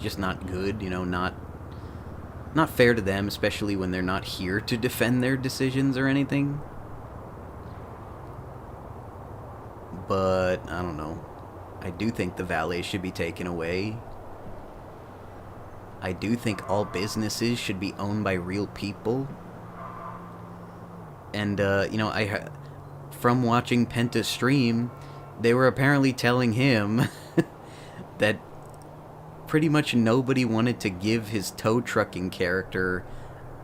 Just not good, you know, not fair to them, especially when they're not here to defend their decisions or anything. But, I don't know. I do think the valet should be taken away. I do think all businesses should be owned by real people. And, you know, from watching Penta stream, they were apparently telling him that pretty much nobody wanted to give his tow trucking character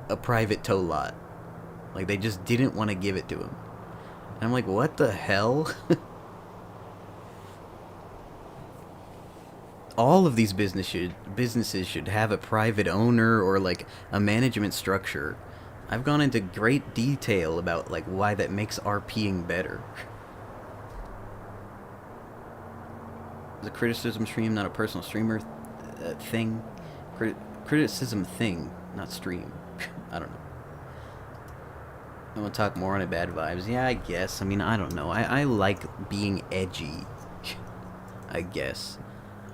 a private tow lot. Like, they just didn't want to give it to him. And I'm like, what the hell? All of these businesses should have a private owner or, like, a management structure. I've gone into great detail about, like, why that makes RPing better. It's a criticism stream, not a personal streamer thing. Criticism thing, not stream. I don't know. I want to talk more on it, bad vibes. Yeah, I guess. I mean, I don't know. I like being edgy. I guess.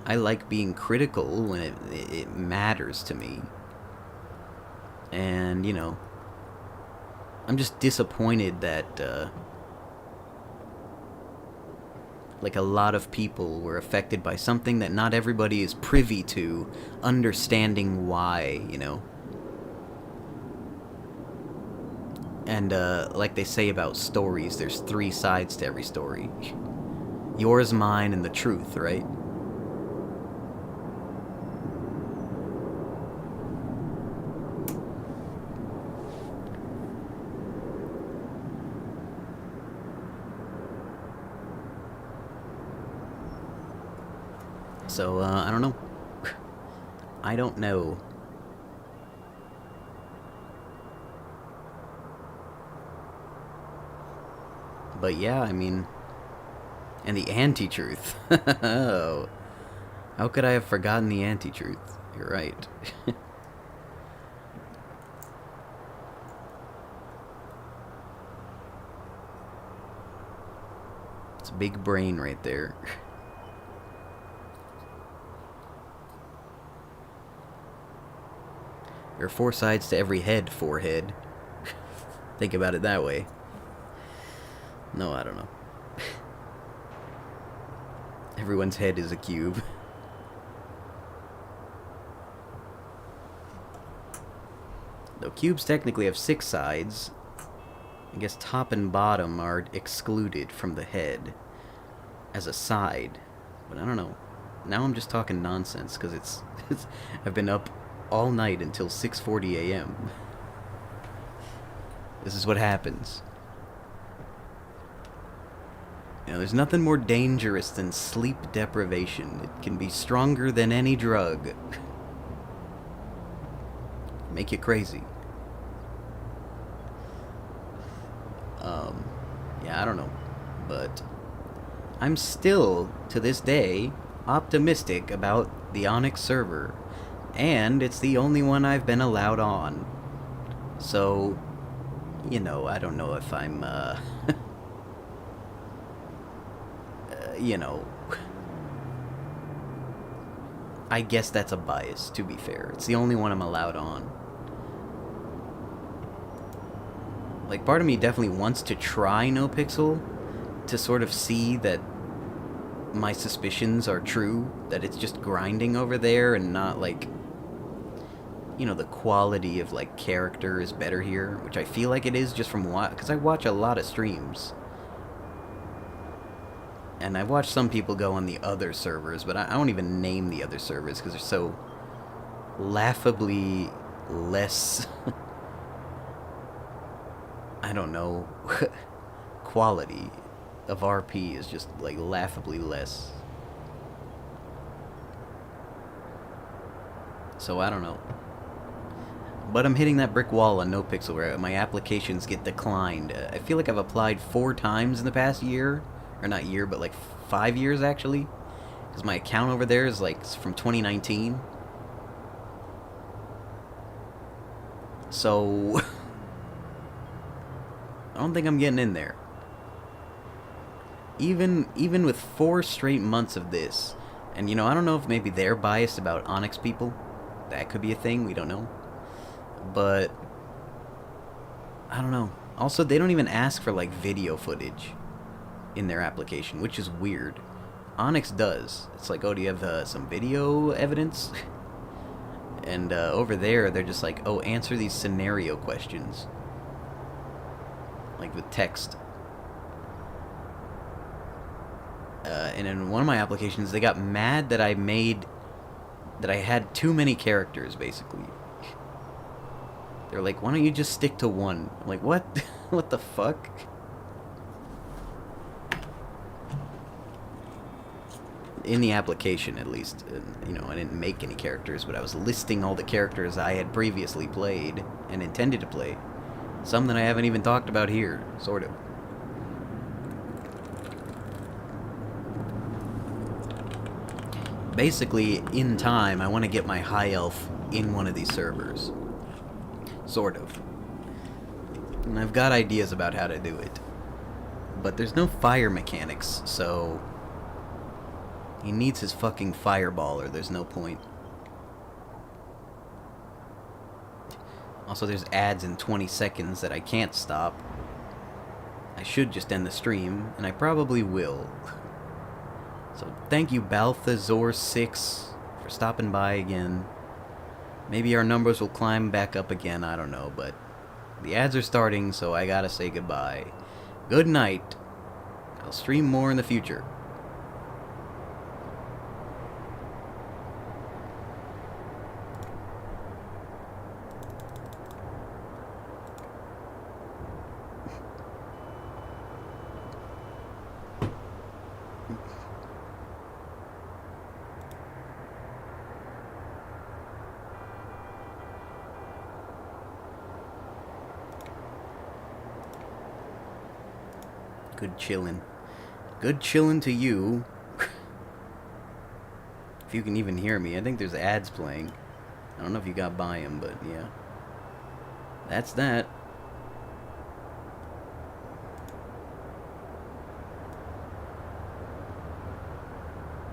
I like being critical when it matters to me. And, you know, I'm just disappointed that, like, a lot of people were affected by something that not everybody is privy to, understanding why, you know. And, like they say about stories, there's 3 sides to every story. Yours, mine, and the truth, right? So, I don't know. I don't know. But yeah, I mean... And the anti-truth. Oh. How could I have forgotten the anti-truth? You're right. It's a big brain right there. There are 4 sides to every head, forehead. Think about it that way. No, I don't know. Everyone's head is a cube. Though cubes technically have 6 sides, I guess top and bottom are excluded from the head as a side. But I don't know. Now I'm just talking nonsense because it's I've been up all night until 6:40 a.m. This is what happens. You know, there's nothing more dangerous than sleep deprivation. It can be stronger than any drug. Make you crazy. Yeah, I don't know. But I'm still, to this day, optimistic about the ONX server. And it's the only one I've been allowed on. So, you know, I don't know if I'm, you know, I guess that's a bias, to be fair. It's the only one I'm allowed on. Like, part of me definitely wants to try NoPixel to sort of see that my suspicions are true, that it's just grinding over there and not, like, you know, the quality of, like, character is better here, which I feel like it is just from because I watch a lot of streams. And I've watched some people go on the other servers, but I won't even name the other servers because they're so laughably less, I don't know, quality of RP is just, like, laughably less. So I don't know. But I'm hitting that brick wall on NoPixel where my applications get declined. I feel like I've applied 4 times in the past year. Or not year, but like 5 years actually. Because my account over there is like from 2019. So I don't think I'm getting in there. Even with 4 straight months of this. And you know, I don't know if maybe they're biased about ONX people. That could be a thing, we don't know. But I don't know. Also, they don't even ask for like video footage in their application, which is weird. ONX does. It's like, oh, do you have some video evidence? And over there, they're just like, oh, answer these scenario questions. Like with text. and in one of my applications, they got mad that I had too many characters, basically. They're like, why don't you just stick to one? I'm like, what? What the fuck? In the application, at least. You know, I didn't make any characters, but I was listing all the characters I had previously played and intended to play. Some that I haven't even talked about here, sort of. Basically, in time, I want to get my high elf in one of these servers. Sort of. And I've got ideas about how to do it. But there's no fire mechanics, so... he needs his fucking fireball or there's no point. Also, there's ads in 20 seconds that I can't stop. I should just end the stream, and I probably will. So thank you, Balthazar6, for stopping by again. Maybe our numbers will climb back up again, I don't know, but the ads are starting, so I gotta say goodbye. Good night. I'll stream more in the future. Good chillin'. Good chillin' to you. If you can even hear me. I think there's ads playing. I don't know if you got by them, but yeah. That's that.